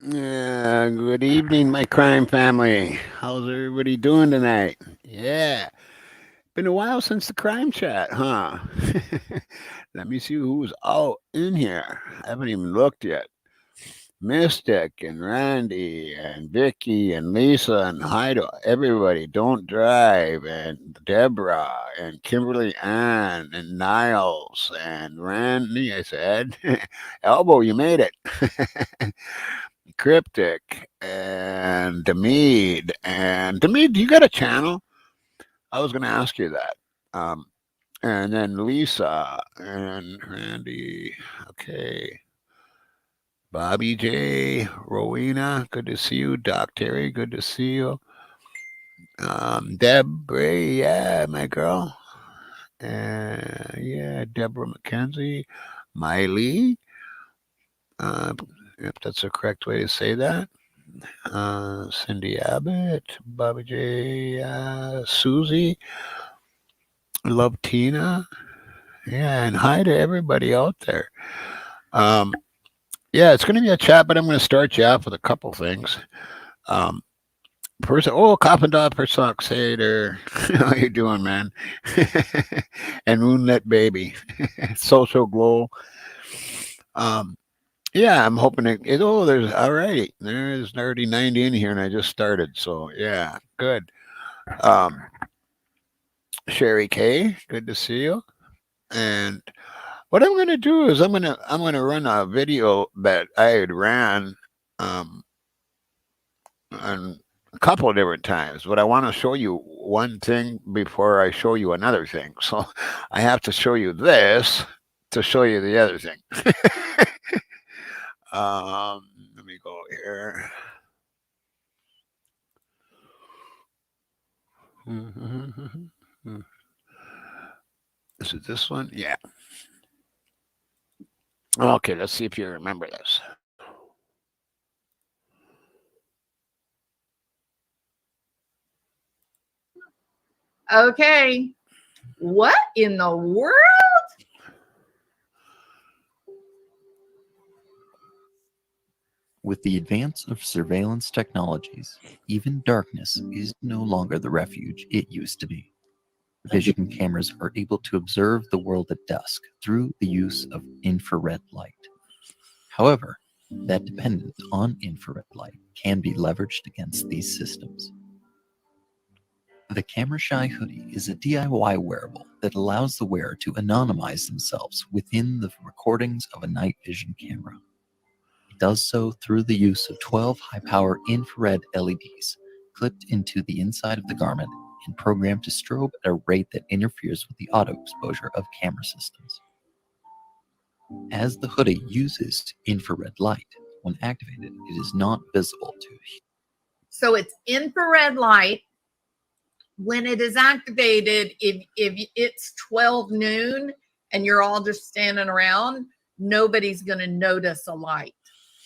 Yeah, good evening, my crime family. How's everybody doing tonight? Yeah, been a while since the crime chat, huh? Let me see who's all in here. I haven't even looked yet. Mystic and Randy and Vicky and Lisa and Heido, everybody, don't drive, and Deborah and Kimberly Ann and Niles and Randy, I said. Elbow, you made it. Cryptic and Demid, you got a channel? I was going to ask you that. Um, and then Lisa and Randy. Okay. Bobby J, Rowena, good to see you. Doc Terry, good to see you. Deb Ray, yeah, my girl. Yeah, Deborah McKenzie, Miley, uh, if that's the correct way to say that. Cindy Abbott, Bobby J, Susie, Love Tina, yeah, and hi to everybody out there. Um, yeah, it's going to be a chat, but I'm going to start you off with a couple things. Um, First, oh, Coffin Dog for Socks. Hey there. How you doing, man? And Moonlit Baby. Social Glow. Um, yeah, I'm hoping there's, all right. There's already 90 in here and I just started. So, yeah, good. Um, Sherry K, good to see you. And what I'm going to do is I'm going to run a video that I had ran um, on a couple of different times, but I want to show you one thing before I show you another thing. So I have to show you this to show you the other thing. Let me go here. Is it this one? Yeah. Okay, let's see if you remember this. Okay. What in the world? With the advance of surveillance technologies, even darkness is no longer the refuge it used to be. Vision cameras are able to observe the world at dusk through the use of infrared light. However, that dependence on infrared light can be leveraged against these systems. The Camera Shy hoodie is a DIY wearable that allows the wearer to anonymize themselves within the recordings of a night vision camera. It does so through the use of 12 high-power infrared LEDs clipped into the inside of the garment and programmed to strobe at a rate that interferes with the auto exposure of camera systems. As the hoodie uses infrared light, when activated, it is not visible to. So it's infrared light. When it is activated, if it's 12 noon and you're all just standing around, nobody's going to notice a light.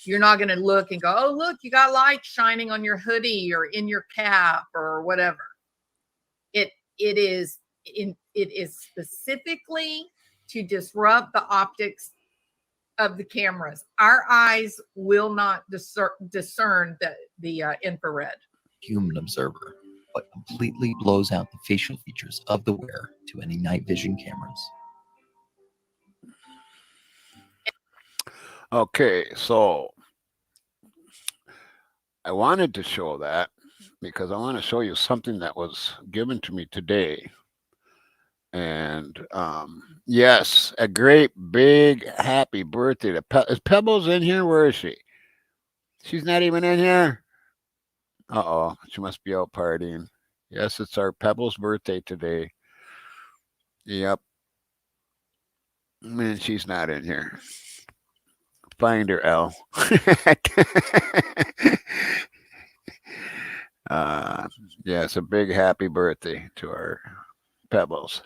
You're not going to look and go, oh, look, you got light shining on your hoodie or in your cap or whatever. It is specifically to disrupt the optics of the cameras. Our eyes will not discern the infrared. Human observer, but completely blows out the facial features of the wearer to any night vision cameras. Okay, so I wanted to show that because I want to show you something that was given to me today. And yes, a great big happy birthday to is Pebbles in here? Where is she? She's not even in here. Uh-oh, she must be out partying. Yes, it's our Pebbles' birthday today. Yep. Man, she's not in here. Find her, L. uh, yeah, it's a big happy birthday to our Pebbles.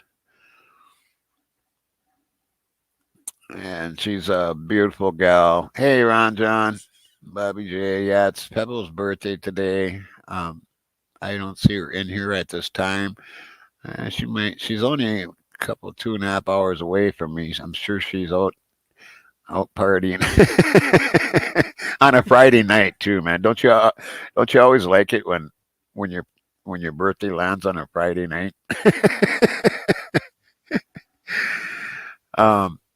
And she's a beautiful gal. Hey, Ron John, Bobby J. Yeah, it's Pebbles' birthday today. I don't see her in here at this time. She's only a couple 2.5 hours away from me. I'm sure she's out partying. On a Friday night too, man. Don't you always like it when your when your birthday lands on a Friday night?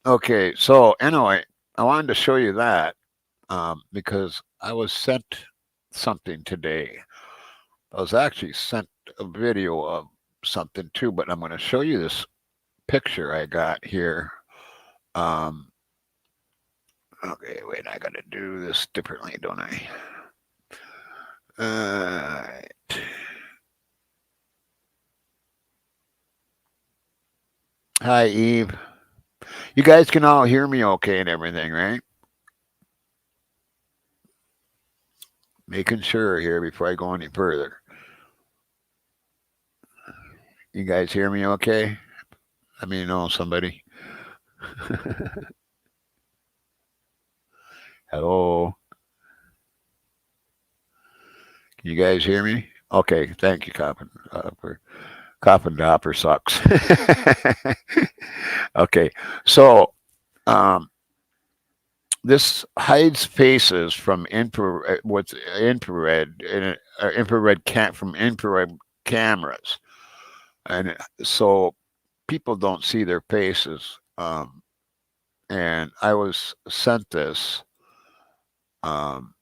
Okay, so anyway, I wanted to show you that because I was sent something today. I was actually sent a video of something too, but I'm going to show you this picture I got here. Um, okay, wait, I got to do this differently, don't I? Right. Hi, Eve. You guys can all hear me okay and everything, right? Making sure here before I go any further. You guys hear me okay? Let me know, somebody. Hello. Can you guys hear me? Okay, thank you, Coffin. Coffin Dopper sucks. Okay, so um, this hides faces from infrared, what's infrared, infrared from infrared cameras, and so people don't see their faces. And I was sent this, um,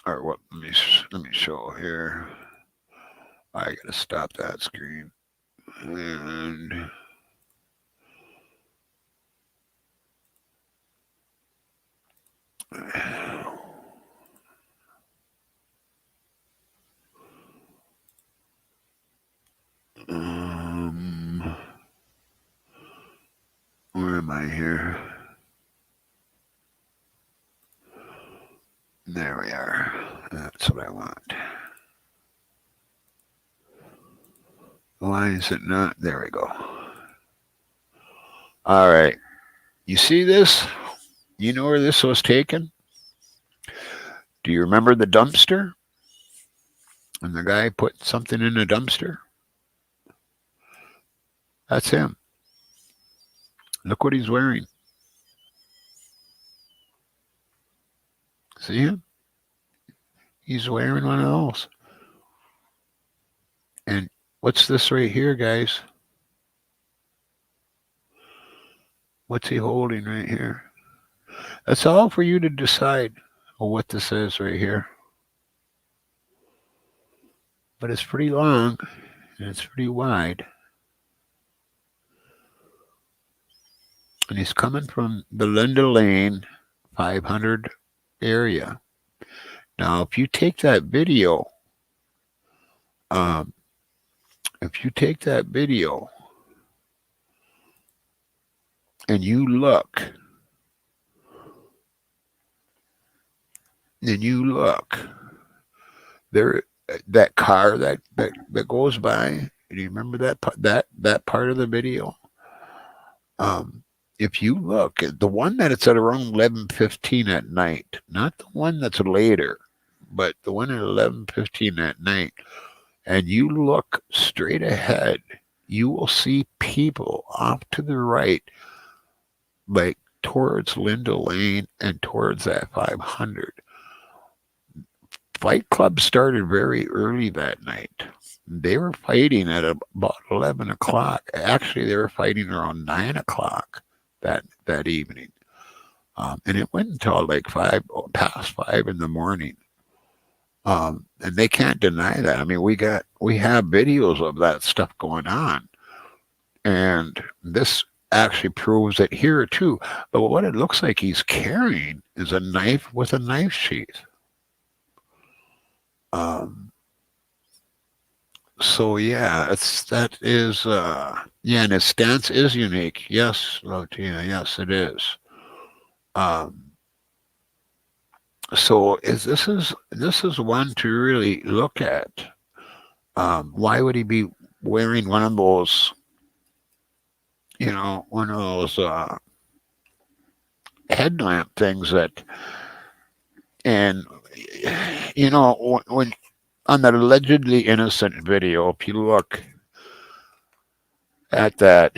or what? Let me show here. I gotta stop that screen. And um, where am I here? There we are. That's what I want. Why is it not? There we go. All right. You see this? You know where this was taken? Do you remember the dumpster? And the guy put something in the dumpster? That's him. Look what he's wearing. See him? He's wearing one of those. And what's this right here, guys? What's he holding right here? That's all for you to decide what this is right here. But it's pretty long and it's pretty wide. And he's coming from the Linda Lane 500 area. Now, if you take that video, um, if you take that video and you look, there, that car that goes by. Do you remember that part of the video? If you look at the one that it's at around 11:15 at night, not the one that's later, but the one at 11:15 at night, and you look straight ahead, you will see people off to the right, like towards Linda Lane and towards that 500. Fight Club started very early that night. They were fighting at about 11 o'clock. Actually, they were fighting around 9 o'clock that evening. And it went until like past 5 in the morning. And they can't deny that. I mean, we have videos of that stuff going on. And this actually proves it here too. But what it looks like he's carrying is a knife with a knife sheath. So yeah, that is yeah, and his stance is unique. Yes, Lotina, yes, it is. So this is one to really look at. Why would he be wearing one of those, headlamp things that, and when on that allegedly innocent video, if you look at that,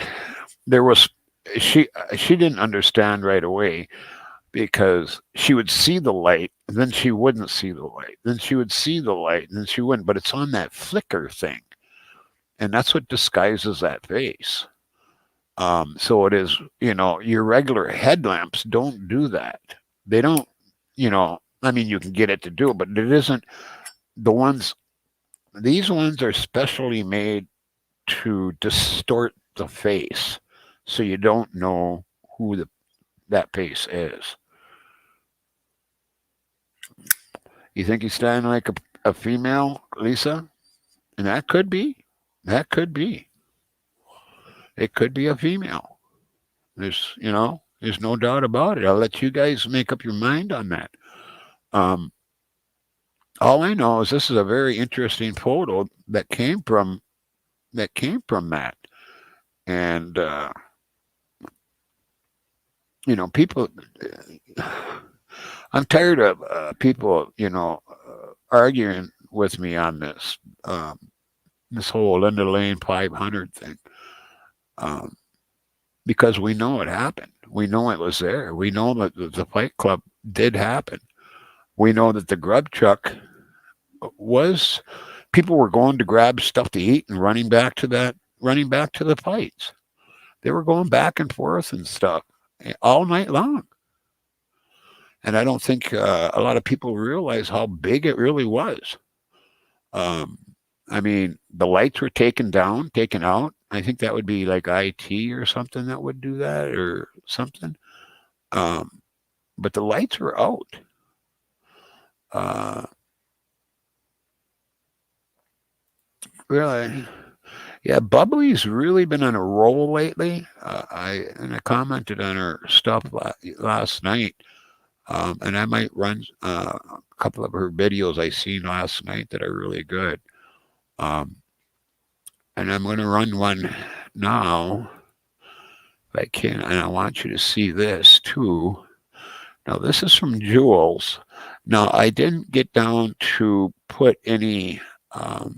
there was she didn't understand right away. because she would see the light, then she wouldn't see the light, then she would see the light, and then she wouldn't. But it's on that flicker thing, and that's what disguises that face. So it is, your regular headlamps don't do that. They don't, I mean, you can get it to do it, but it isn't the ones, these ones are specially made to distort the face so you don't know who that face is. You think he's standing like a female, Lisa? And that could be. That could be. It could be a female. There's no doubt about it. I'll let you guys make up your mind on that. Um, all I know is this is a very interesting photo that came from that, and people. I'm tired of people, arguing with me on this whole Linda Lane 500 thing. Um, because we know it happened. We know it was there. We know that the Fight Club did happen. We know that the grub truck was people were going to grab stuff to eat and running back to the fights. They were going back and forth and stuff all night long. And I don't think a lot of people realize how big it really was. Um, I mean, the lights were taken out. I think that would be like IT or something that would do that or something. Um, but the lights were out. Uh, really, yeah. Bubbly's really been on a roll lately. I commented on her stuff last night, and I might run a couple of her videos I seen last night that are really good. Um, and I'm going to run one now if I can, and I want you to see this too. Now, this is from Jules. Now, I didn't get down to put any of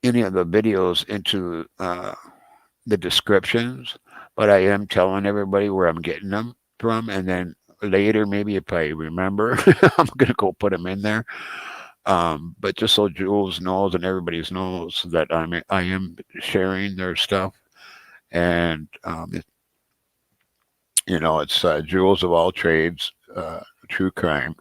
the videos into the descriptions, but I am telling everybody where I'm getting them from, and then later, maybe if I remember, I'm gonna go put them in there. But just so Jules knows and everybody knows that I am sharing their stuff, and it's Jules of all trades, true crime,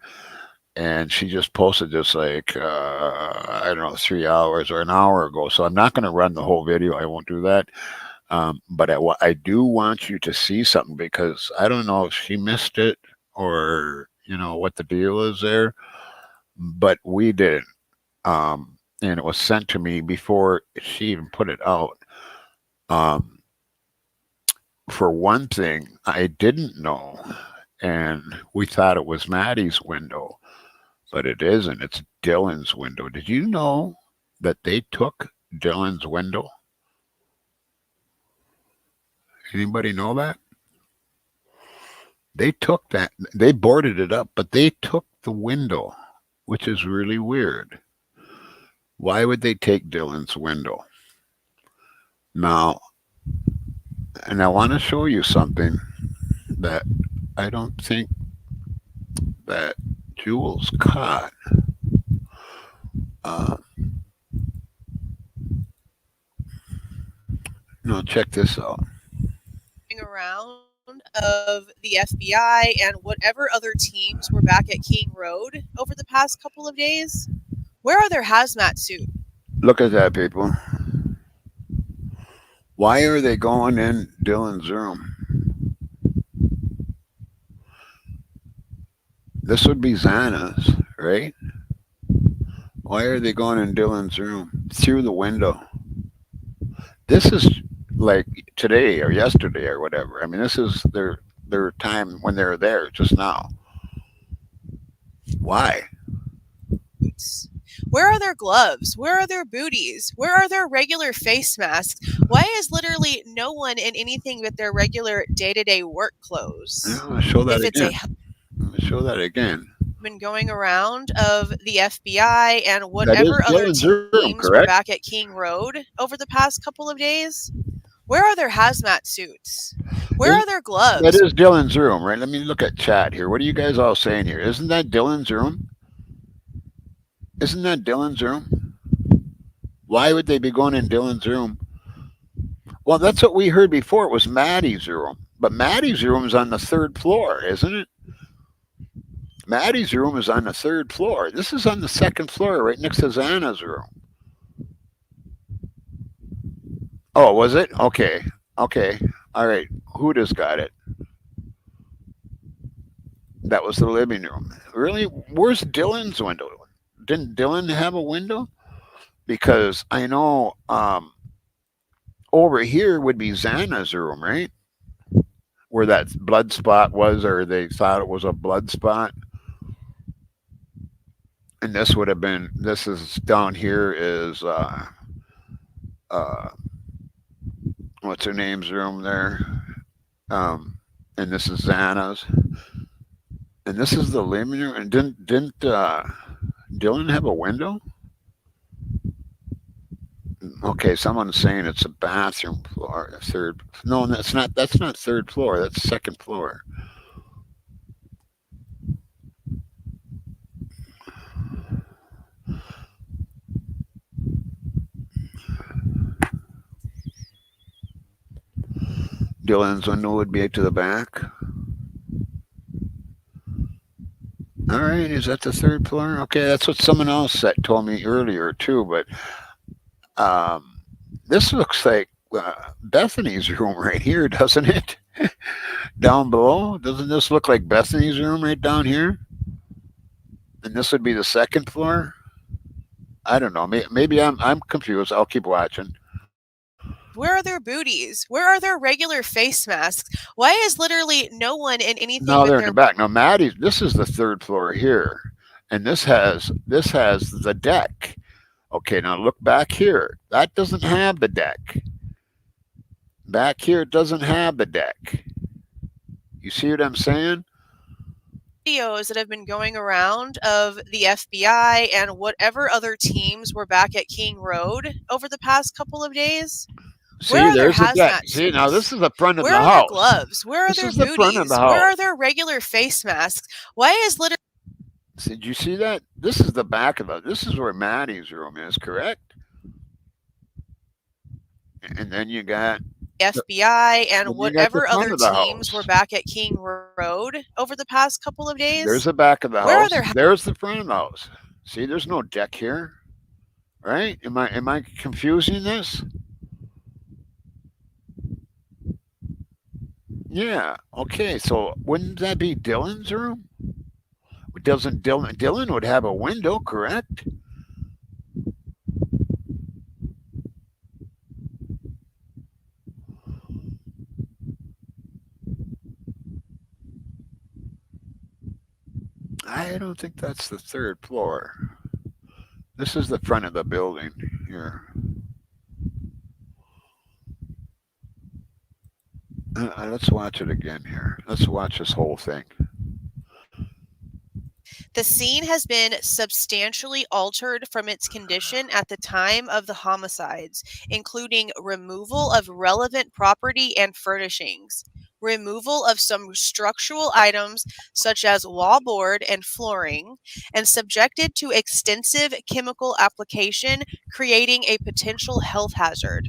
and she just posted this like I don't know 3 hours or an hour ago. So I'm not going to run the whole video. I won't do that. But I do want you to see something because I don't know if she missed it or what the deal is there, but we did, and it was sent to me before she even put it out. Um, for one thing, I didn't know, and we thought it was Maddie's window, but it isn't. It's Dylan's window. Did you know that they took Dylan's window? Anybody know that? They took that. They boarded it up, but they took the window, which is really weird. Why would they take Dylan's window? Now, and I want to show you something that I don't think that Jules caught. Uh, no, check this out. Around of the FBI and whatever other teams were back at King Road over the past couple of days. Where are their hazmat suits? Look at that, people. Why are they going in Dylan's room? This would be Xana's, right? Why are they going in Dylan's room through the window? This is like today or yesterday or whatever. I mean, this is their time when they're there just now. Why? Where are their gloves? Where are their booties? Where are their regular face masks? Why is literally no one in anything but their regular day-to-day work clothes? I'll show that again. Show that again. Been going around of the FBI and whatever other teams were back at King Road over the past couple of days. Where are their hazmat suits? Where are their That gloves? is Dylan's room, right? Let me look at chat here. What are you guys all saying here? Isn't that Dylan's room? Isn't that Dylan's room? Why would they be going in Dylan's room? Well, that's what we heard before. It was Maddie's room. But Maddie's room is on the third floor, isn't it? Maddie's room is on the third floor. This is on the second floor, right next to Xana's room. Oh, was it? Okay. Okay. All right. Who just got it? That was the living room. Really? Where's Dylan's window? Didn't Dylan have a window? Because I know over here would be Xana's room, right? Where that blood spot was, or they thought it was a blood spot. And this would have been, this is down here is, uh, what's her name's room there? And this is Xana's. And this is the living room. And didn't Dylan have a window? Okay, someone's saying it's a bathroom floor, third. No, that's not. That's not third floor. That's second floor. Dylan's window would be to the back. All right, is that the third floor? Okay, that's what someone else said, told me earlier too. But this looks like Bethany's room right here, doesn't it? Down below, doesn't this look like Bethany's room right down here? And this would be the second floor. I don't know. Maybe I'm confused. I'll keep watching. Where are their booties? Where are their regular face masks? Why is literally no one in anything No, but they're in their the back. No, Maddie's. This is the third floor here, and this has the deck. Okay, now look back here. That doesn't have the deck. Back here it doesn't have the deck. You see what I'm saying? videos that have been going around of the FBI and whatever other teams were back at King Road over the past couple of days? See, Where are their there's the deck. hazmat See, now this suits? is the front of Where the are their house. gloves? Where are This their is the front of booties? the Where house. are their regular face masks? Why is literally Did you see that? This is the back of it. This is where Maddie's room is, correct? And then you got FBI and then you got the whatever front other of the teams were house. back at King Road over the past couple of There's days? the back of the Where are house. their There's the front of the house. See, there's no deck here, right? Am I confusing this? Yeah. Okay. So wouldn't that be Dylan's room? Doesn't Dylan would have a window, correct? I don't think that's the third floor. This is the front of the building here. Let's watch it again here. Let's watch this whole thing. The scene has been substantially altered from its condition at the time of the homicides, including removal of relevant property and furnishings, removal of some structural items such as wallboard and flooring, and subjected to extensive chemical application, creating a potential health hazard.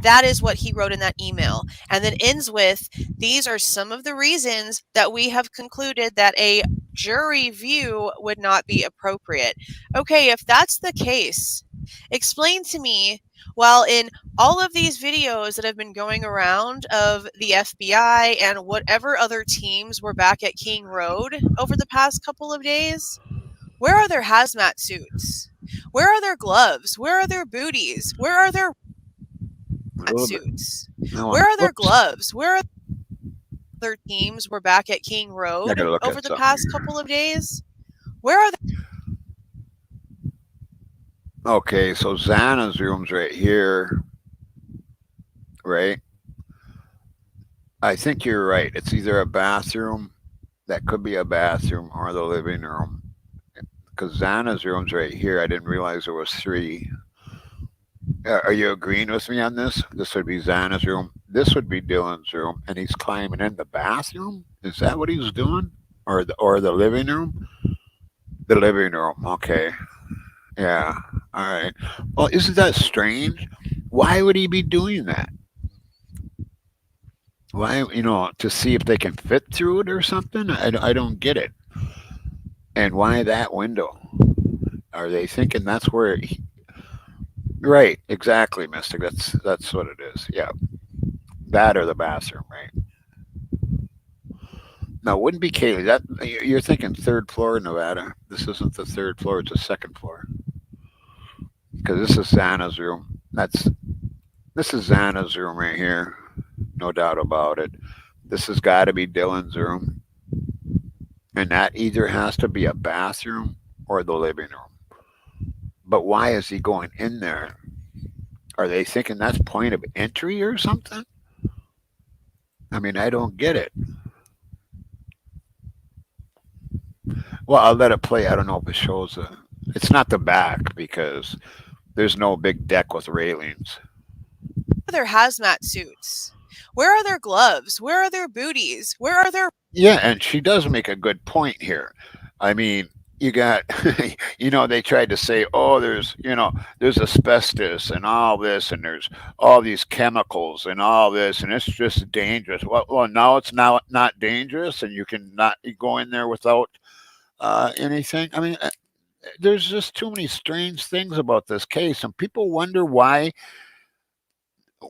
That is what he wrote in that email. And then ends with, these are some of the reasons that we have concluded that a jury view would not be appropriate. Okay, if that's the case, explain to me, while in all of these videos that have been going around of the FBI and whatever other teams were back at King Road over the past couple of days, where are their hazmat suits? Where are their gloves? Where are their booties? Where are their suits? Where are their gloves? Where are other teams were back at King Road over the past couple of days? Where are they? Okay, so Xana's room's right here, right? I think you're right. It's either a bathroom, that could be a bathroom, or the living room. Because Xana's room's right here. I didn't realize there was three. Are you agreeing with me on this? This would be Xana's room. This would be Dylan's room, and he's climbing in the bathroom. Is that what he's doing, or the living room? The living room. Okay. Yeah. All right. Well, isn't that strange? Why would he be doing that? Why, to see if they can fit through it or something? I don't get it. And why that window? Are they thinking that's where? Right. Exactly, Mystic. That's what it is. Yeah. That or the bathroom, right? No, it wouldn't be Kaylee. That you're thinking third floor, Nevada. This isn't the third floor; it's the second floor. Because this is Xana's room. This is Xana's room right here, no doubt about it. This has got to be Dylan's room, and that either has to be a bathroom or the living room. But why is he going in there? Are they thinking that's point of entry or something? I mean, I don't get it. Well, I'll let it play. I don't know if it shows the. It's not the back because there's no big deck with railings. Their hazmat suits? Where are their gloves? Where are their booties? Where are their Yeah, and she does make a good point here. I mean, you got, they tried to say, oh, there's asbestos and all this, and there's all these chemicals and all this, and it's just dangerous. Well, now it's not dangerous, and you can not go in there without anything. I mean, there's just too many strange things about this case, and people wonder why.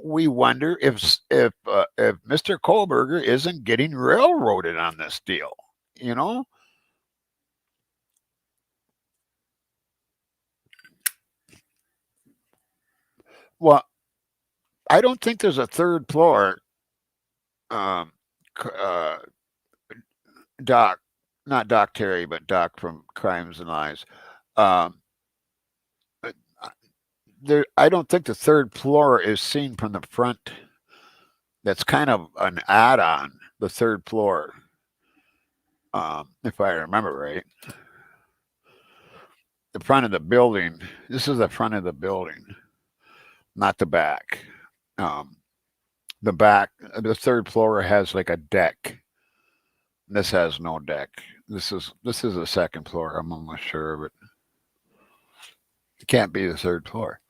We wonder if Mr. Kohlberger isn't getting railroaded on this deal. You know, well, I don't think there's a third floor. Um, uh, Doc, not Doc Terry, but Doc from Crimes and Lies. Um, uh, there, I don't think the third floor is seen from the front. That's kind of an add-on. The third floor, if I remember right, the front of the building. This is the front of the building, not the back. Um, the back, the third floor has like a deck. This has no deck. This is the second floor. I'm almost sure, but it can't be the third floor.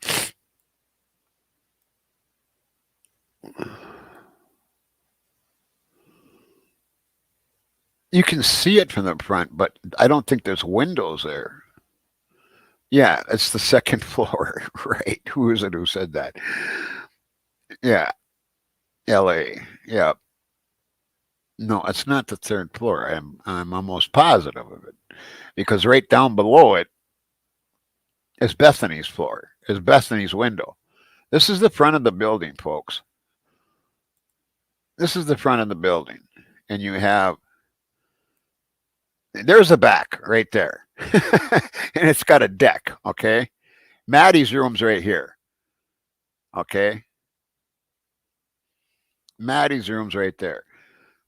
You can see it from the front, but I don't think there's windows there. Yeah, it's the second floor, right? Who is it who said that? Yeah, L.A. Yeah, no, it's not the third floor. I'm almost positive of it because right down below it is Bethany's floor, is Bethany's window. This is the front of the building, folks. This is the front of the building, and you have there's a back right there, and it's got a deck. Okay, Maddie's room's right here. Okay, Maddie's room's right there.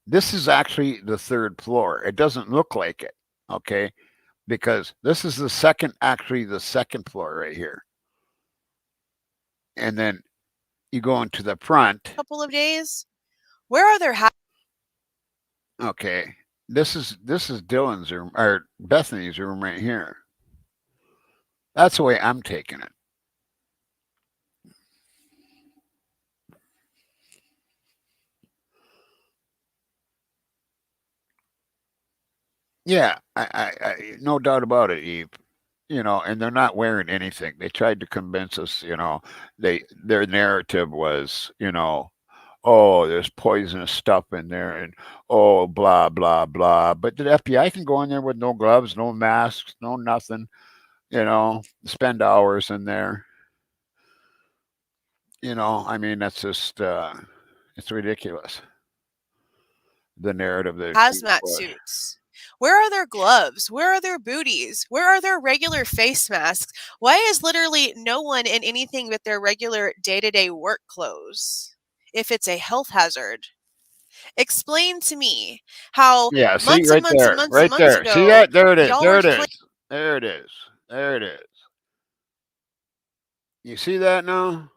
This is actually the third floor. It doesn't look like it. Okay, because this is actually the second floor right here, and then you go into the front. couple of days? Where are their Okay, this is Dylan's room or Bethany's room right here. That's the way I'm taking it. Yeah, no doubt about it, Eve. And they're not wearing anything. They tried to convince us, their narrative was, oh, there's poisonous stuff in there and oh, blah, blah, blah. But the FBI can go in there with no gloves, no masks, no nothing, spend hours in there. I mean, that's just, it's ridiculous. The narrative that hazmat suits? Where are their gloves? Where are their booties? Where are their regular face masks? Why is literally no one in anything but their regular day-to-day work clothes if it's a health hazard? Explain to me how Yeah, see months and right months and there, months and right months there. See ago, that? There it is. y'all There were it is. There it is. There it is. You see that now?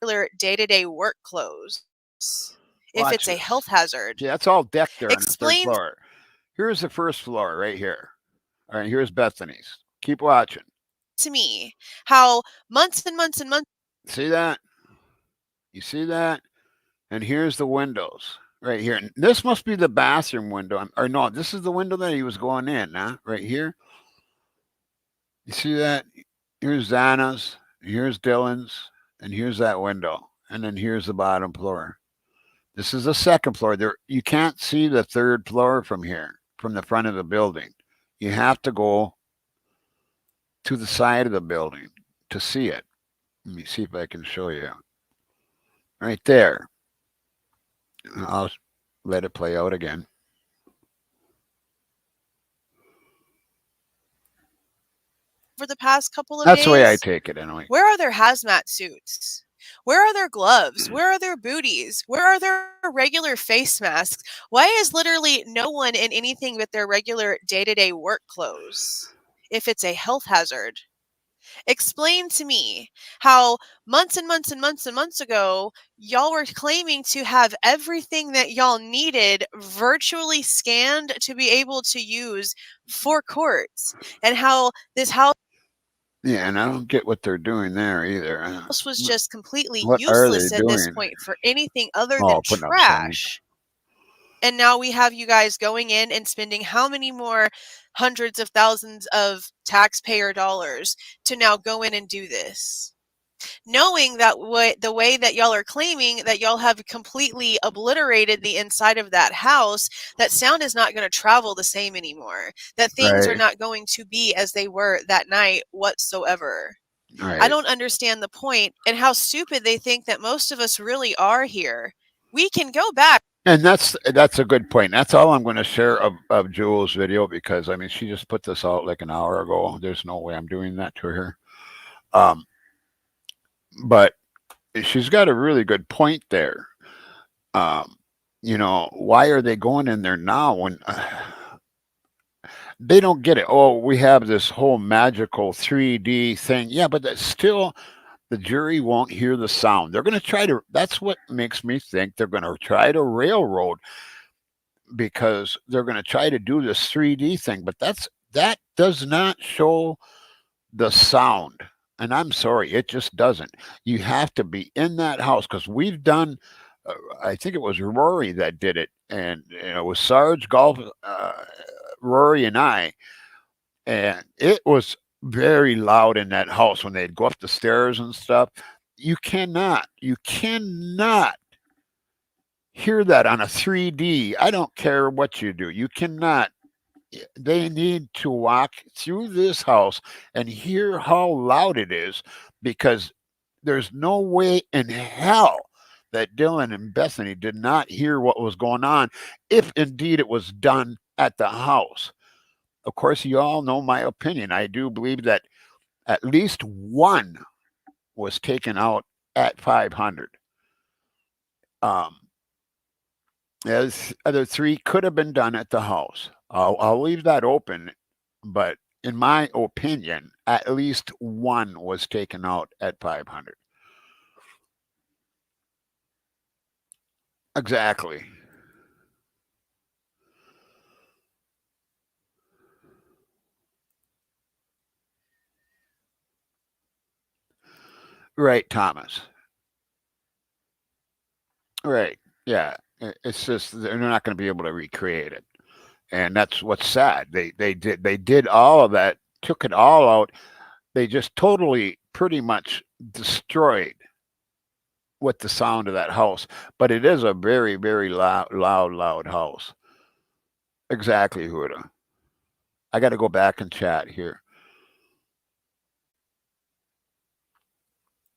Regular day-to-day work clothes. If Watch it's a this. health hazard. See, that's all deck there on the third Explain floor. Here's the first floor right here. All right, here's Bethany's. Keep watching. to me how months and months and months See that? You see that? And here's the windows right here. And this must be the bathroom window. Or no, this is the window that he was going in, huh? Right here. You see that? Here's Xana's, here's Dylan's, and here's that window. And then here's the bottom floor. This is the second floor. There you can't see the third floor from here, from the front of the building. You have to go to the side of the building to see it. Let me see if I can show you. Right there. I'll let it play out again. over the past couple of That's the way I days. take it anyway. Where are their hazmat suits? Where are their gloves? Where are their booties? Where are their regular face masks? Why is literally no one in anything but their regular day-to-day work clothes? If it's a health hazard. Explain to me how months and months and months and months ago, y'all were claiming to have everything that y'all needed virtually scanned to be able to use for courts, and how this house Yeah, and I don't get what they're doing there either. was just completely What are they useless at this doing? point for anything other than Oh, putting up signs. trash. And now we have you guys going in and spending how many more hundreds of thousands of taxpayer dollars to now go in and do this? Knowing that the way that y'all are claiming that y'all have completely obliterated the inside of that house, that sound is not going to travel the same anymore. That things are Right. not going to be as they were that night whatsoever. I Right. don't understand the point and how stupid they think that most of us really are here. We can go back. And that's a good point. That's all I'm going to share of Jewel's video because I mean she just put this out like an hour ago. There's no way I'm doing that to her. Um, but she's got a really good point there. Um, why are they going in there now when they don't get it? Oh, we have this whole magical 3D thing. Yeah, but that's still the jury won't hear the sound. They're going to try to. That's what makes me think they're going to try to railroad because they're going to try to do this 3D thing, but that does not show the sound. And I'm sorry, it just doesn't. You have to be in that house because we've done. I think it was Rory that did it, and it was Sarge, Golf, Rory, and I, and it was very loud in that house when they'd go up the stairs and stuff. You cannot hear that on a 3D. I don't care what you do. You cannot. They need to walk through this house and hear how loud it is because there's no way in hell that Dylan and Bethany did not hear what was going on if indeed it was done at the house. Of course, you all know my opinion. I do believe that at least one was taken out at 500. Um, As other three could have been done at the house. I'll leave that open, but in my opinion, at least one was taken out at 500. Exactly. Right, Thomas. Right. Yeah. It's just they're not going to be able to recreate it, and that's what's sad. They did all of that, took it all out. They just totally, pretty much destroyed with the sound of that house. But it is a very, very loud house. Exactly, Huda. I got to go back and chat here.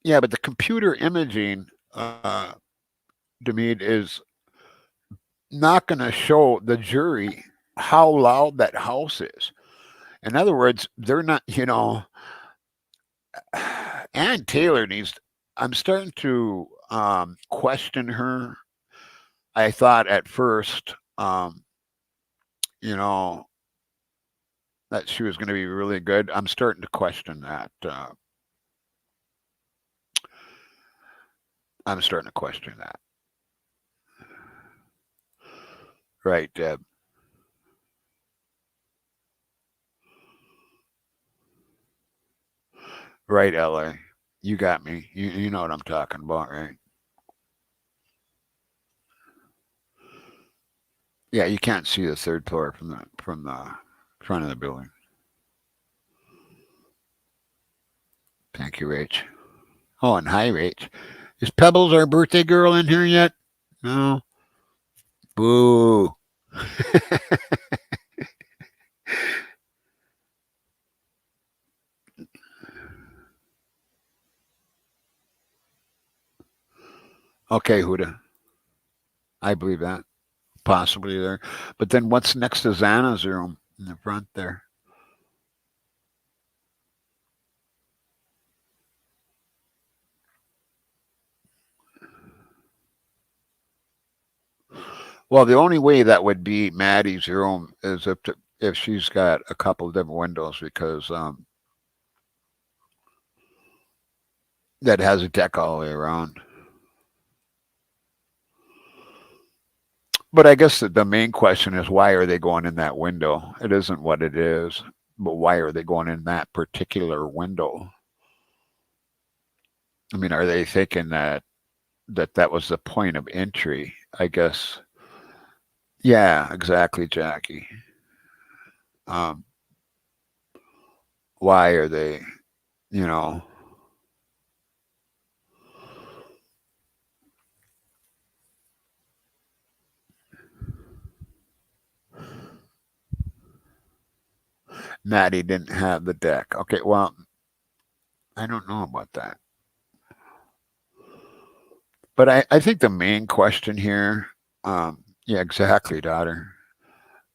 Yeah, but the computer imaging, Demead, is not going to show the jury how loud that house is. In other words, they're not, Ann Taylor needs, I'm starting to question her. I thought at first, you know, that she was going to be really good. I'm starting to question that. I'm starting to question that. Right, Deb. Right, LA. You got me. You know what I'm talking about, right? Yeah, you can't see the third floor from the front of the building. Thank you, Rach. Oh, and hi, Rach. Is Pebbles our birthday girl in here yet? No. Boo. Okay, Huda. I believe that. Possibly there. But then what's next to Xana's room in the front there? Well, the only way that would be Maddie's room is if she's got a couple of different windows because that has a deck all the way around. But I guess the main question is why are they going in that window? It isn't what it is, but why are they going in that particular window? I mean, are they thinking that was the point of entry? I guess. Yeah, exactly, Jackie. Um, why are they? You know, Maddie didn't have the deck. Okay, well, I don't know about that. But I think the main question here, yeah, exactly, daughter.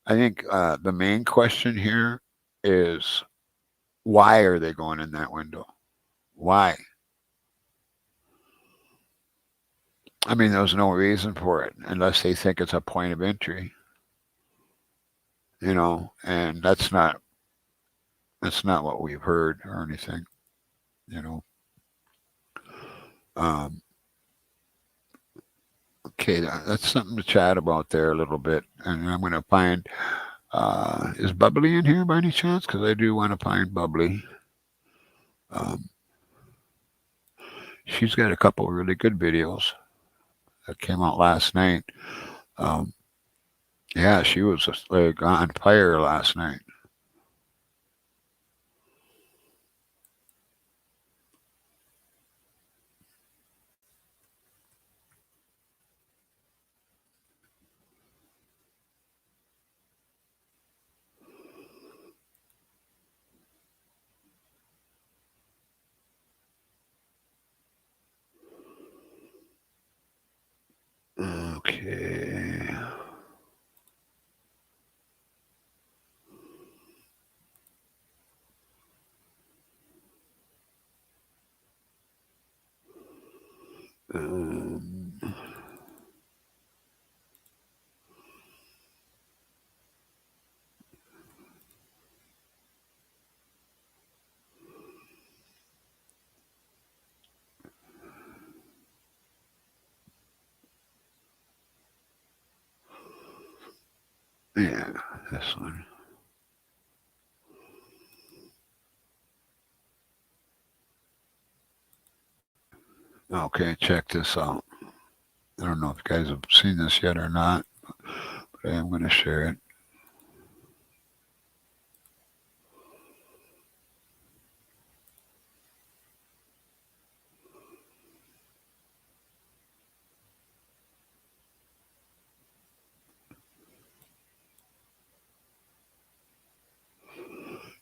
I think the main question here is why are they going in that window? Why? I mean, there's no reason for it unless they think it's a point of entry, and that's not what we've heard or anything, you know. Um, okay, that's something to chat about there a little bit, and I'm going to find. Is Bubbly in here by any chance? Because I do want to find Bubbly. Um, she's got a couple of really good videos that came out last night. Um, yeah, she was just like on fire last night. Okay. Um, yeah, this one. Okay, check this out. I don't know if you guys have seen this yet or not, but I am going to share it.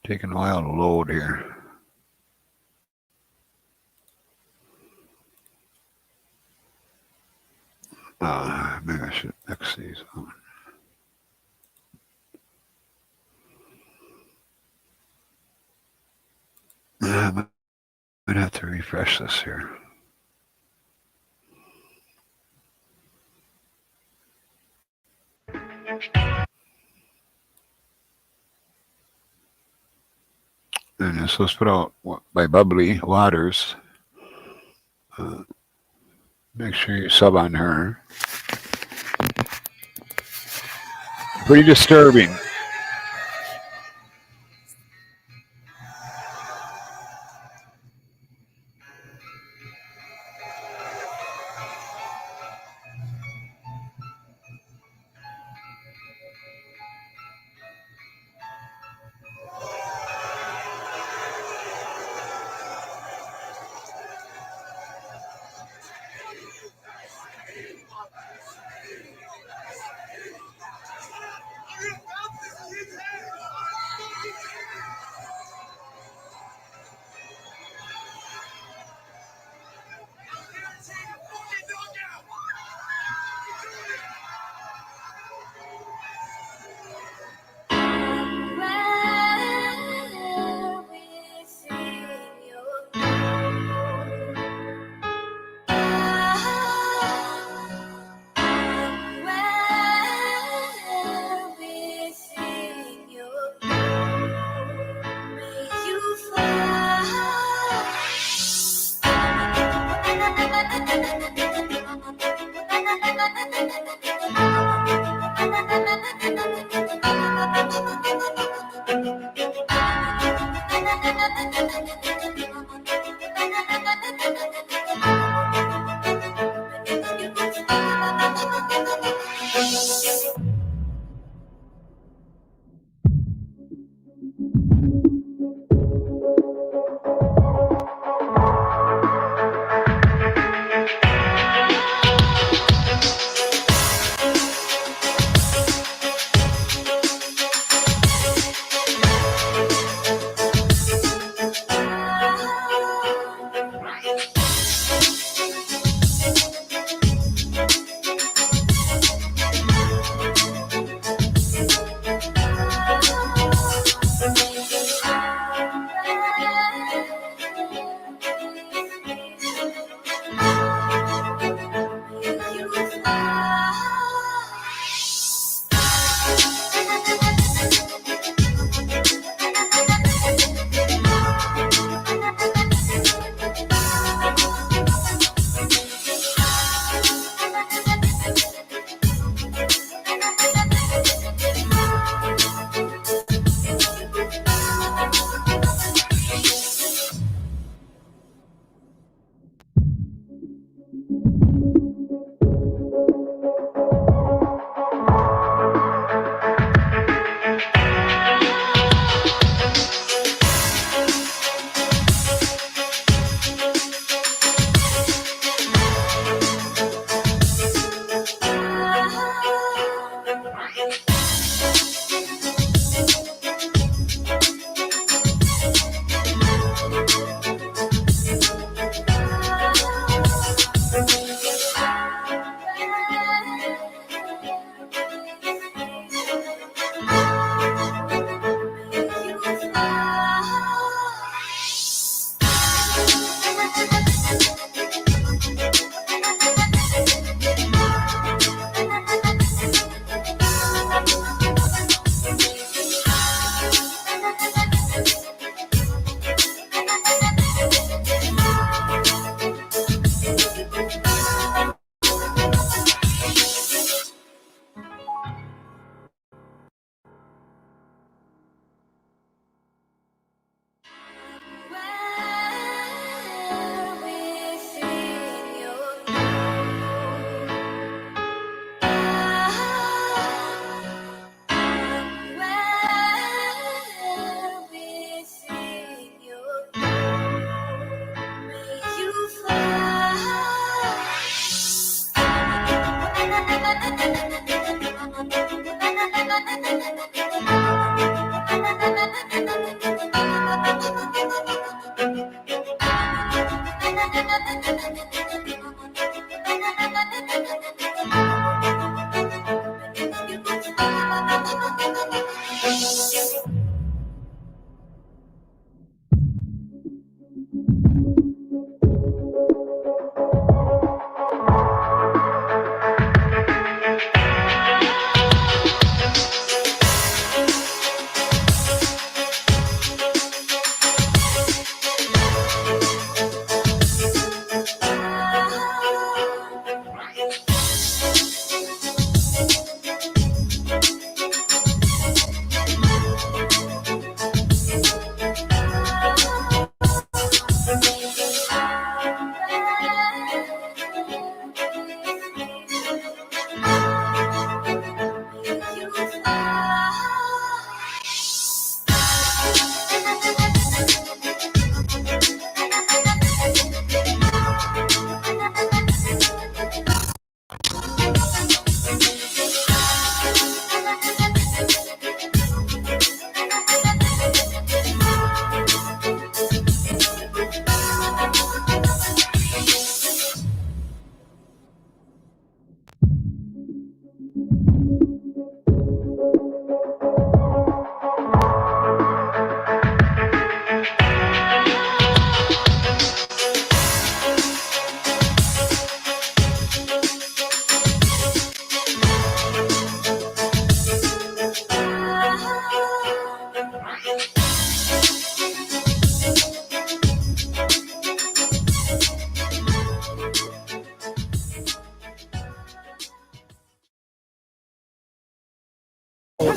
Taking a while to load here. Maybe I should X these on. I might have to refresh this here. And this was put out by Bubbly Waters. Uh, Make sure you sub on her. Pretty disturbing.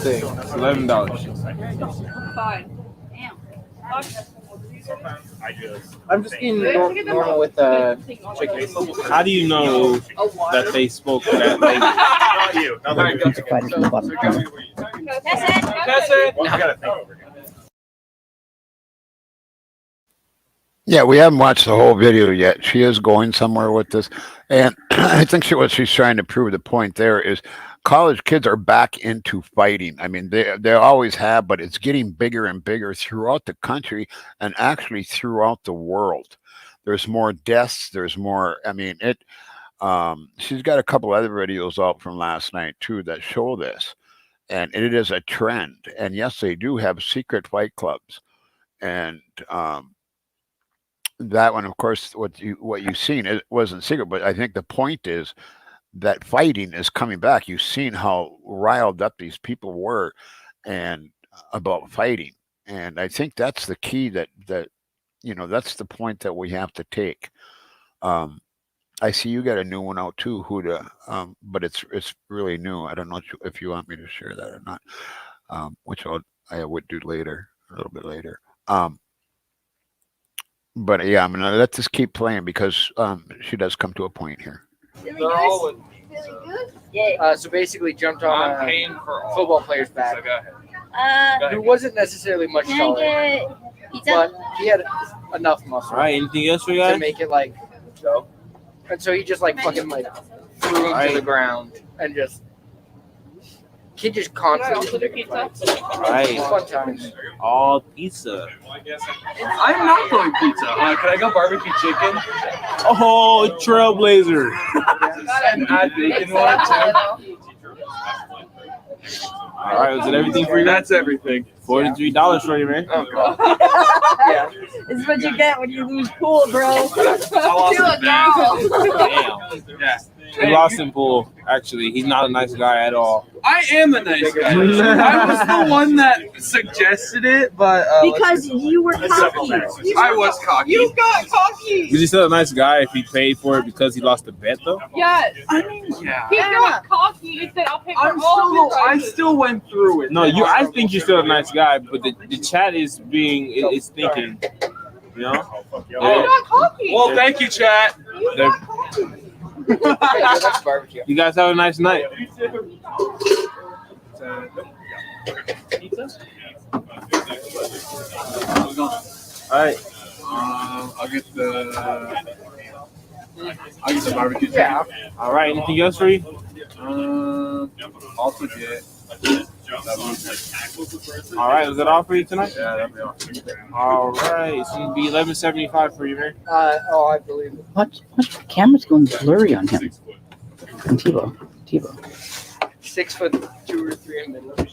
thing. It's $11. Fine. I'm just eating normal with chicken. How do you know that they spoke that language? Fighter from the bottom corner. Yeah, we haven't watched the whole video yet. She is going somewhere with this, and I think what she's trying to prove, the point there is, college kids are back into fighting. I mean, they always have, but it's getting bigger and bigger throughout the country and actually throughout the world. There's more deaths. There's more. I mean, it. She's got a couple other videos out from last night too that show this, and it is a trend. And yes, they do have secret fight clubs, and that one, of course, what you've seen, it wasn't secret, but I think the point is that fighting is coming back. You've seen how riled up these people were, and about fighting, and I think that's the key. That that's the point that we have to take. I see you got a new one out too, Huda, but it's really new. I don't know if you want me to share that or not, which I would do later, a little bit later. But yeah, I'm gonna let this keep playing because she does come to a point here. Really good? Really good? Yeah. So basically jumped on a football player's back. Who wasn't necessarily much Can I taller, get pizza? but he had enough muscle All right, anything else for you to guys? make it like go. And so he just like fucking like threw him to the ground and just kid just constantly picking fights. All right, Fun times. all pizza. I'm not going pizza. Can I go barbecue chicken? Oh, Trailblazer. And add bacon one too. All right, was it everything for you? That's everything. $43 for you, man. Oh god. Yeah. This is what you get when you lose pool, bro. I lost the Damn. Yeah. He lost in pool. Actually, he's not a nice guy at all. I am the nice guy. I was the one that suggested it, but Because you were cocky. I was cocky. You got cocky. Is he still a nice guy if he paid for it because he lost the bet, though? Yes. I mean, yeah. He got cocky and said, I'll pay for I all still went through it. No, I think you're still a nice guy, but the chat is is thinking, you know? You got cocky. Well, thank you, chat. You got cocky. That's barbecue. You guys have a nice night. All right. I'll get the barbecue chicken. Yeah. All right. Anything else for you? Also get. All right. Was that all for you tonight? Yeah, that'll be all. All right. It's going to be $11.75 for you, man. I believe it. Watch the camera's going blurry on him. And Tebow. 6'2" or 3 in the middle.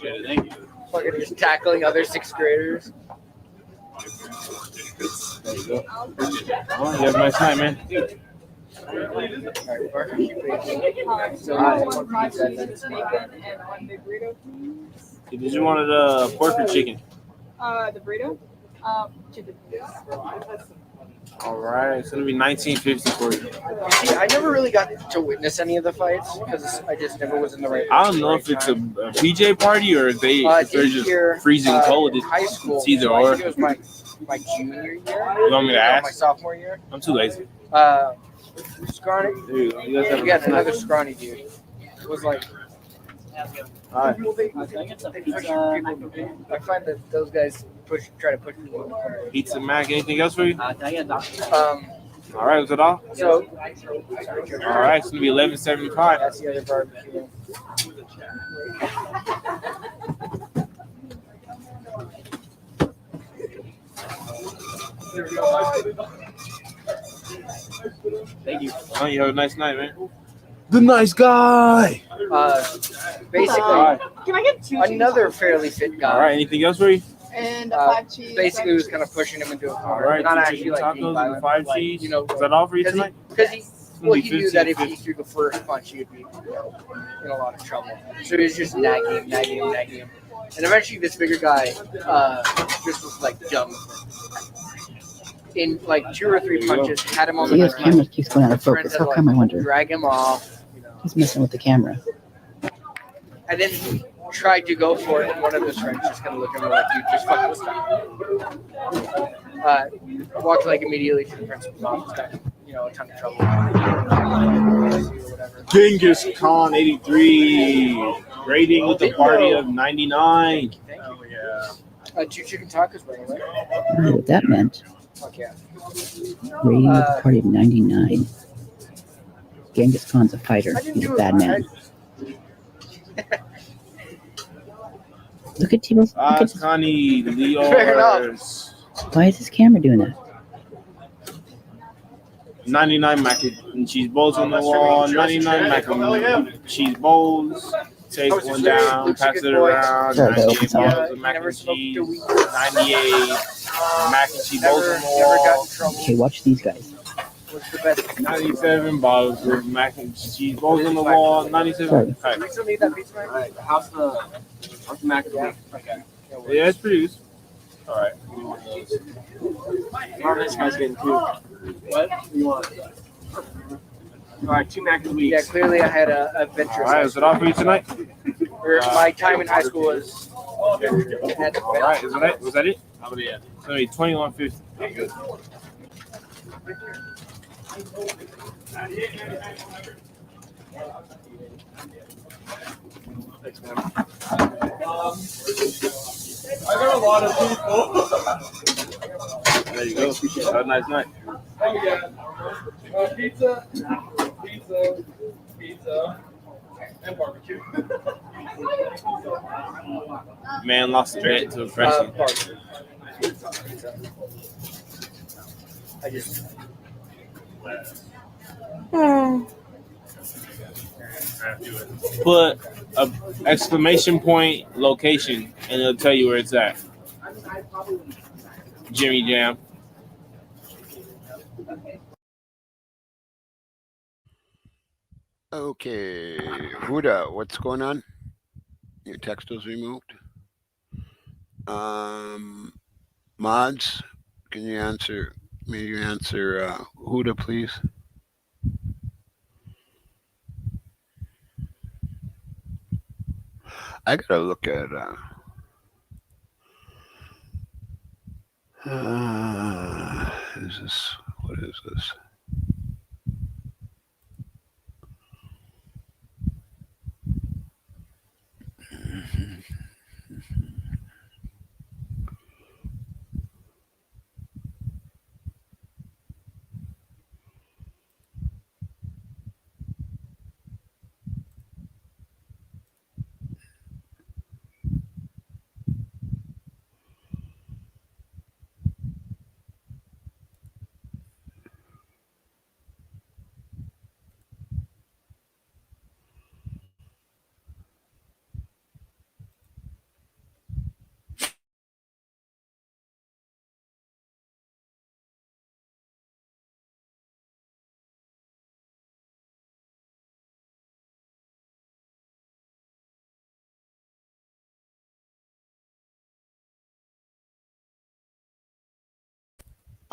Fucking just tackling other 6th graders. There you go. Well, you have a nice night, man. Alright, barbecue bacon. So Did you want pork or chicken? The burrito? Chicken. All right. It's going to be $19.50 for you. See, I never really got to witness any of the fights because I just never was in the right. I don't know if it's a PJ party or if they're just here, freezing cold. High school. It's either so I or. think it was my junior year. You want me to My ask? sophomore year. I'm too lazy. Scrawny. There you go. You guys have a Yeah, nice another night. scrawny dude. It was like. All right. They push people. I find that those guys try to push people. Pizza Mac. Anything else for you? All All right. Was that all? So. All right. It's going to be $11.75. That's the other barbecue. Thank you. Oh, you have a nice night, man. The nice guy. Basically, All right. Can I get 2 another fairly fit guy. All right. Anything else for you? and a 5 cheese? Basically, was kind of pushing him into a All corner. right. Not 2 actually chicken like being tacos and violent, 5 like, cheese. you know, Is that all for you tonight? Because he knew that if he 50. threw the first punch, he'd be in a lot of trouble. So he was just nagging him. And eventually, this bigger guy just was like dumb. In like 2 or 3 punches, had him on See, the his camera keeps going out of Friends focus. had How to, come, I wonder? drag him off. He's messing with the camera. And then tried to go for it, and one of his friends just kind of looked at me like, "Dude, just fucking stop." Walked like immediately to the principal's office. Got, you know, a ton of trouble. Genghis Khan 83. Rating with a party of 99. Oh yeah. 2 chicken tacos, by the way. I don't know what that meant. Fuck yeah. Rating with a party of 99. Genghis Khan's a fighter. I didn't He's a do bad it. man. Look at T-Bow's. Look at Connie, Fair enough. Leors. Why is his camera doing that? 99 mac and cheese bowls on the wall. 99 mac and cheese bowls. Take one down, pass it around. Sorry, that 98 opens bottles up. of mac Never and smoked cheese. a weed. 98 mac and cheese bowls Never on the got in wall. trouble. Okay, watch these guys. What's the best? 97 bottles of mac and cheese bowls on the wall. 97. Sorry. Do we still need that pizza, man? Alright, how's the mac and cheese? Okay. Yeah, it's produced. All right. How are these guys getting too? What do you want? Alright, 2 mac and Yeah, cheese. clearly I had a All adventurous. right. Is it all for you tonight? My time in high school was. All right. Was that it? How about it? So 21.50. Good. Thanks, man. I got a lot of people. There you go. Have a nice night. Oh yeah. Pizza, and barbecue. Man lost a bet to a freshman. I just. Put a exclamation point location and it'll tell you where it's at. Jimmy Jam. Okay, Huda, what's going on? Your text was removed. Mods, can you answer? May you answer Huda, please? I gotta look at. Is this? What is this?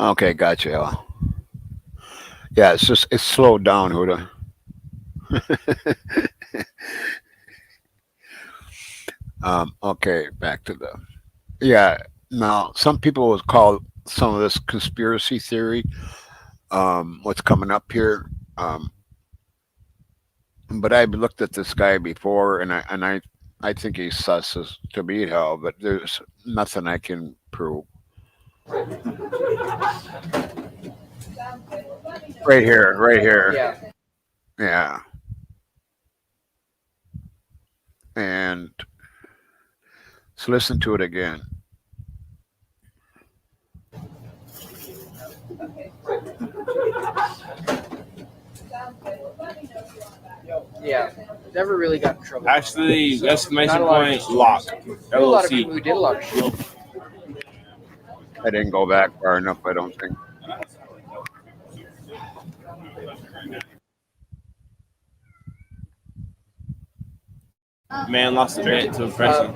Okay, gotcha. Yeah, it's slowed down, Huda. Okay, back to the Now, some people would call some of this conspiracy theory. What's coming up here? But I've looked at this guy before, and I think he's sus as to be hell, but there's nothing I can prove. Right here. Yeah. And so listen to it again. Yeah, never really got in trouble. Actually, exclamation Not a lot of point people. lock. There were a lot of LOC. people who did a lot of shit. I didn't go back far enough, I don't think. Man lost a bet to a freshman.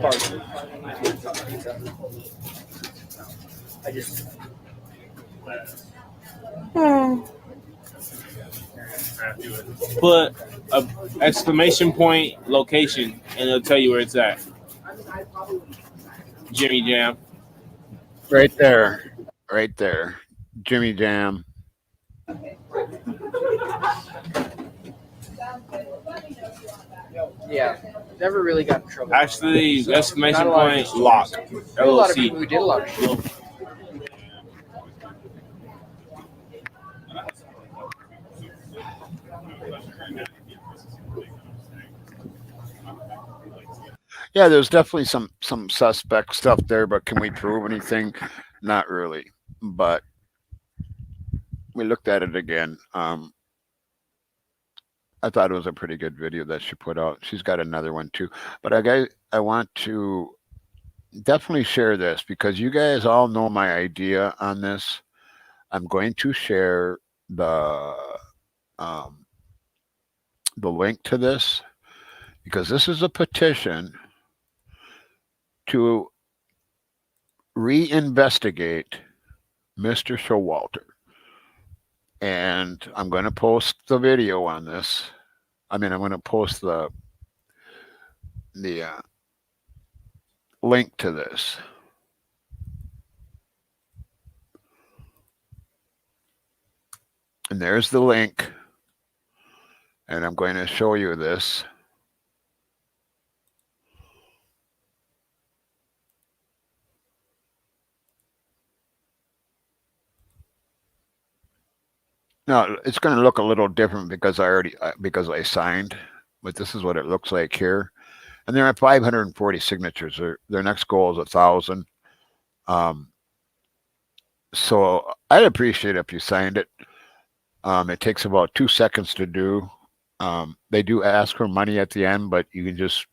I just. Put a exclamation point location and it'll tell you where it's at. Jimmy Jam. Right there. Right there. Jimmy Jam. Yeah, never really got in trouble. Actually, So, exclamation not a lot of point, good lock. stories. Knew a lot of people LOC. who did a lot of shit. Yeah, there's definitely some suspect stuff there, but can we prove anything? Not really. But we looked at it again. I thought it was a pretty good video that she put out. She's got another one too. But I want to definitely share this because you guys all know my idea on this. I'm going to share um, the link to this because this is a petition to reinvestigate Mr. Showalter. And I'm going to post the video on this. I mean, I'm going to post the link to this. And there's the link. And I'm going to show you this. Now, it's going to look a little different because because I signed, but this is what it looks like here. And they're at 540 signatures. Their next goal is 1,000. Um, so I'd appreciate if you signed it. It takes about 2 seconds to do. They do ask for money at the end, but you can just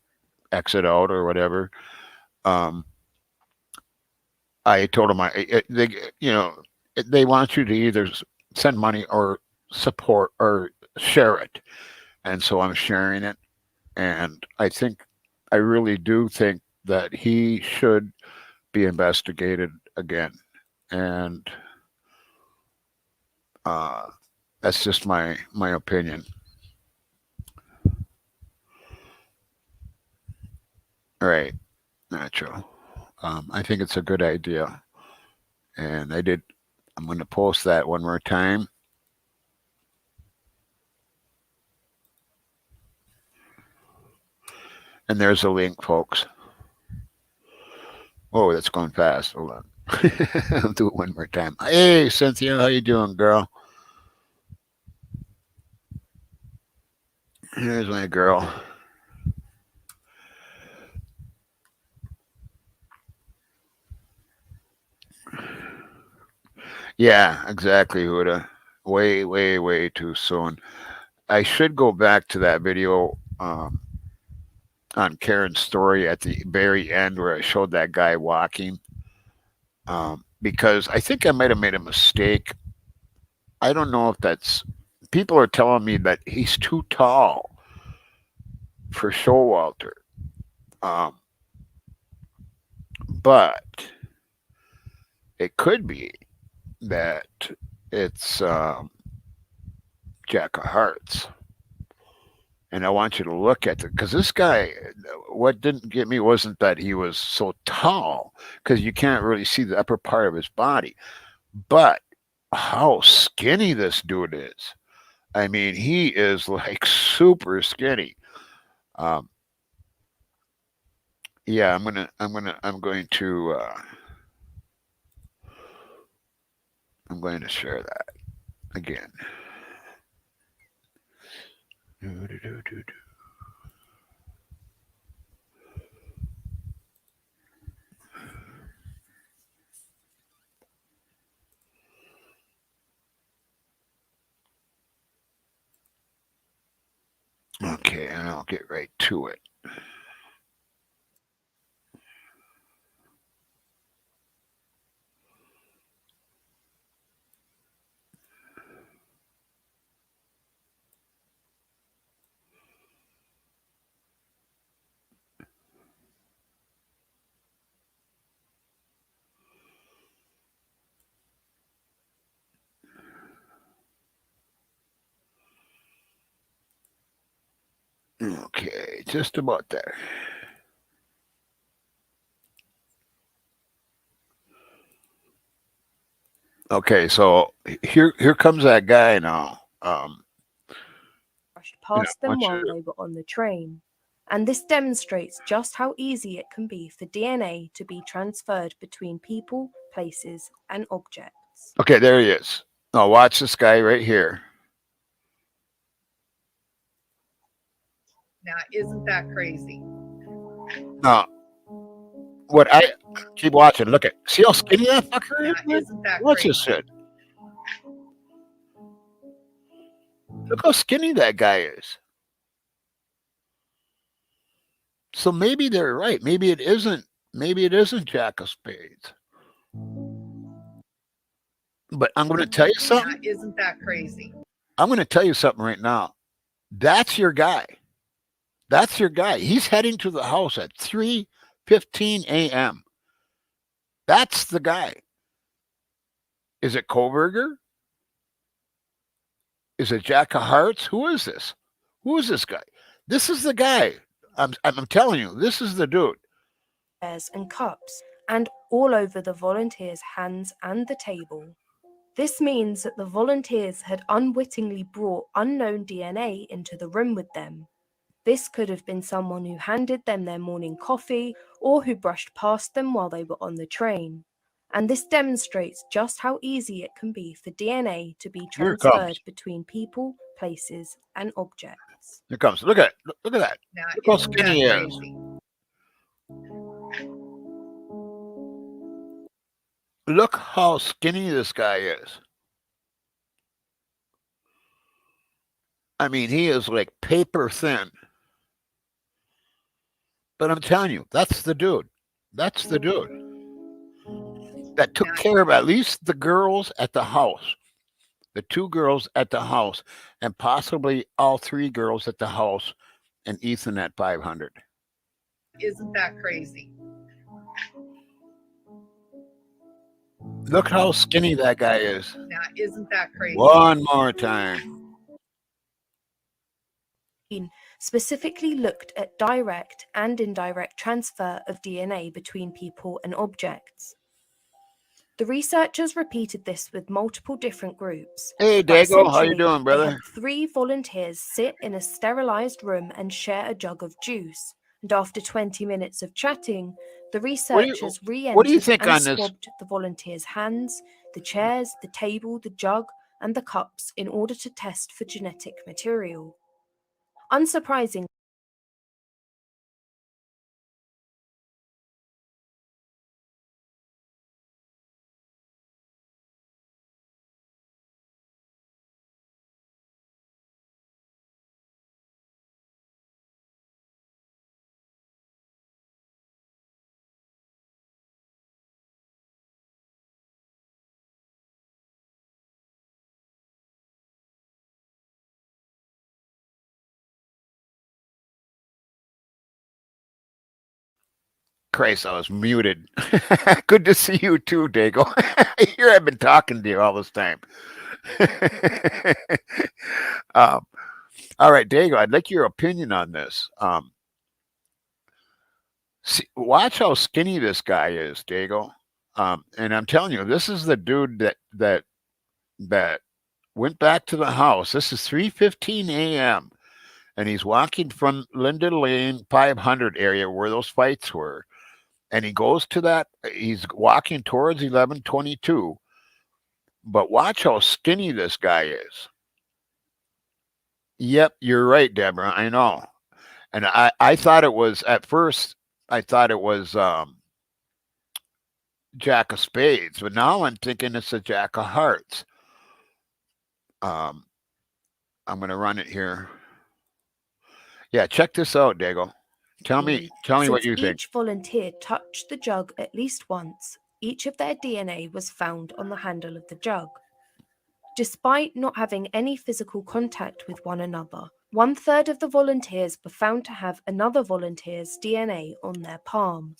exit out or whatever. I told them they want you to either send money or support or share it, and so I'm sharing it. And I really do think that he should be investigated again, and uh, that's just my opinion. All right, Nacho. I think it's a good idea, and I'm going to post that one more time. And there's a link, folks. Oh, that's going fast. Hold on. I'll do it one more time. Hey, Cynthia, how you doing, girl? Here's my girl. Yeah, exactly, Huda. Way, way, way too soon. I should go back to that video on Karen's story at the very end where I showed that guy walking. Because I think I might have made a mistake. I don't know if that's. People are telling me that he's too tall for Showalter. Um, but it could be that it's Jack of Hearts. And I want you to look at it because this guy, what didn't get me wasn't that he was so tall because you can't really see the upper part of his body, but how skinny this dude is. I mean, he is like super skinny. Um, yeah, I'm going to share that again. Okay, and I'll get right to it. Okay, just about there. Okay, so here comes that guy now. Brushed You know, past them while they were on the train. And this demonstrates just how easy it can be for DNA to be transferred between people, places, and objects. okay, there he is. Now watch this guy right here. Now, isn't that crazy? Now, what I keep watching. Look at see how skinny that fucker Now, is. Man? isn't that Watch crazy? this shit. Look how skinny that guy is. So maybe they're right. Maybe it isn't. Maybe it isn't Jack of Spades. But I'm going to tell you Now, something. isn't that crazy? I'm going to tell you something right now. That's your guy. That's your guy. He's heading to the house at 3:15 a.m. That's the guy. Is it Koberger? Is it Jack of Hearts? Who is this? Who is this guy? This is the guy. I'm telling you, this is the dude. Chairs and cups, and all over the volunteers' hands and the table. This means that the volunteers had unwittingly brought unknown DNA into the room with them. This could have been someone who handed them their morning coffee or who brushed past them while they were on the train. And this demonstrates just how easy it can be for DNA to be Here it transferred comes. between people, places, and objects. Here it comes. Look at it. Look at that. Now, Look how isn't skinny he that is. crazy? Look how skinny this guy is. I mean, he is like paper thin. But I'm telling you, that's the dude. That's the dude that took care of at least the girls at the house, the two girls at the house, and possibly all three girls at the house, and Ethan at 500. Isn't that crazy? Look how skinny that guy is. Now, isn't that crazy? One more time. Specifically looked at direct and indirect transfer of DNA between people and objects. The researchers repeated this with multiple different groups. Hey, but Dago, how you essentially, doing, They brother? had 3 volunteers sit in a sterilized room and share a jug of juice. And after 20 minutes of chatting, the researchers what do you re-entered think and on this? swabbed the volunteers' hands, the chairs, the table, the jug, and the cups in order to test for genetic material. Unsurprisingly, Christ, I was muted. Good to see you too, Dago. Here I've been talking to you all this time. All right, Dago, I'd like your opinion on this. See, watch how skinny this guy is, Dago. And I'm telling you, this is the dude that went back to the house. This is 3:15 a.m. and he's walking from Linda Lane 500 area where those fights were. And he goes to that, he's walking towards 1122. But watch how skinny this guy is. Yep, you're right, Deborah. I know. And I thought it was, at first, I thought it was Jack of Spades, but now I'm thinking it's a Jack of Hearts. I'm going to run it here. Yeah, check this out, Dago. Tell me what you think. Each volunteer touched the jug at least once, each of their DNA was found on the handle of the jug. Despite not having any physical contact with one another, 1/3 of the volunteers were found to have another volunteer's DNA on their palm.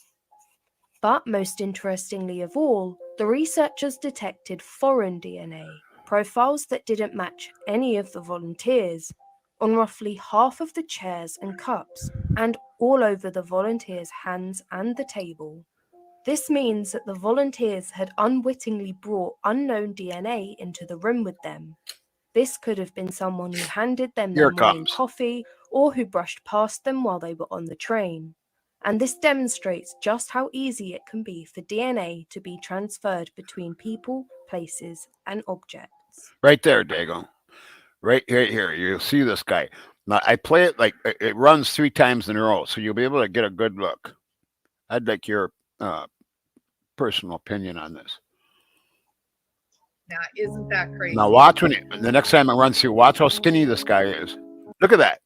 But most interestingly of all, the researchers detected foreign DNA, profiles that didn't match any of the volunteers, on roughly half of the chairs and cups, and all over the volunteers' hands and the table. This means that the volunteers had unwittingly brought unknown DNA into the room with them. This could have been someone who handed them Here their it morning comes. coffee or who brushed past them while they were on the train. And this demonstrates just how easy it can be for DNA to be transferred between people, places, and objects. Right there, Dago. Right here. You'll see this guy. Now, I play it like it runs 3 times in a row, so you'll be able to get a good look. I'd like your personal opinion on this. Now, isn't that crazy? Now, watch the next time I run through, watch how skinny this guy is. Look at that.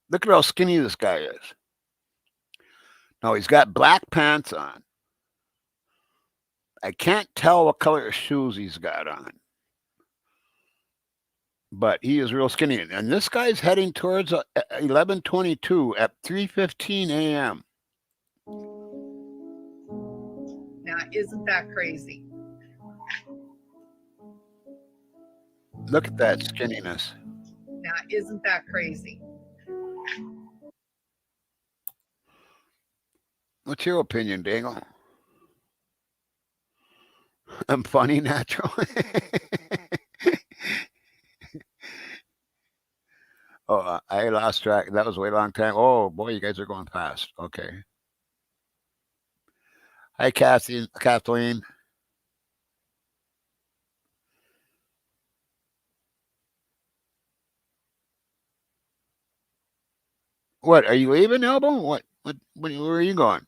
Look at how skinny this guy is. Now, he's got black pants on. I can't tell what color of shoes he's got on. But he is real skinny. And this guy's heading towards 11:22 at 3:15 a.m. Now, isn't that crazy? Look at that skinniness. Now, isn't that crazy? What's your opinion, Dangle? I'm funny, natural. Oh, I lost track. That was a way long time. Oh boy, you guys are going fast. Okay. Hi, Kathleen. What are you leaving, Elbow? What? Where are you going?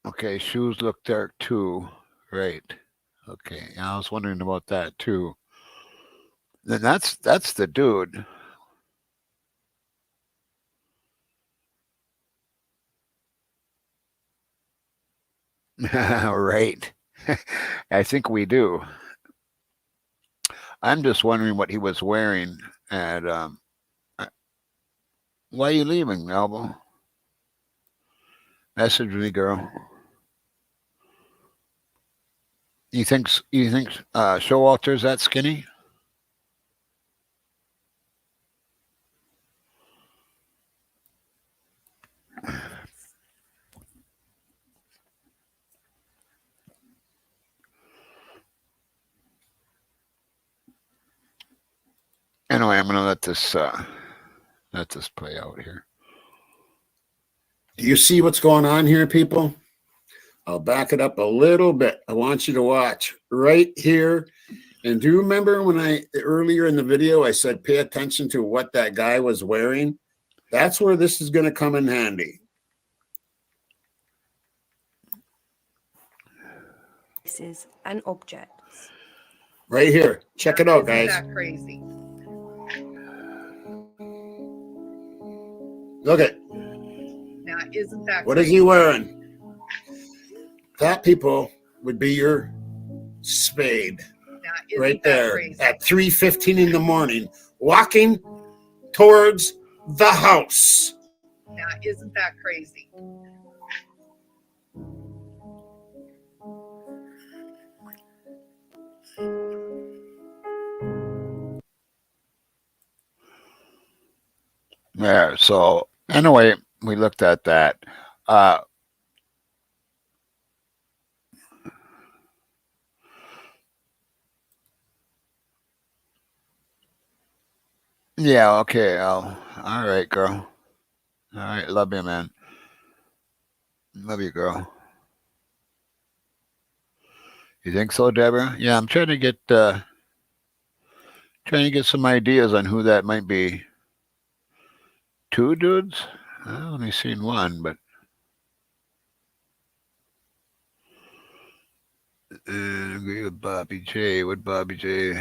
Okay, shoes look dark too. Right. Okay, I was wondering about that too. Then that's the dude. Right. I think we do. I'm just wondering what he was wearing. And why are you leaving, Elbow? Message me, girl. You think Showalter's that skinny? Anyway, I'm gonna let this play out here. Do you see what's going on here, people? I'll back it up a little bit. I want you to watch right here. And do you remember when earlier in the video, I said, pay attention to what that guy was wearing? That's where this is going to come in handy. Places and objects. Right here. Check it out, guys. Isn't that crazy? Look at. Now, isn't that What is he wearing? That, people, would be your spade. Now, right there crazy? At 3:15 in the morning, walking towards the house. Now, isn't that crazy? Yeah, so anyway, we looked at that. Yeah, okay. All right, girl. All right, love you, man. Love you, girl. You think so, Deborah? Yeah, I'm trying to get some ideas on who that might be. 2 dudes? I've only seen one, but I agree with Bobby J. With Bobby J.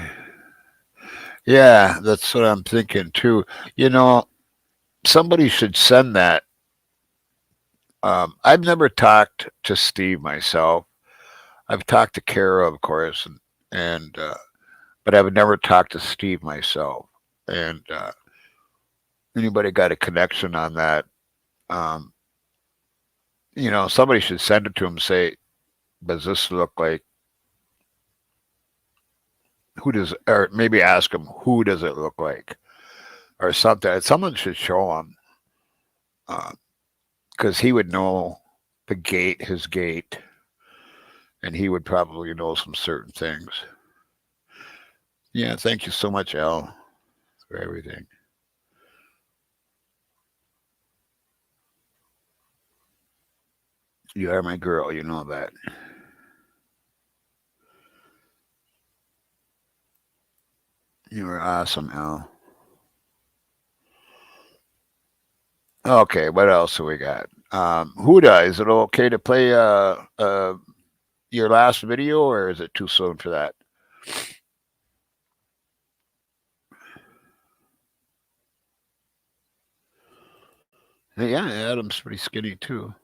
Yeah, that's what I'm thinking too. You know, somebody should send that. I've never talked to Steve myself. I've talked to Kara, of course, and but I've never talked to Steve myself. And anybody got a connection on that? You know, somebody should send it to him. Say, does this look like Who does, or maybe ask him, who does it look like? Or something. Someone should show him. Because he would know his gait, and he would probably know some certain things. Yeah, thank you so much, Al, for everything. You are my girl, you know that. You are awesome, Al. Okay, what else do we got? Huda, is it okay to play your last video, or is it too soon for that? Yeah, Adam's pretty skinny too.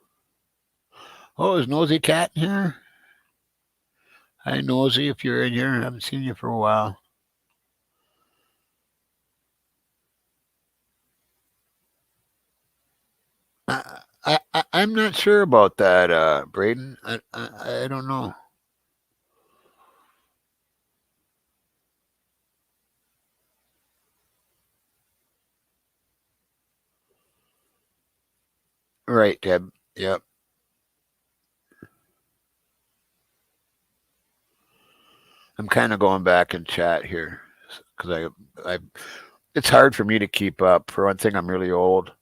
Oh, is Nosy Cat in here? Hi, Nosy, if you're in here. I haven't seen you for a while. I'm not sure about that, Braden. I don't know. Right, Deb. Yep. I'm kind of going back in chat here because it's hard for me to keep up. For one thing, I'm really old.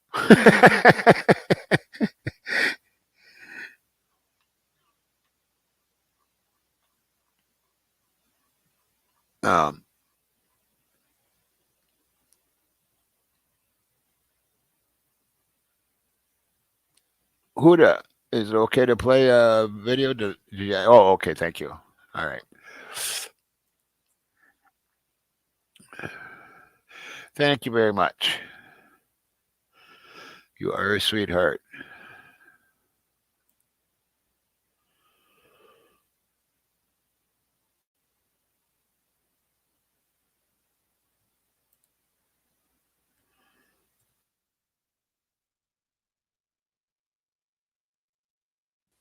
um, Huda, is it okay to play a video? Oh, okay. Thank you. All right. Thank you very much. You are a sweetheart.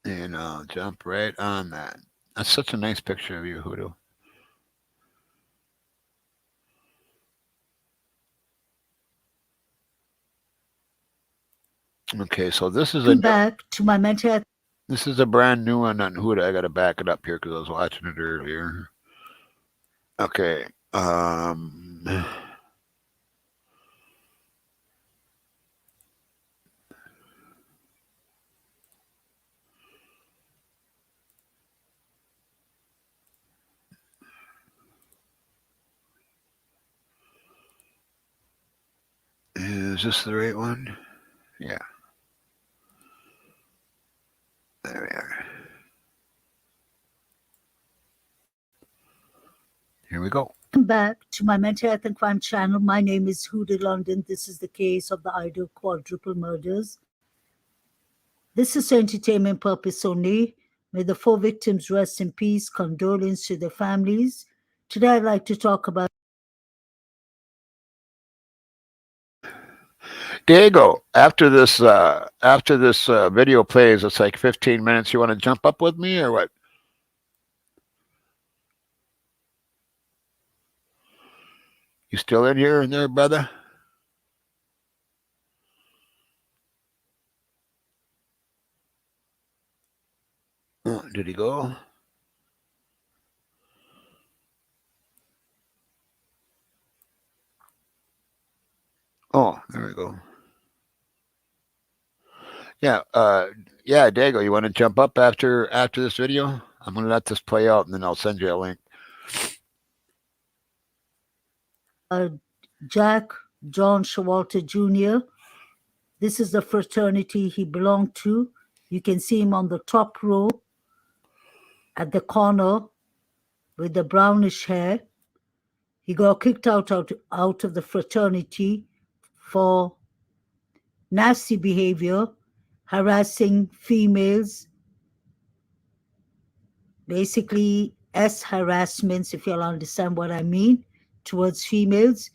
And I'll jump right on that. That's such a nice picture of you, Huda. Okay, so this is back to my mental. This is a brand new one on Huda. I got to back it up here because I was watching it earlier. Okay. Is this the right one? Yeah. There we are. Here we go. Welcome back to my mental health and crime channel. My name is Huda London. This is the case of the Idaho quadruple murders. This is for entertainment purpose only. May the 4 victims rest in peace. Condolence to their families. Today I'd like to talk about Diego, after this video plays, it's like 15 minutes. You want to jump up with me or what? You still in here, brother? Oh, did he go? Oh, there we go. Yeah, yeah, Diego, you want to jump up after this video? I'm gonna let this play out, and then I'll send you a link. Jack John Showalter Jr. This is the fraternity he belonged to. You can see him on the top row at the corner with the brownish hair. He got kicked out of the fraternity for nasty behavior, harassing females, basically harassments, if you'll understand what I mean, towards females.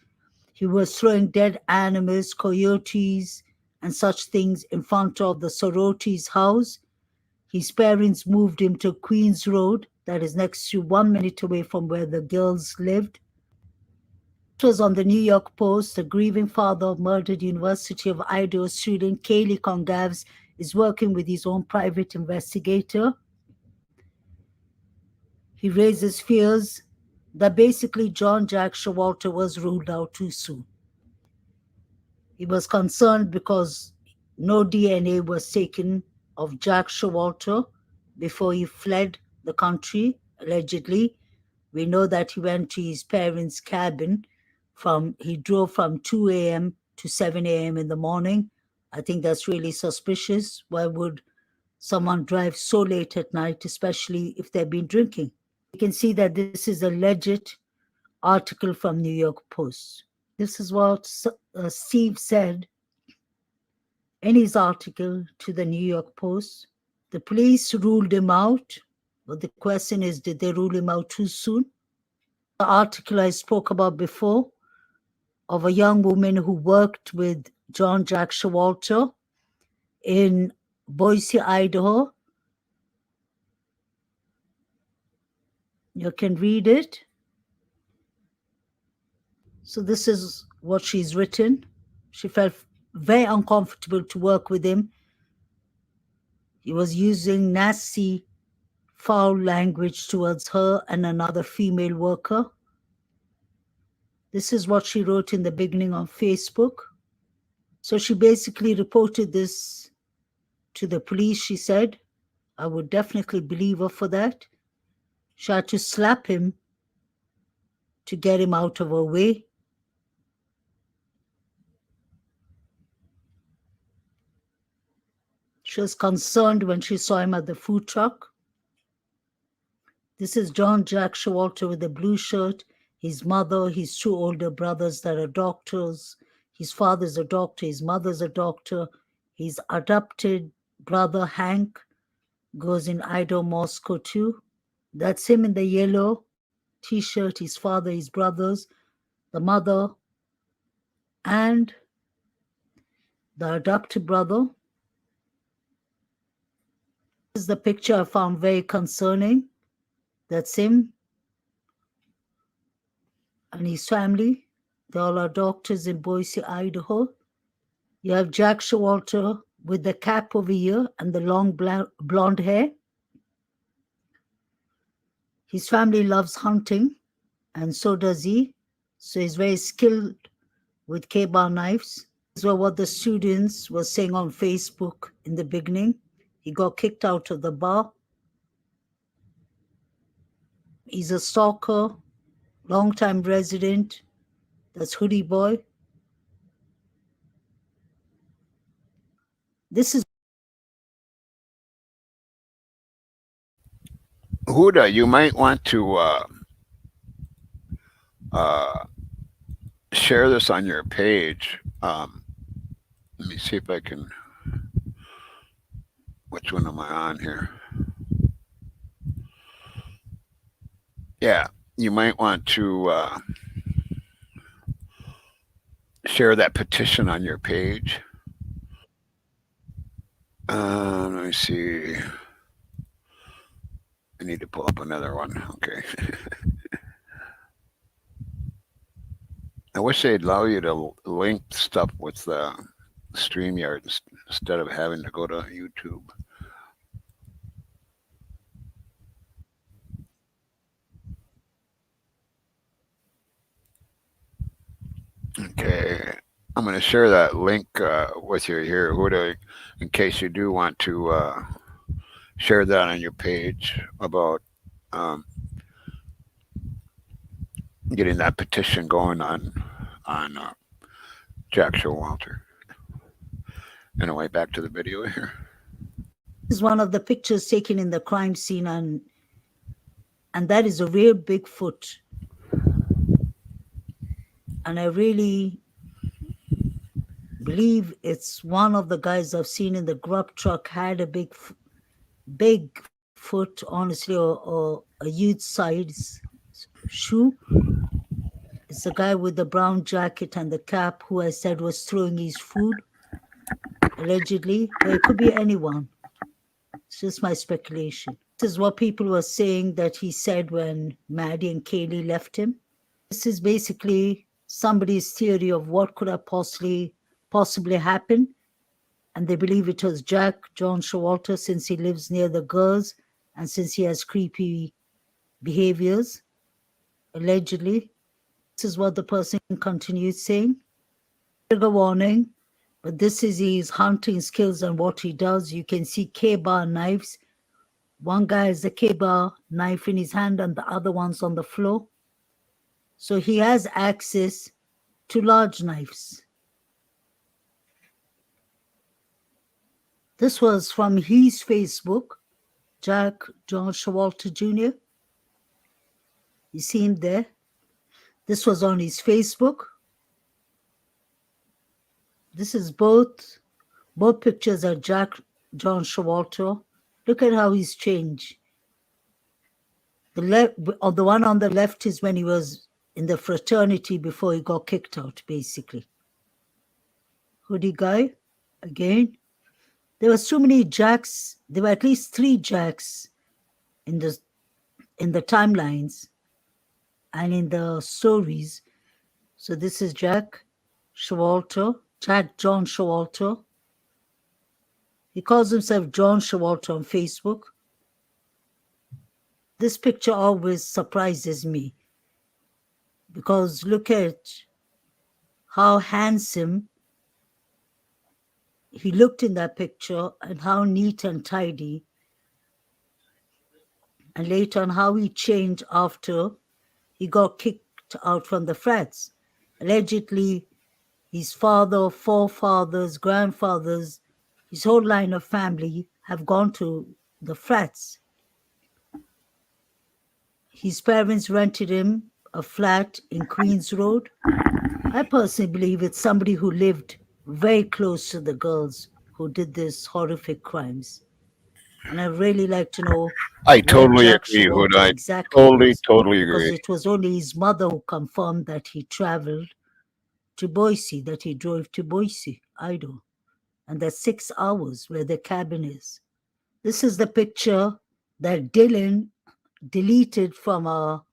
He was throwing dead animals, coyotes, and such things in front of the sorority's house. His parents moved him to Queens Road that is next to 1 minute away from where the girls lived. It was on the New York Post. The grieving father of murdered University of Idaho student Kaylee Congavs is working with his own private investigator. He raises fears that basically John Jack Showalter was ruled out too soon. He was concerned because no DNA was taken of Jack Showalter before he fled the country, allegedly. We know that he went to his parents' cabin. He drove from 2 a.m. to 7 a.m. in the morning. I think that's really suspicious. Why would someone drive so late at night, especially if they've been drinking? You can see that this is a legit article from New York Post. This is what Steve said in his article to the New York Post. The police ruled him out, but the question is, did they rule him out too soon? The article I spoke about before of a young woman who worked with John Jack Showalter in Boise, Idaho. You can read it. So this is what she's written. She felt very uncomfortable to work with him. He was using nasty, foul language towards her and another female worker. This is what she wrote in the beginning on Facebook. So she basically reported this to the police, she said. I would definitely believe her for that. She had to slap him to get him out of her way. She was concerned when she saw him at the food truck. This is John Jack Showalter with a blue shirt. His mother, his two older brothers that are doctors. His father's a doctor, his mother's a doctor. His adopted brother, Hank, goes in Idaho, Moscow too. That's him in the yellow t-shirt, his father, his brothers, the mother, and the adopted brother. This is the picture I found very concerning. That's him and his family. They all are doctors in Boise, Idaho. You have Jack Showalter with the cap over here and the long blonde hair. His family loves hunting, and so does he. So he's very skilled with K-bar knives. These were what the students were saying on Facebook in the beginning. He got kicked out of the bar. He's a stalker, long-time resident. That's Hoodie Boy. This is Huda, you might want to share this on your page. Let me see if I can. Which one am I on here? Yeah, you might want to share that petition on your page. Let me see. I need to pull up another one. Okay. I wish they'd allow you to link stuff with StreamYard instead of having to go to YouTube. Okay. I'm going to share that link with you here, Huda, in case you do want to share that on your page about getting that petition going on Jack Showalter. Anyway, back to the video here. This is one of the pictures taken in the crime scene, and that is a real Bigfoot. And I really believe it's one of the guys I've seen in the grub truck had a big foot, honestly, or a huge size shoe. It's the guy with the brown jacket and the cap who I said was throwing his food, allegedly. But it could be anyone. It's just my speculation. This is what people were saying that he said when Maddie and Kaylee left him. This is basically somebody's theory of what could have possibly happened. And they believe it was Jack John Showalter, since he lives near the girls and since he has creepy behaviors, allegedly. This is what the person continued saying. Trigger warning, but this is his hunting skills and what he does. You can see K-bar knives. One guy has a K-bar knife in his hand and the other one's on the floor. So he has access to large knives. This was from his Facebook, Jack John Showalter Jr. You see him there. This was on his Facebook. This is both pictures are Jack John Showalter. Look at how he's changed. The one on the left is when he was in the fraternity before he got kicked out, basically. Hoodie guy, again. There were so many Jacks. There were at least 3 Jacks in the timelines and in the stories. So this is Jack Showalter, Jack John Showalter. He calls himself John Showalter on Facebook. This picture always surprises me because look at how handsome he looked in that picture and how neat and tidy. And later on how he changed after he got kicked out from the Frats. Allegedly, his father, forefathers, grandfathers, his whole line of family have gone to the Frats. His parents rented him a flat in Queens Road. I personally believe it's somebody who lived very close to the girls who did these horrific crimes. And I'd really like to know I totally Jack agree, Hood. Showalter I exactly totally because agree. it was only his mother who confirmed that he traveled to Boise, that he drove to Boise, Idaho, and that's 6 hours where the cabin is. This is the picture that Dylan deleted from a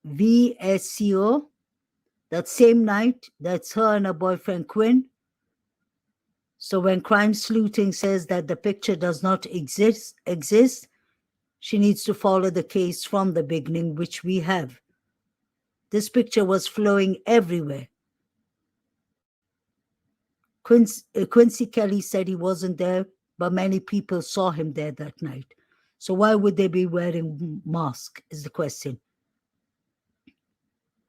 VSCO that same night. That's her and her boyfriend Quinn. So when Crime Sleuthing says that the picture does not exist, she needs to follow the case from the beginning, which we have. This picture was flowing everywhere. Quincy Kelly said he wasn't there, but many people saw him there that night. So why would they be wearing masks is the question.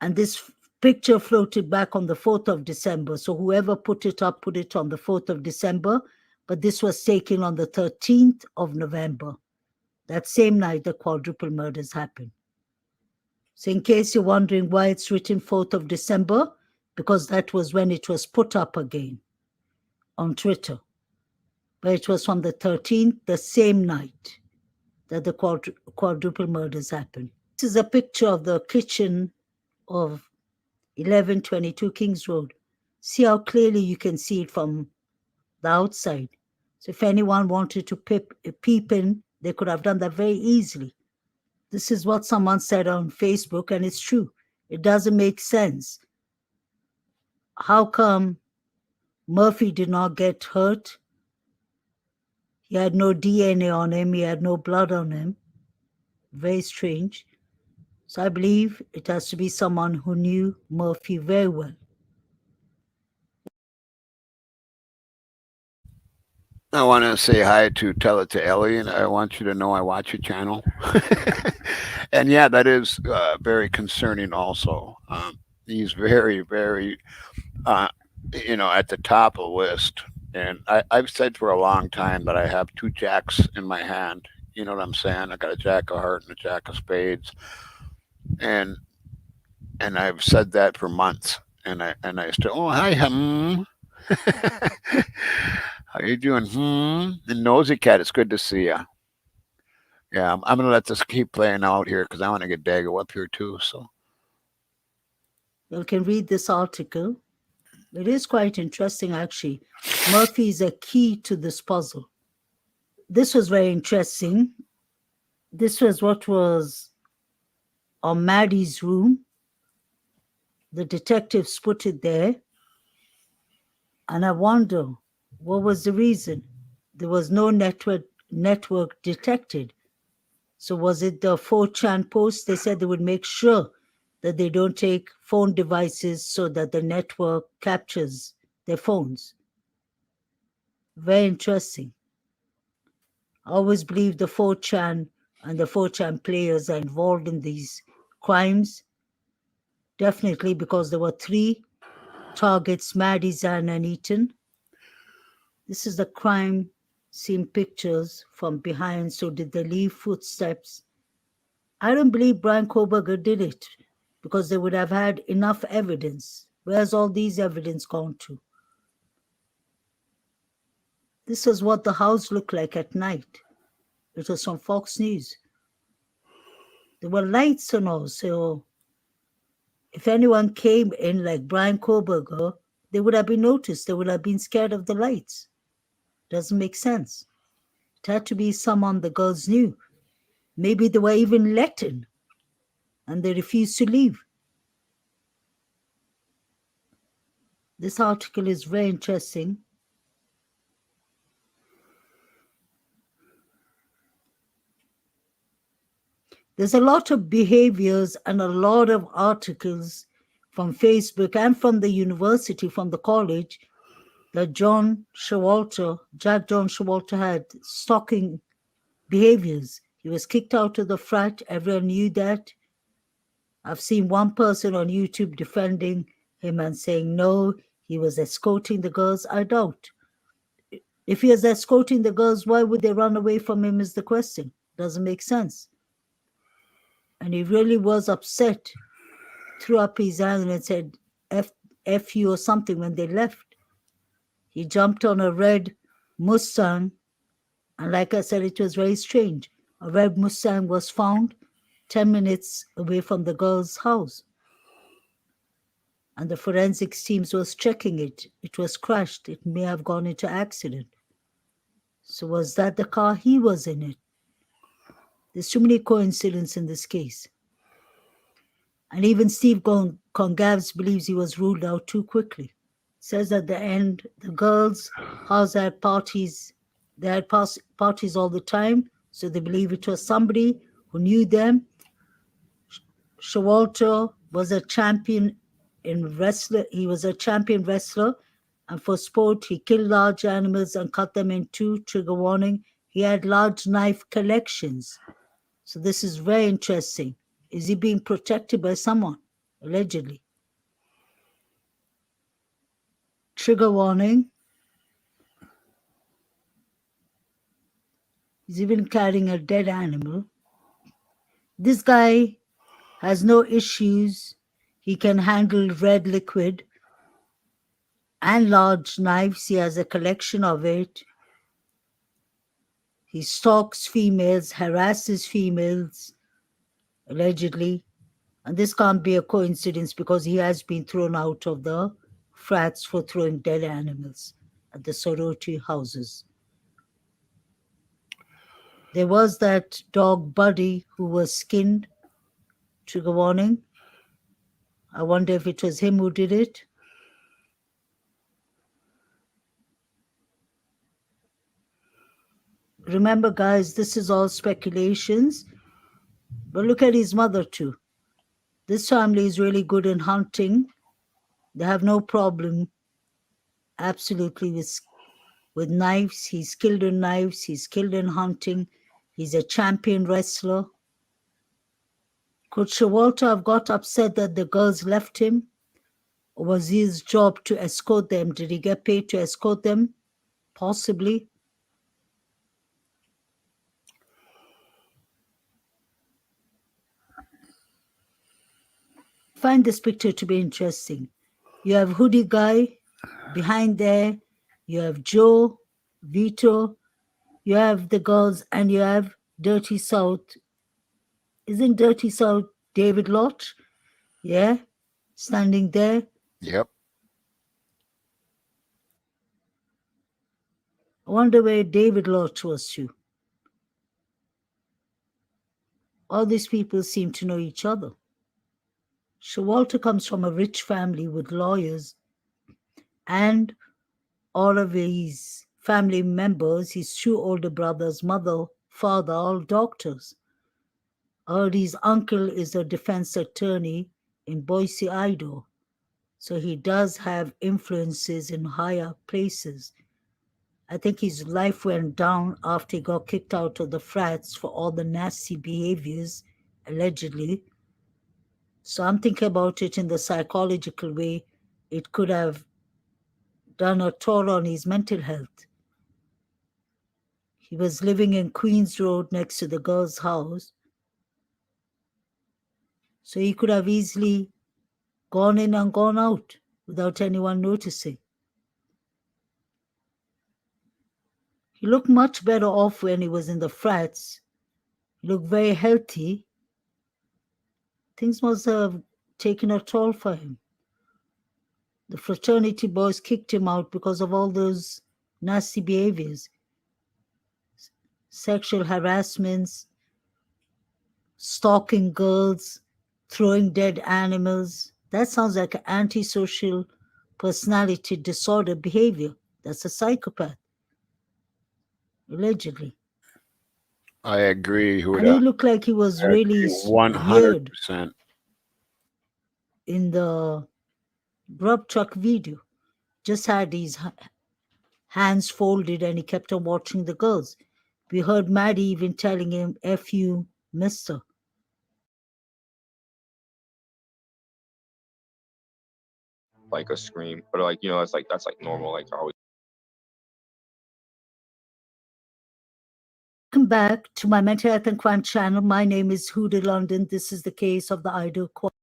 And this picture floated back on the 4th of December. So whoever put it up, put it on the 4th of December, but this was taken on the 13th of November. That same night, the quadruple murders happened. So in case you're wondering why it's written 4th of December, because that was when it was put up again on Twitter. But it was from the 13th, the same night that the quadruple murders happened. This is a picture of the kitchen of 1122 Kings Road. See how clearly you can see it from the outside. So if anyone wanted to peep in, they could have done that very easily. This is what someone said on Facebook, and it's true. It doesn't make sense. How come Murphy did not get hurt? He had no DNA on him. He had no blood on him. Very strange. So I believe it has to be someone who knew Murphy very well. I want to say hi to Tell It to Ellie, and I want you to know I watch your channel. And yeah, that is very concerning also. He's very, very, at the top of the list. And I've said for a long time that I have 2 jacks in my hand. You know what I'm saying? I got a jack of heart and a jack of spades. And I've said that for months. And I still, oh, hi, How you doing? And Nosy Cat, it's good to see you. Yeah, I'm gonna let this keep playing out here because I want to get Dago up here too. So You can read this article. It is quite interesting, actually. Murphy is a key to this puzzle. this was very interesting. This was what was on Maddie's room. The detectives put it there. And I wonder, what was the reason? There was no network detected. So was it the 4chan post? They said they would make sure that they don't take phone devices so that the network captures their phones. Very interesting. I always believe the 4chan and the 4chan players are involved in these crimes. Definitely because there were 3 targets, Maddie, Zan, and Ethan. This is the crime scene pictures from behind. So did they leave footsteps? I don't believe Brian Koberger did it because they would have had enough evidence. Where's all these evidence gone to? This is what the house looked like at night. It was from Fox News. There were lights and all, so if anyone came in like Brian Koberger, they would have been noticed. They would have been scared of the lights. Doesn't make sense. It had to be someone the girls knew. Maybe they were even let in and they refused to leave. This article is very interesting. There's a lot of behaviors and a lot of articles from Facebook and from the university, from the college, that Jack John Showalter had stalking behaviors. He was kicked out of the frat. Everyone knew that. I've seen one person on YouTube defending him and saying, no, he was escorting the girls. I doubt. If he was escorting the girls, why would they run away from him is the question. Doesn't make sense. And he really was upset, threw up his hand and said, F you or something when they left. He jumped on a red Mustang. And like I said, it was very strange. A red Mustang was found 10 minutes away from the girl's house. And the forensics teams was checking it. It was crashed. It may have gone into accident. So was that the car? He was in it. There's too many coincidences in this case. And even Steve Congavs believes he was ruled out too quickly. Says at the end, the girls' house had parties. They had parties all the time, so they believe it was somebody who knew them. Showalter was a champion in wrestler. He was a champion wrestler, and for sport, he killed large animals and cut them in two. Trigger warning. He had large knife collections. So this is very interesting. Is he being protected by someone? Allegedly. Trigger warning. He's even carrying a dead animal. This guy has no issues. He can handle red liquid and large knives. He has a collection of it. He stalks females, harasses females, allegedly. And this can't be a coincidence because he has been thrown out of the frats for throwing dead animals at the sorority houses. There was that dog Buddy who was skinned. Trigger warning. I wonder if it was him who did it. Remember, guys, this is all speculations. But look at his mother, too. This family is really good in hunting. They have no problem, absolutely, with knives. He's skilled in knives. He's skilled in hunting. He's a champion wrestler. Could Showalter have got upset that the girls left him? Or was his job to escort them? Did he get paid to escort them? Possibly. I find this picture to be interesting. You have hoodie guy behind there. You have Joe, Vito. You have the girls and you have Dirty South. Isn't Dirty South David Lodge? Yeah, standing there. Yep. I wonder where David Lodge was to. All these people seem to know each other. Showalter comes from a rich family with lawyers, and all of his family members, his two older brothers, mother, father, all doctors. His uncle is a defense attorney in Boise, Idaho. So he does have influences in higher places. I think his life went down after he got kicked out of the frats for all the nasty behaviors, allegedly. So I'm thinking about it in the psychological way. It could have done a toll on his mental health. He was living in Queens Road next to the girl's house. So he could have easily gone in and gone out without anyone noticing. He looked much better off when he was in the frats. He looked very healthy. Things must have taken a toll for him. The fraternity boys kicked him out because of all those nasty behaviors, sexual harassments, stalking girls, throwing dead animals. That sounds like an antisocial personality disorder behavior. That's a psychopath, allegedly. I agree, And he Huda. looked like he was I really agree weird 100%. in the grub truck video. Just had his hands folded and he kept on watching the girls. We heard Maddie even telling him, F you, mister. Like a scream, but like, you know, it's like that's like normal. Like always. Welcome back to my Mental Health and Crime channel. My name is Huda London. This is the case of the Idaho Court.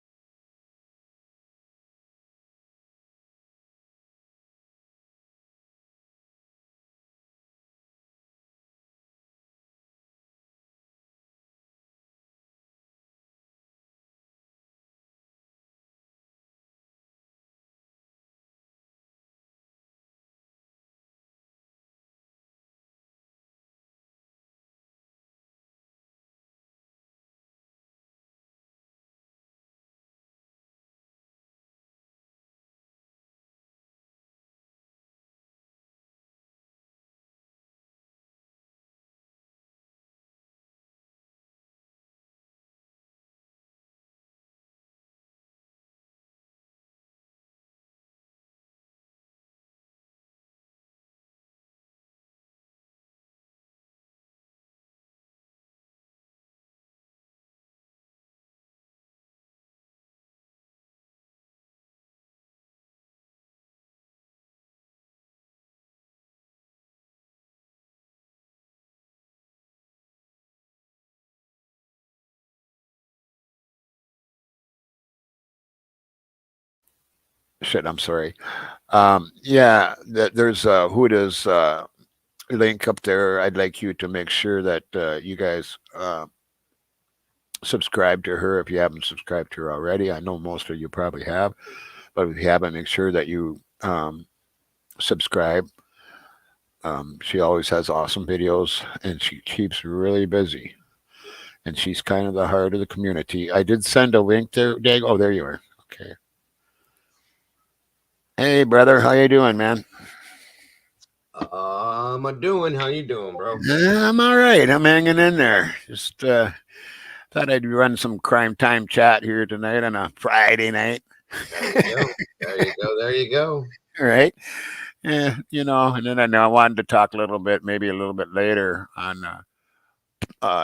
Shit, I'm sorry. Yeah, there's Huda's link up there. I'd like you to make sure that you guys subscribe to her if you haven't subscribed to her already. I know most of you probably have, but if you haven't, make sure that you subscribe. She always has awesome videos and she keeps really busy. And she's kind of the heart of the community. I did send a link there, Dag. Oh, there you are. Okay. Hey, brother, how you doing, man? I'm a doing. How you doing, bro? I'm all right. I'm hanging in there. Just thought I'd run some crime time chat here tonight on a Friday night. There you go. There you go. There you go. All right. Yeah, you know, and then I wanted to talk a little bit, maybe a little bit later on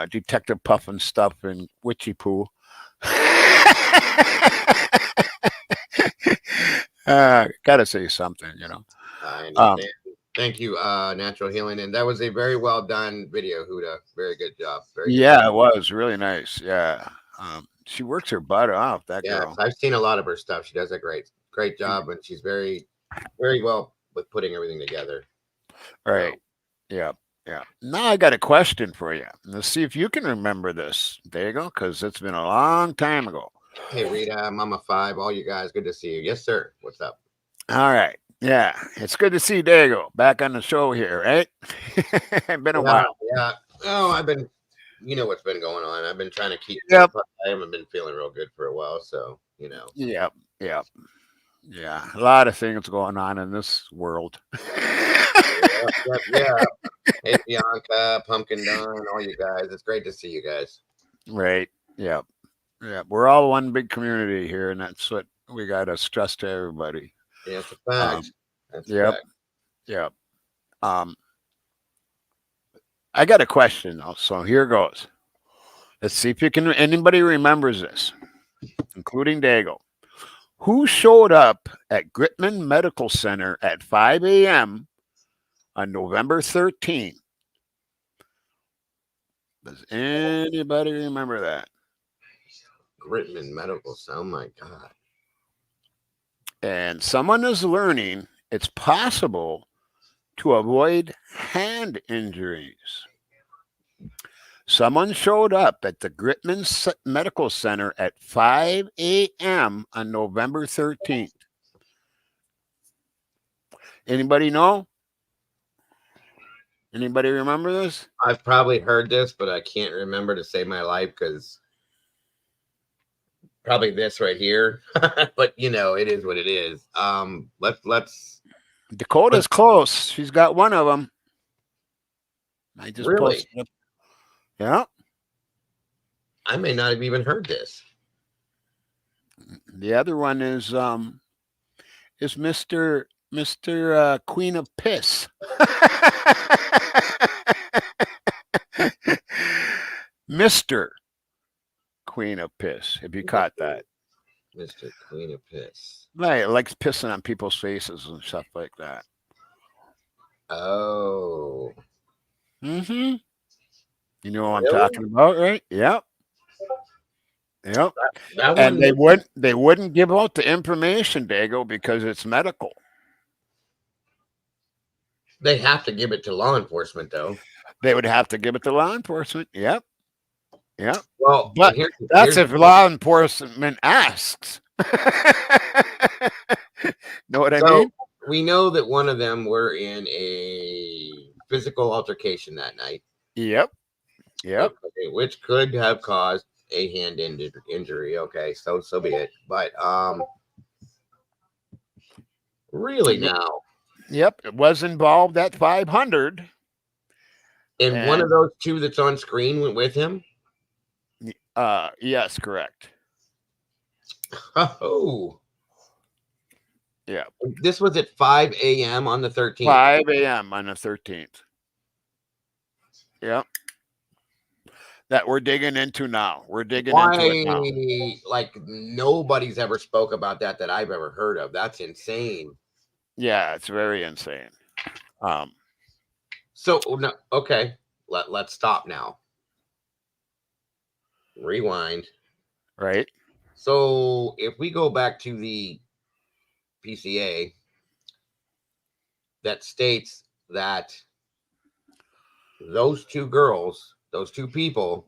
Detective Puff and stuff and Witchy Poo. Gotta say something, you know. I understand. Thank you, Natural Healing, and that was a very well done video, Huda. Very good job. Very good Yeah, job. it was really nice. Yeah, she works her butt off. That Yeah, girl. I've seen a lot of her stuff. She does a great job, and she's very well with putting everything together. All right. Yeah. Yeah. Now I got a question for you. Let's see if you can remember this. There you go, because it's been a long time ago. Hey, Rita, Mama Five, all you guys, good to see you. Yes, sir. What's up? All right. Yeah, it's good to see Dago back on the show here, right? Been a while. Yeah. Oh, I've been you know what's been going on. I've been trying to keep. Yep. I haven't been feeling real good for a while, so you know. Yep. Yep. Yeah. A lot of things going on in this world. Yeah. Hey, Bianca, Pumpkin Dawn, all you guys. It's great to see you guys. Right. Yep. Yeah. We're all one big community here, and that's what we got to stress to everybody. Yeah, it's a fact. That's a Yep. fact. Yep. I got a question though, so here goes. Let's see if you can. Anybody remembers this, including Dago. Who showed up at Gritman Medical Center at 5 a.m. on November 13th? Does anybody remember that? Gritman Medical. Oh my God. And someone is learning it's possible to avoid hand injuries. Someone showed up at the Gritman Medical Center at 5 a.m. on November 13th. Anybody know? Anybody remember this? I've probably heard this, but I can't remember to save my life because probably this right here. But you know, it is what it is. Let's. Dakota's close. She's got one of them. I just Really? posted it. Yeah. I may not have even heard this. The other one is Mr. Queen of Piss. Mr. Queen of Piss. Have you caught that? Mr. Queen of Piss. Right, likes pissing on people's faces and stuff like that. Oh. Mm-hmm. You know what I'm talking about, right? Yep. Yep. That And one, they wouldn't give out the information, Dago, because it's medical. they have to give it to law enforcement, though. They would have to give it to law enforcement. Yep. Yep. Well, but that's if law enforcement asks. Know what I mean? We know that one of them were in a physical altercation that night. Yep. Yep. Okay, which could have caused a hand injury. Okay, so be it. But really now. Yep, it was involved at 500. And one of those two that's on screen went with him? Yes, correct. Oh. Yeah. This was at 5 a.m. on the 13th. 5 a.m. on the 13th. Yep. That we're digging into now. We're digging into it now. Like nobody's ever spoke about that I've ever heard of. That's insane. Yeah, it's very insane. So no, okay. Let's stop now. Rewind. Right. So if we go back to the PCA that states that those two girls, those two people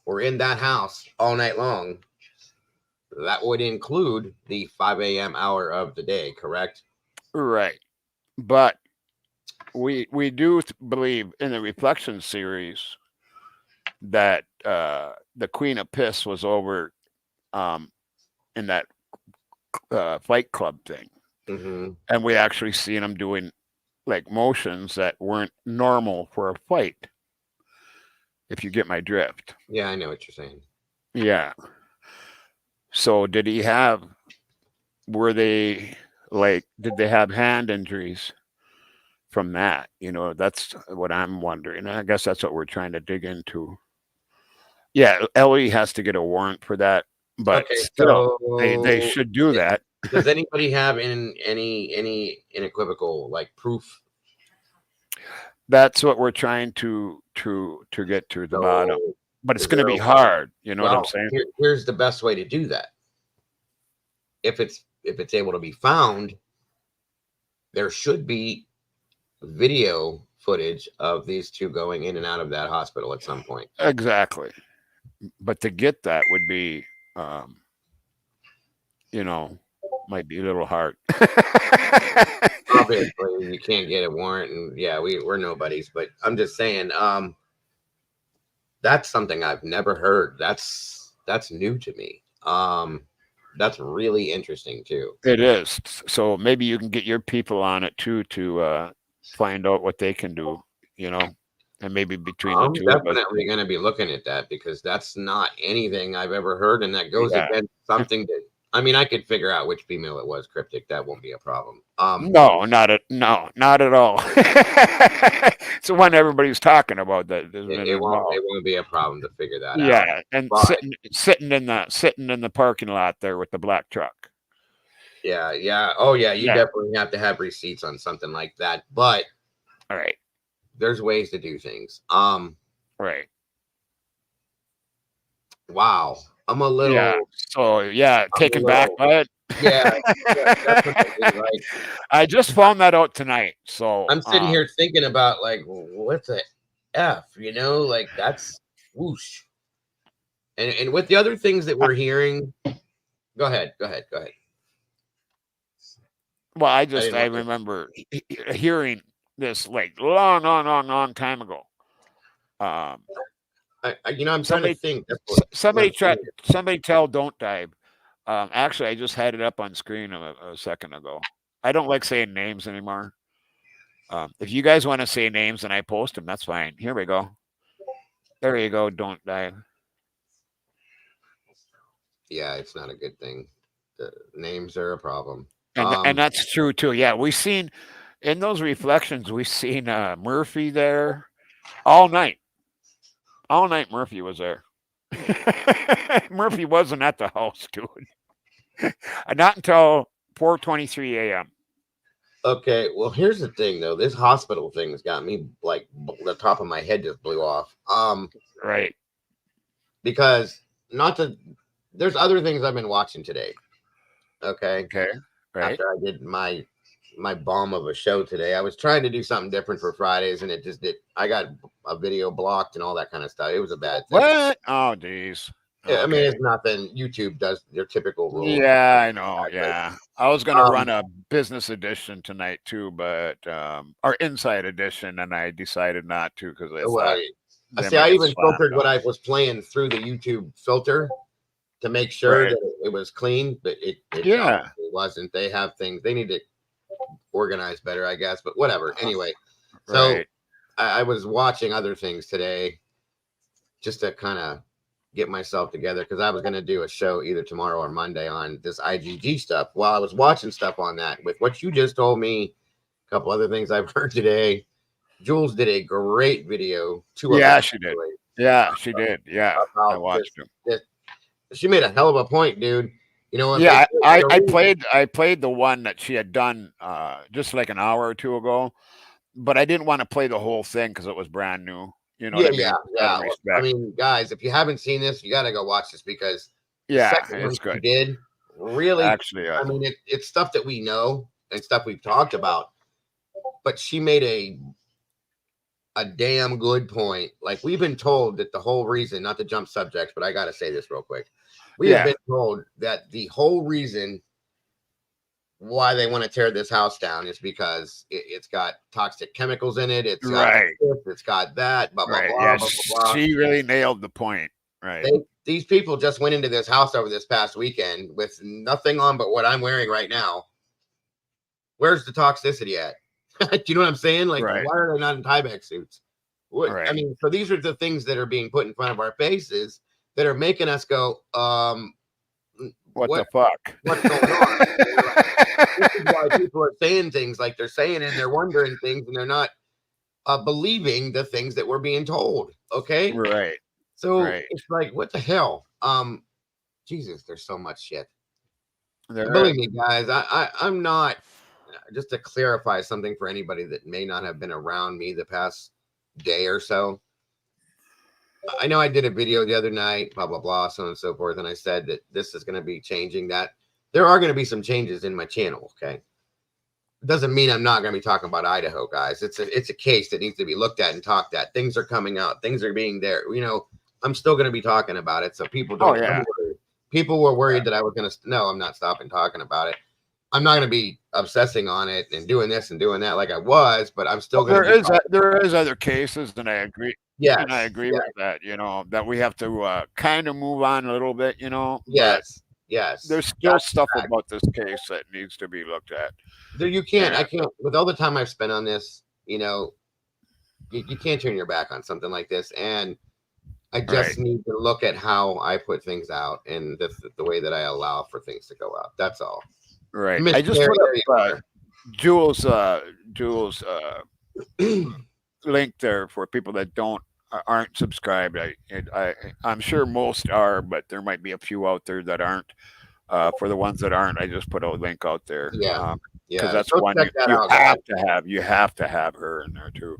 were in that house all night long, that would include the 5 a.m. hour of the day, correct? Right. But we do believe in the reflection series that the Queen of Piss was over in that fight club thing. Mm-hmm. And we actually seen them doing like motions that weren't normal for a fight. If you get my drift. Yeah, I know what you're saying. Yeah. So did they have hand injuries from that? You know, that's what I'm wondering. I guess that's what we're trying to dig into. Yeah, Ellie has to get a warrant for that, but okay, still, so they should do that. Does anybody have any unequivocal like proof? That's what we're trying to get to the bottom. But it's going to be hard. You know what I'm saying? Here's the best way to do that. If it's able to be found, there should be video footage of these two going in and out of that hospital at some point. Exactly. But to get that would be, might be a little hard. Obviously, you can't get a warrant, and yeah, we're nobodies. But I'm just saying, That's something I've never heard. That's new to me. That's really interesting too. It is. So maybe you can get your people on it too to find out what they can do, and maybe between the I'm two of us. definitely going to be looking at that because that's not anything I've ever heard, and that goes Yeah. against something that I mean I could figure out which female it was, Cryptic. That won't be a problem. No, not at all. It's the one everybody's talking about that has been it involved. won't be a problem to figure that out. Yeah, and But sitting in the parking lot there with the black truck. yeah. Oh yeah, you Yeah. definitely have to have receipts on something like that. But All right. there's ways to do things. Right. Wow. I'm a little Yeah. So yeah, taken back by it. Yeah, definitely. Like I just found that out tonight. So I'm sitting here thinking about like what's a F, like that's whoosh. And with the other things that we're hearing, go ahead. Well, I remember hearing this like long time ago. I'm trying to think. Somebody tell Don't Dive. Actually, I just had it up on screen a second ago. I don't like saying names anymore. If you guys want to say names and I post them, that's fine. Here we go. There you go. Don't Dive. Yeah, it's not a good thing. The names are a problem. And that's true too. Yeah, we've seen in those reflections, we've seen Murphy there all night. All night Murphy was there. Murphy wasn't at the house, dude. Not until 4:23 a.m. Okay, well, here's the thing though. This hospital thing's got me like the top of my head just blew off. Right. Because there's other things I've been watching today. Okay. Right. After I did my bomb of a show today, I was trying to do something different for Fridays, and it just did. I got a video blocked and all that kind of stuff. It was a bad thing. What? Oh, geez. Yeah, I mean, it's nothing. YouTube does their typical rules. Yeah, I know. Yeah, I was gonna run a business edition tonight too, but or inside edition, and I decided not to because I even filtered what I was playing through the YouTube filter to make sure that it was clean, but it wasn't. They have things they need to organize better, I guess. But whatever. Anyway, so I was watching other things today just to kind of get myself together because I was going to do a show either tomorrow or Monday on this IgG stuff. While I was watching stuff on that, with what you just told me, a couple other things I've heard today, Jules did a great video. She did. Yeah, she did. Yeah, I watched him. She made a hell of a point, dude. Yeah, I played the one that she had done just like an hour or two ago, but I didn't want to play the whole thing because it was brand new. Yeah. I mean, guys, if you haven't seen this, you got to go watch this because it's good. She did really. Actually, I mean, it's stuff that we know and stuff we've talked about, but she made a damn good point. Like we've been told that the whole reason, not to jump subjects, but I got to say this real quick. We have been told that the whole reason why they want to tear this house down is because it's got toxic chemicals in it. It's got this, it's got that. Blah, blah, blah, Yeah, blah, blah, blah. she really nailed the point. Right. These people just went into this house over this past weekend with nothing on but what I'm wearing right now. Where's the toxicity at? Do you know what I'm saying? Like, why are they not in Tyvek suits? I mean, so these are the things that are being put in front of our faces that are making us go, what the fuck? What's going on? This is why people are saying things like they're saying, and they're wondering things, and they're not believing the things that we're being told. Okay, right. So it's like, what the hell? Jesus, there's so much shit. Believe me, guys, I'm not. Just to clarify something for anybody that may not have been around me the past day or so. I know I did a video the other night, blah, blah, blah, so on and so forth. And I said that this is going to be changing that. There are going to be some changes in my channel. Okay. It doesn't mean I'm not going to be talking about Idaho, guys. It's a case that needs to be looked at and talked at. Things are coming out. Things are being there. I'm still going to be talking about it. So people don't worry. People were worried that I was going to. No, I'm not stopping talking about it. I'm not going to be obsessing on it and doing this and doing that like I was, but I'm still going to. There is other cases, and I agree. Yes. And I agree yes, with that, that we have to kind of move on a little bit, but yes. Yes. there's still That's stuff fact. about this case that needs to be looked at. There, you can't. I And can't. With all the time I've spent on this, you can't turn your back on something like this. And I just right, need to look at how I put things out and the way that I allow for things to go out. That's all. right. Miss I just Carrie, put there you up are. Jules link there for people that aren't subscribed. I'm sure most are, but there might be a few out there that aren't. For the ones that aren't, I just put a link out there. Yeah. Because Yeah. that's Go one check that you out, guys. have to have her in there too.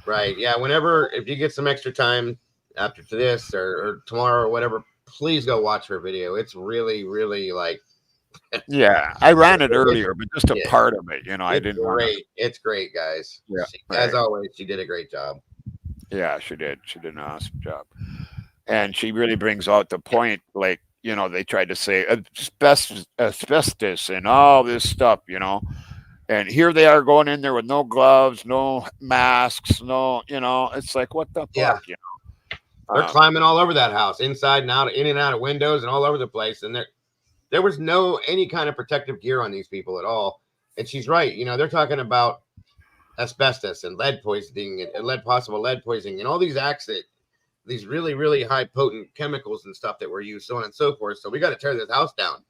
Right. Yeah. If you get some extra time after this or tomorrow or whatever, please go watch her video. It's really, really like. Yeah, I ran it earlier, but just a Yeah. part of it. I It's didn't want to. great. It's great, guys. Yeah, As right. always, she did a great job. Yeah, she did. She did an awesome job, and she really brings out the point. Like they tried to say asbestos and all this stuff. And here they are going in there with no gloves, no masks, no. It's like what the Yeah. fuck. They're climbing all over that house, inside and out, in and out of windows, and all over the place. And there was any kind of protective gear on these people at all. And she's right. They're talking about asbestos and lead poisoning and possible lead poisoning and all these these really, really high potent chemicals and stuff that were used, so on and so forth. So we got to tear this house down.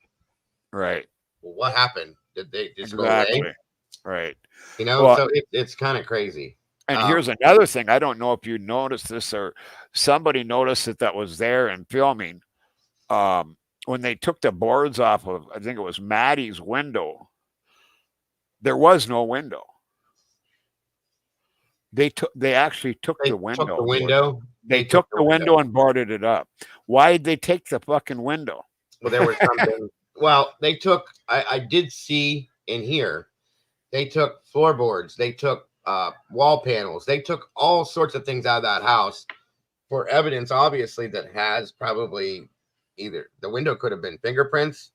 Right. Well, what happened? Did they just go Exactly. away? Right. So it's kind of crazy. And here's another thing. I don't know if you noticed this or somebody noticed that was there and filming. When they took the boards off of, I think it was Maddie's window, there was no window. They actually took the window. Took the window. They took the window and boarded it up. Why did they take the fucking window? Well, there was something. Well, they took. I did see in here. They took floorboards. They took wall panels. They took all sorts of things out of that house for evidence, obviously, that has probably either the window could have been fingerprints,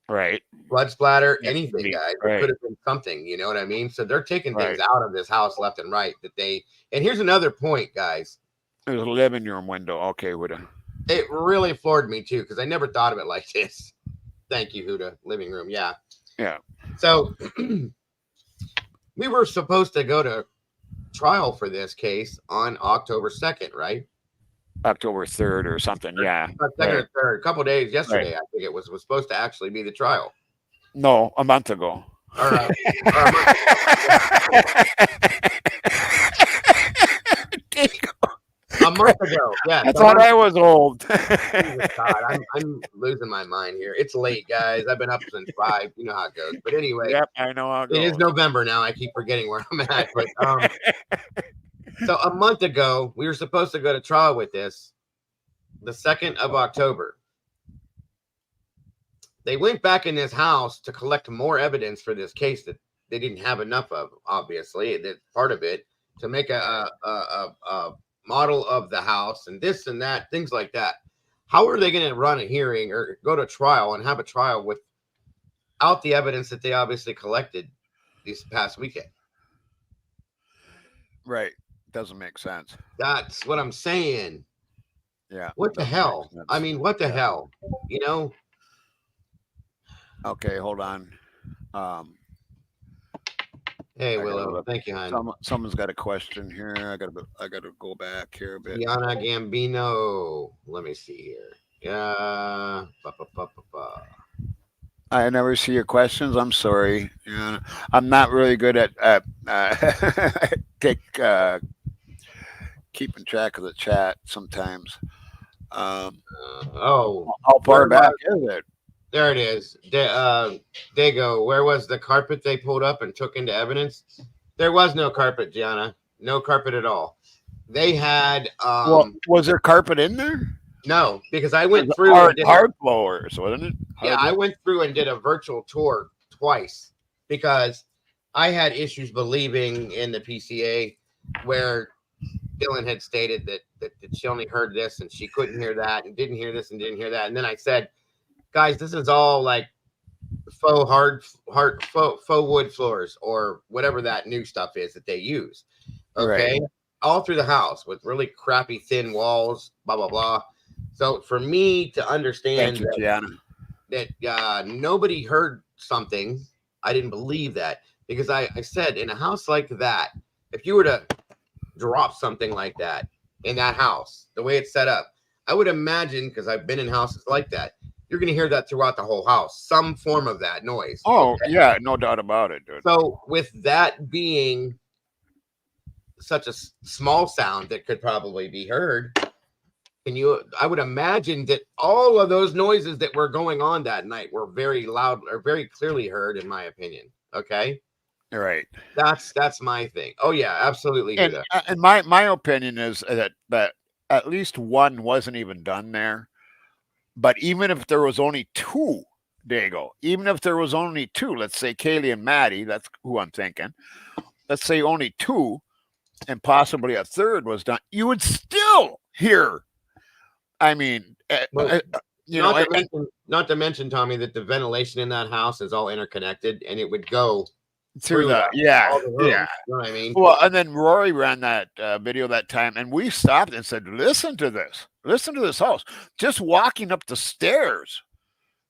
right, blood splatter, anything, guys. Right. It could have been something. You know what I mean? So they're taking things out of this house left and right. And here's another point, guys. There's a living room window. Okay, Huda. It really floored me too because I never thought of it like this. Thank you, Huda. Living room, yeah. Yeah. So we were supposed to go to trial for this case on October 2nd, right? October 3rd or something. Yeah. 2nd or 3rd. A couple days yesterday, I think it was supposed to actually be the trial. No, a month ago. Or a month ago. Yeah. I thought I was old. God, I'm losing my mind here. It's late, guys. I've been up since 5. You know how it goes. But anyway, yep, I know how it goes. It is November now. I keep forgetting where I'm at. But so a month ago, we were supposed to go to trial with this, the 2nd of October. They went back in this house to collect more evidence for this case that they didn't have enough of, obviously. That's part of it, to make a model of the house and this and that, things like that. How are they going to run a hearing or go to trial and have a trial without the evidence that they obviously collected this past weekend? Right. Doesn't make sense. That's what I'm saying. Yeah. What the hell? I mean, what the hell? Okay, hold on. Hey, Willow. Thank you, hon. Someone's got a question here. I gotta go back here a bit. Diana Gambino. Let me see here. Yeah. I never see your questions. I'm sorry. I'm not really good at keeping track of the chat sometimes. How far back is it? There it is. Dago, where was the carpet they pulled up and took into evidence? There was no carpet, Gianna. No carpet at all. They had. Was there carpet in there? No, because I went through hard floors, wasn't it? I went through and did a virtual tour twice because I had issues believing in the PCA where Dylan had stated that she only heard this and she couldn't hear that and didn't hear this and didn't hear that. And then I said, guys, this is all like faux wood floors or whatever that new stuff is that they use. Okay. Right. all through the house with really crappy thin walls, blah blah blah. So for me to understand Thank you, Gianna. that nobody heard something, I didn't believe that, because I said in a house like that, if you were to drop something like that in that house, the way it's set up, I would imagine, because I've been in houses like that, you're going to hear that throughout the whole house, some form of that noise. Oh, yeah, no doubt about it, dude. So with that being such a small sound that could probably be heard, I would imagine that all of those noises that were going on that night were very loud or very clearly heard, in my opinion. Okay. Right. That's my thing. Oh yeah, absolutely. And my opinion is that at least one wasn't even done there. But even if there was only two, Dago, even if there was only two, let's say Kaylee and Maddie, that's who I'm thinking. Let's say only two, and possibly a third was done, you would still hear. I mean, not to mention, Tommy, that the ventilation in that house is all interconnected, and it would go through the all the rooms, yeah. You know what I mean? Well, and then Rory ran that video that time, and we stopped and said, "Listen to this house." Just walking up the stairs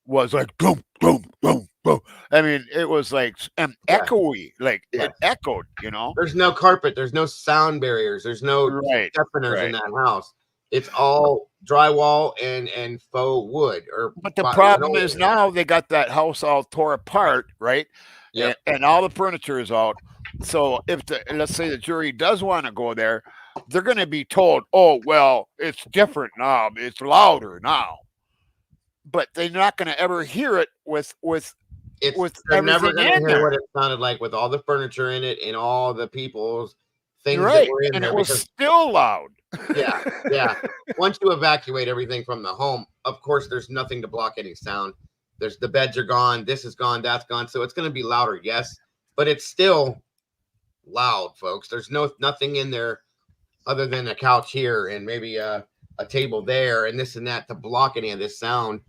was like boom, boom, boom, boom. I mean, it was like echoey, like it echoed. You know, there's no carpet, there's no sound barriers, there's no deafeners in that house. It's all drywall and faux wood. But the problem is now they got that house all tore apart, right? Yeah, and all the furniture is out. So if let's say the jury does want to go there, they're going to be told, "Oh, well, it's different now. It's louder now." But they're not going to ever hear it with they're never going to hear there. what it sounded like with all the furniture in it and all the people's things right. that were in and there. It was still loud. Yeah. Once you evacuate everything from the home, of course, there's nothing to block any sound. The beds are gone. This is gone. That's gone. So it's going to be louder, yes, but it's still loud, folks. There's nothing in there other than a couch here and maybe a table there and this and that to block any of this sound.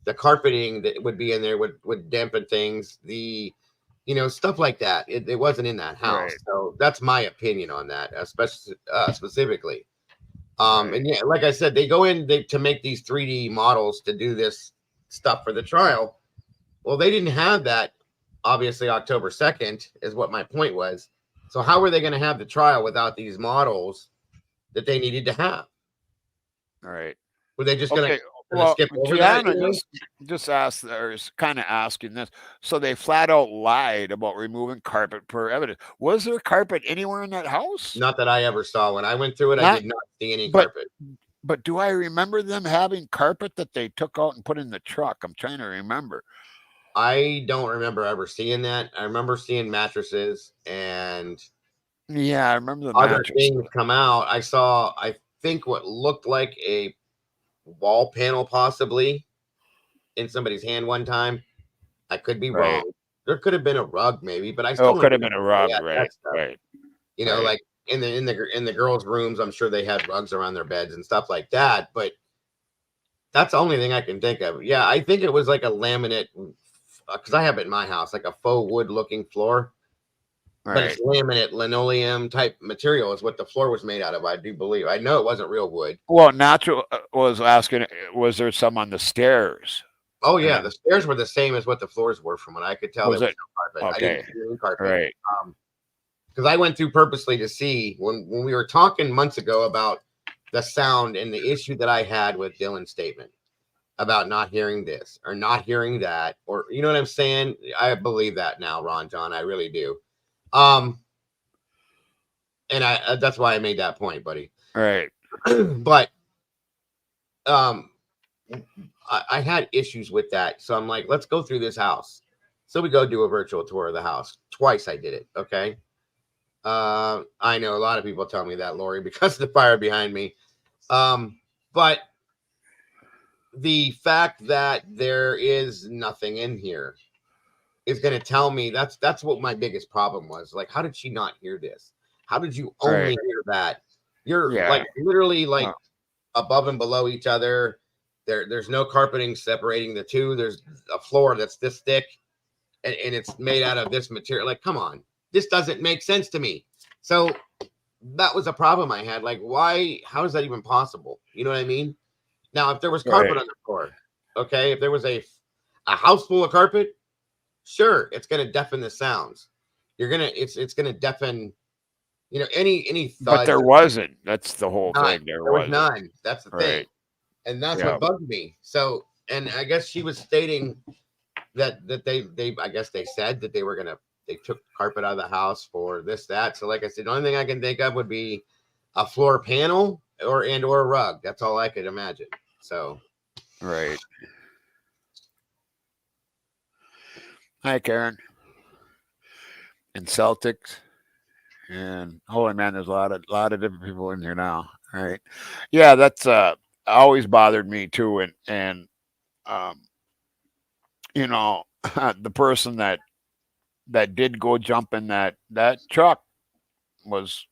The carpeting that would be in there would dampen things. Stuff like that. It wasn't in that house. Right. So that's my opinion on that, especially specifically. And yeah, like I said, they go in to make these 3D models to do this stuff for the trial. Well, they didn't have that. Obviously, October 2nd is what my point was. So how were they going to have the trial without these models that they needed to have? All right. Were they just going to skip over Gianna that? just asked, or is kind of asking this. So they flat out lied about removing carpet per evidence. Was there carpet anywhere in that house? Not that I ever saw. When I went through it, I did not see any carpet. But do I remember them having carpet that they took out and put in the truck? I'm trying to remember. I don't remember ever seeing that. I remember seeing mattresses and I remember the other mattress. things come out. I think what looked like a wall panel possibly in somebody's hand one time. I could be wrong. There could have been a rug maybe, but I still could have been a rug, right? Like in the girls' rooms, I'm sure they had rugs around their beds and stuff like that, but that's the only thing I can think of. Yeah, I think it was like a laminate, because I have it in my house, like a faux wood looking floor. But it's laminate linoleum type material is what the floor was made out of. I do believe. I know it wasn't real wood. Well, Natural was asking, was there some on the stairs? Oh yeah, the stairs were the same as what the floors were, from what I could tell. Was there it? was no carpet. Okay. I didn't see any carpet. Right. Because I went through purposely to see when we were talking months ago about the sound and the issue that I had with Dylan's statement about not hearing this or not hearing that, or you know what I'm saying? I believe that now, Ron John. I really do. And that's why I made that point, buddy. Right. But I had issues with that. So I'm like, let's go through this house. So we go do a virtual tour of the house. Twice I did it. Okay. I know a lot of people tell me that, Lori, because of the fire behind me. But the fact that there is nothing in here is going to tell me that's what my biggest problem was. Like, how did she not hear this? How did you only hear that? You're like literally like above and below each other. There's no carpeting separating the two. There's a floor that's this thick and it's made out of this material. Like, come on, this doesn't make sense to me. So that was a problem I had. Like, why? How is that even possible? You know what I mean? Now, if there was carpet Right. on the floor, okay, if there was a house full of carpet, sure, it's gonna deafen the sounds. It's gonna deafen, any But thuds. there wasn't. That's the whole None. thing. There There was wasn't. none. That's the thing, Right. and that's Yeah. what bugged me. So, and I guess she was stating that they I guess they said that they took carpet out of the house for this, that. So, like I said, the only thing I can think of would be a floor panel or a rug. That's all I could imagine. So, Right. Hi, Karen. And Celtics. And holy man, there's a lot of different people in here now. All right. Yeah, that's always bothered me too. And um, the person that did go jump in that truck was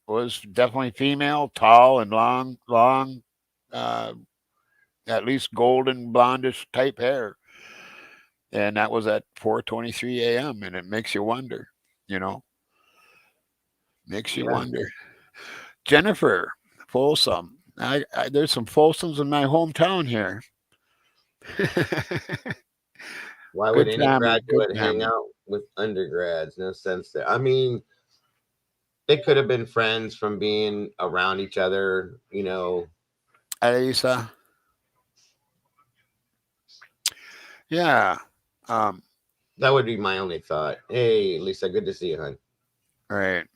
definitely female, tall and long, uh, at least golden blondish type hair. And that was at 4:23 a.m. And it makes you wonder, you know, makes you yeah. wonder. Jennifer, Folsom. There's some Folsoms in my hometown here. Why would Good any family, good graduate hang family. out with undergrads? No sense there. I mean, they could have been friends from being around each other, Lisa. Yeah. That would be my only thought. Hey, Lisa, good to see you, hon. Right.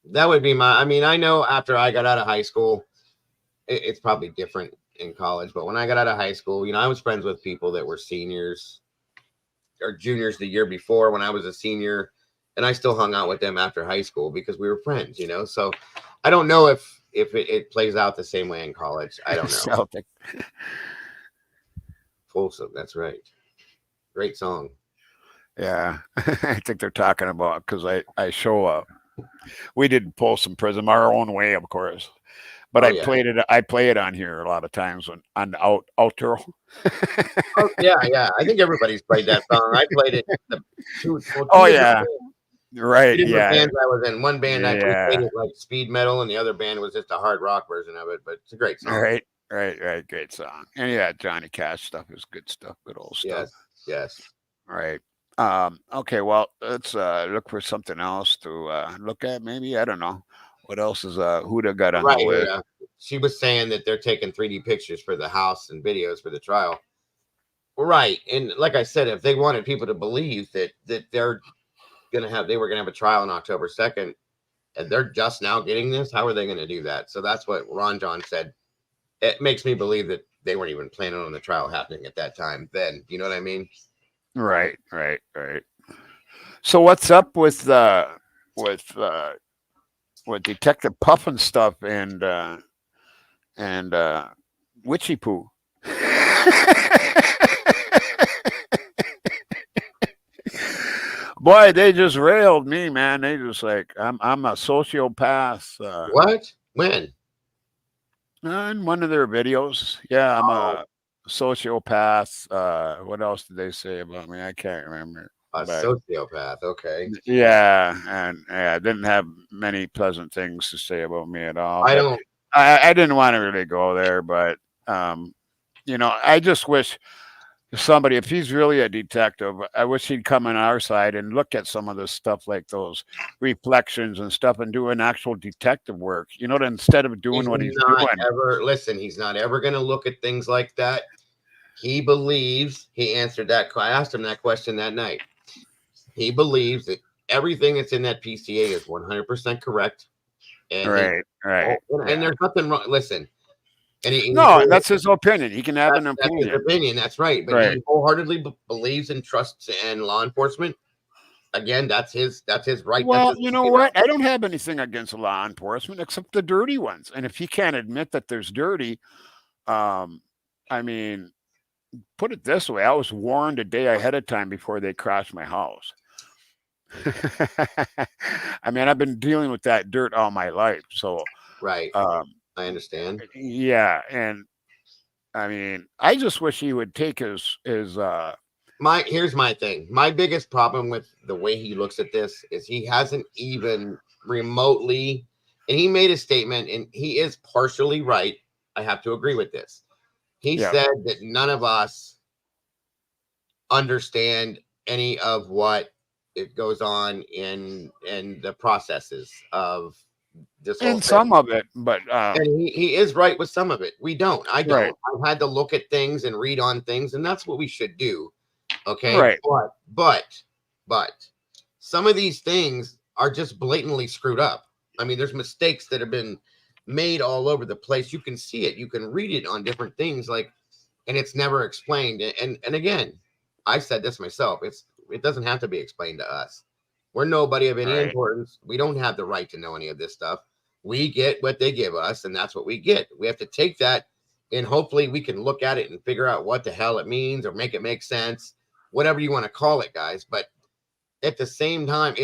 That would be I mean, I know after I got out of high school, it's probably different in college, but when I got out of high school, I was friends with people that were seniors or juniors the year before when I was a senior, and I still hung out with them after high school because we were friends, So I don't know if it plays out the same way in college. I don't know. Celtic. Folsom, that's right. Great song. Yeah. I think they're talking about because I show up. We did Folsom Prism our own way, of course. But I play it on here a lot of times on the outro. Oh yeah. I think everybody's played that song. I played it. Oh yeah, right. Yeah, bands I was in. One band I played yeah. it like speed metal, and the other band was just a hard rock version of it. But it's a great song. Right. Great song. And yeah, Johnny Cash stuff is good stuff. Good old stuff. Yes. Right. Okay. Well, let's look for something else to look at. Maybe I don't know. What else is Huda got on the list? Yeah. She was saying that they're taking 3D pictures for the house and videos for the trial. Right. And like I said, if they wanted people to believe that they were gonna have a trial on October 2nd, and they're just now getting this, how are they gonna do that? So that's what Ron John said. It makes me believe that they weren't even planning on the trial happening at that time then. You know what I mean? Right. So what's up with Detective Puff and stuff and Witchy Poo? Boy, they just railed me, man. They just like I'm a sociopath. What? When? In one of their videos. Yeah, I'm a sociopath. What else did they say about me? I can't remember. A sociopath. Okay. Yeah, and I didn't have many pleasant things to say about me at all. I didn't want to really go there, but I just wish somebody, if he's really a detective, I wish he'd come on our side and look at some of this stuff, like those reflections and stuff, and do an actual detective work. Instead of doing what he's doing. He's not ever going to look at things like that. He believes he answered that. I asked him that question that night. He believes that everything that's in that PCA is 100% correct. And right. And there's nothing wrong. Listen. That's his opinion. He can have an opinion. That's his opinion. That's right. But he wholeheartedly believes and trusts in law enforcement. Again, that's his right. Well, you know what? I don't have anything against law enforcement except the dirty ones. And if he can't admit that there's dirty, I mean, put it this way: I was warned a day ahead of time before they crashed my house. I mean, I've been dealing with that dirt all my life, so right. I understand. Yeah, and I mean, I just wish he would take his. Here's my thing. My biggest problem with the way he looks at this is he hasn't even remotely, and he made a statement, and he is partially right. I have to agree with this. He said that none of us understand any of what it goes on in the processes of this whole And thing. some of it, but And he is right with some of it. We don't. I don't. Right. I've had to look at things and read on things, and that's what we should do. Okay. Right. But some of these things are just blatantly screwed up. I mean, there's mistakes that have been made all over the place. You can see it. You can read it on different things, like, and it's never explained. And again, I said this myself. It doesn't have to be explained to us. We're nobody of any Right. importance. We don't have the right to know any of this stuff. We get what they give us, and that's what we get. We have to take that, and hopefully we can look at it and figure out what the hell it means or make it make sense, whatever you want to call it, guys. But at the same time,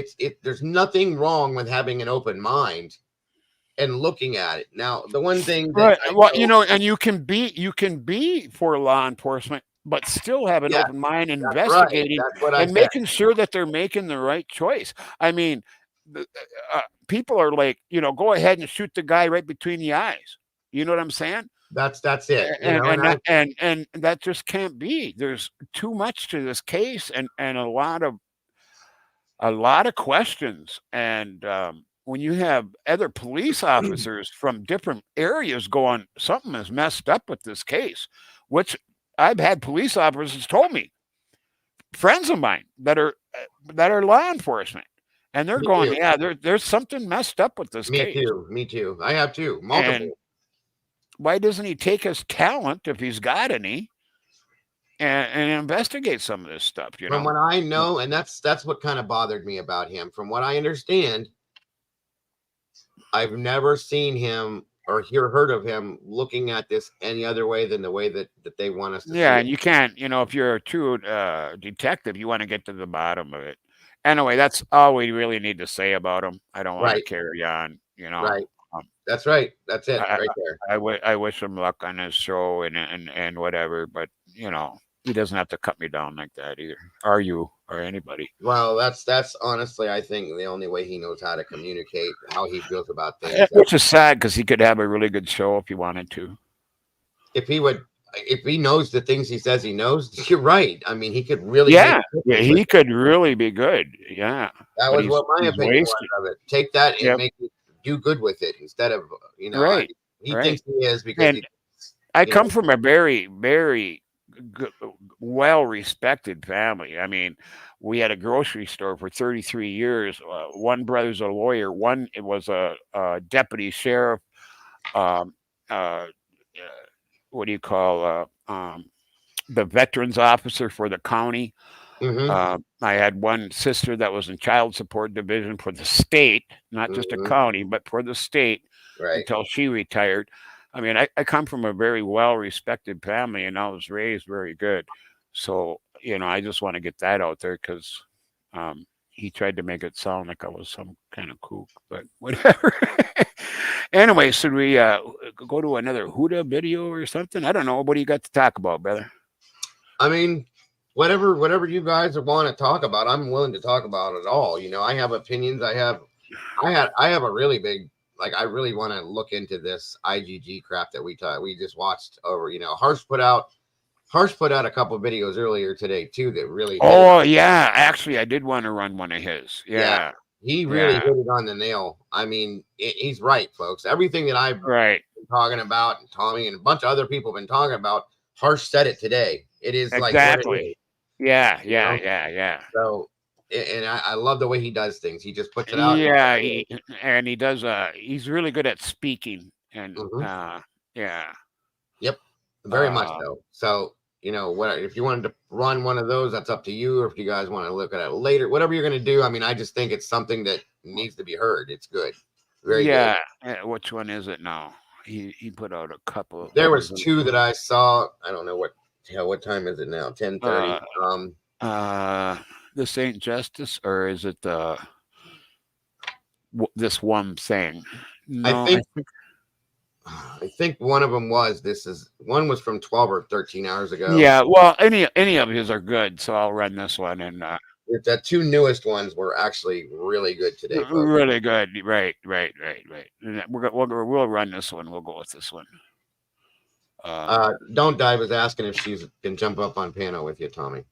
there's nothing wrong with having an open mind and looking at it. Now, the one thing that right. I Well, know, and you can be for law enforcement, but still have an Yeah, open mind and that's right. investigating That's what I and said. making sure that they're making the right choice. I mean, people are like, go ahead and shoot the guy right between the eyes. You know what I'm saying? That's it. And that just can't be. There's too much to this case, and a lot of questions. And when you have other police officers from different areas going, something is messed up with this case, which I've had police officers told me, friends of mine that are law enforcement, and they're Me going, too. yeah, there's something messed up with this case. Me too. I have too. Multiple. And why doesn't he take his talent, if he's got any, and investigate some of this stuff? From what I know, and that's what kind of bothered me about him. From what I understand, I've never seen him or heard of him looking at this any other way than the way that they want us to see Yeah, it. and you can't, if you're a true detective, you want to get to the bottom of it. Anyway, that's all we really need to say about him. I don't want to Right. carry on, Right. That's right. That's it right there. I wish him luck on his show and whatever, but he doesn't have to cut me down like that either. Or you or anybody. Well, that's honestly, I think, the only way he knows how to communicate how he feels about things. Which is sad, because he could have a really good show if he wanted to. If he knows the things he says he knows, you're right. I mean, he could really. He could really be good. Yeah. That was what my opinion was of it. Take that and make it do good with it instead of, Right. He thinks he is because and I come from a very, very well-respected family. I mean, we had a grocery store for 33 years. One brother's a lawyer. One was a deputy sheriff. What do you call the veterans officer for the county? Mm-hmm. I had one sister that was in child support division for the state, not just a county, but for the state, until she retired. I mean, I come from a very well-respected family, and I was raised very good. So, I just want to get that out there, because he tried to make it sound like I was some kind of kook, but whatever. Anyway, should we go to another Huda video or something? I don't know. What do you got to talk about, brother? I mean, whatever you guys want to talk about, I'm willing to talk about it all. I have opinions. I have a really big, I really want to look into this IGG crap that we just watched over. Harsh put out a couple of videos earlier today too that really. Oh yeah, actually, I did want to run one of his. Yeah. He really hit it on the nail. I mean, he's right, folks. Everything that I've been talking about, and Tommy and a bunch of other people have been talking about, Harsh said it today. It is exactly. Like what it is. Yeah. So, and I love the way he does things. He just puts it out. Yeah, he does. He's really good at speaking, and yeah. Yep, very much so. So, if you wanted to run one of those, that's up to you. Or if you guys want to look at it later, whatever you're going to do. I mean, I just think it's something that needs to be heard. It's good. Very good. Yeah. Which one is it now? He put out a couple. There was two that I saw. I don't know what time is it now? 10:30. This ain't justice, or is it this one thing? No, I think one of them was. One was from 12 or 13 hours ago. Yeah, well, any of his are good, so I'll run this one. And The two newest ones were actually really good today, folks. Really good. Right. We'll run this one. We'll go with this one. Don't Die was asking if she can jump up on piano with you, Tommy.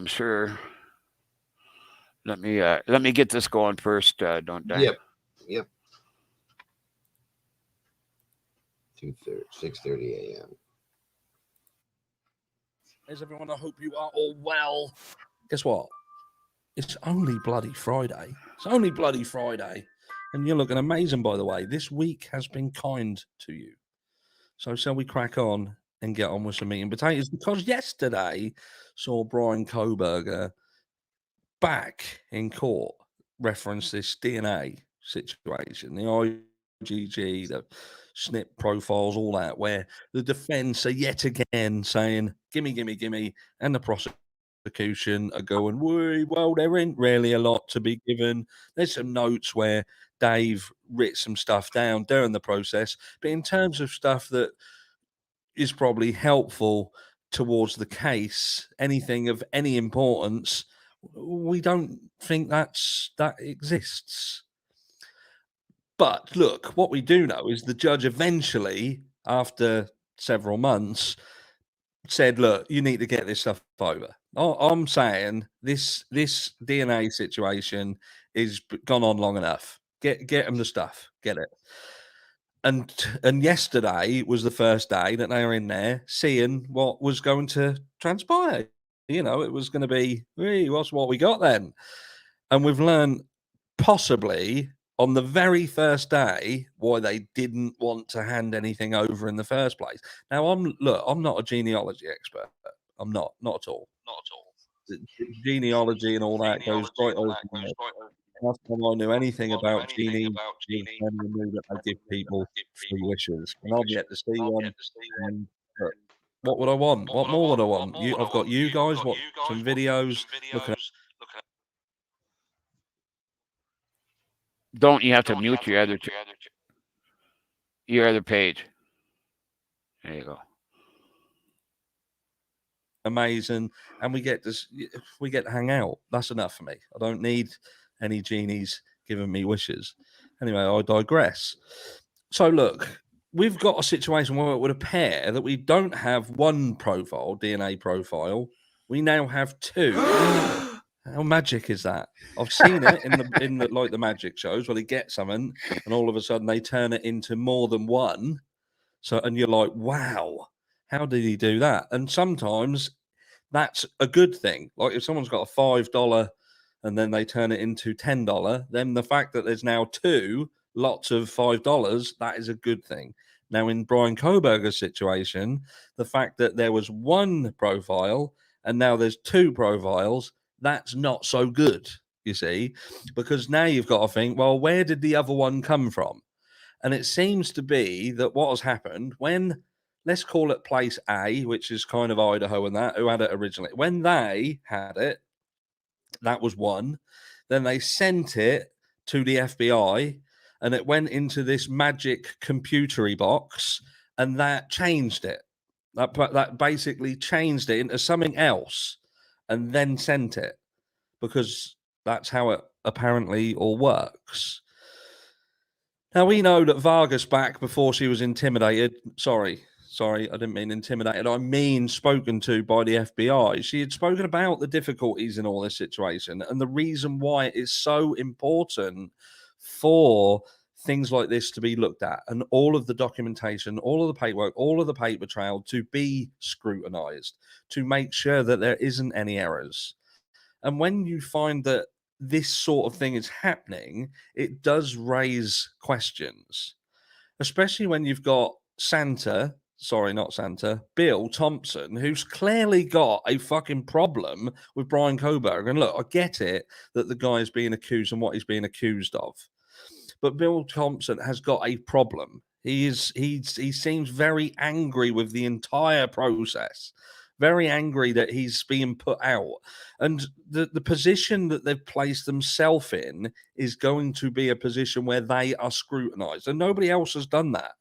Sure. Let me get this going first. Don't Die. Yep. 6:30 a.m. Hey everyone, I hope you are all well. Guess what? It's only bloody Friday. It's only bloody Friday. And you're looking amazing, by the way. This week has been kind to you. So shall we crack on and get on with some meat and potatoes? Because yesterday saw Brian Koberger back in court reference this DNA situation, the IgG, the SNP profiles, all that, where the defence are yet again saying, gimme, and the prosecution are going, well, there ain't really a lot to be given. There's some notes where Dave writ some stuff down during the process, but in terms of stuff that is probably helpful towards the case, anything of any importance, we don't think that exists. But look, what we do know is the judge eventually, after several months, said, look, you need to get this stuff over. I'm saying this DNA situation is gone on long enough. Get them the stuff. Get it. And yesterday was the first day that they were in there seeing what was going to transpire. You know, it was going to be, hey, what's what we got then? And we've learned possibly on the very first day why they didn't want to hand anything over in the first place. Now, I'm not a genealogy expert. I'm not at all. Genealogy and all that goes right over my head. Last time I knew anything about genies, was when I knew that they give people free wishes, and I've yet to see one. And what would I want? What more would I want? I've got you guys. What some videos? Looking at Don't you have to mute your other page? There you go. amazing, and we get to hang out. That's enough for me. I don't need any genies giving me wishes. Anyway, I digress. So look, we've got a situation where it would appear that we don't have one profile, DNA profile. We now have two. How magic is that? I've seen it in the like the magic shows where they get something and all of a sudden they turn it into more than one. So and you're like, wow, how did he do that? And sometimes that's a good thing. Like if someone's got a $5 and then they turn it into $10, then the fact that there's now two lots of $5, that is a good thing. Now, in Brian Koberger's situation, the fact that there was one profile and now there's two profiles, that's not so good, you see, because now you've got to think, well, where did the other one come from? And it seems to be that what has happened when, let's call it place A, which is kind of Idaho and that, who had it originally, when they had it, that was one. Then they sent it to the FBI and it went into this magic computery box and that changed it. That basically changed it into something else and then sent it because that's how it apparently all works. Now, we know that Vargas back before she was intimidated. Sorry, I didn't mean intimidated. I mean spoken to by the FBI. She had spoken about the difficulties in all this situation and the reason why it is so important for things like this to be looked at and all of the documentation, all of the paperwork, all of the paper trail to be scrutinized to make sure that there isn't any errors. And when you find that this sort of thing is happening, it does raise questions, especially when you've got Bill Thompson, who's clearly got a fucking problem with Brian Koberger. And look, I get it that the guy is being accused and what he's being accused of. But Bill Thompson has got a problem. He seems very angry with the entire process. Very angry that he's being put out. And the position that they've placed themselves in is going to be a position where they are scrutinized. And nobody else has done that.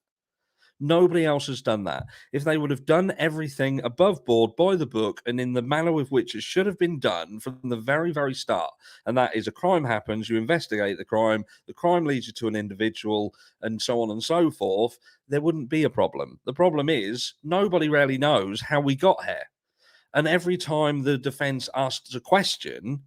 Nobody else has done that. If they would have done everything above board by the book and in the manner with which it should have been done from the very, very start, and that is a crime happens, you investigate the crime leads you to an individual, and so on and so forth, there wouldn't be a problem. The problem is nobody really knows how we got here. And every time the defense asks a question,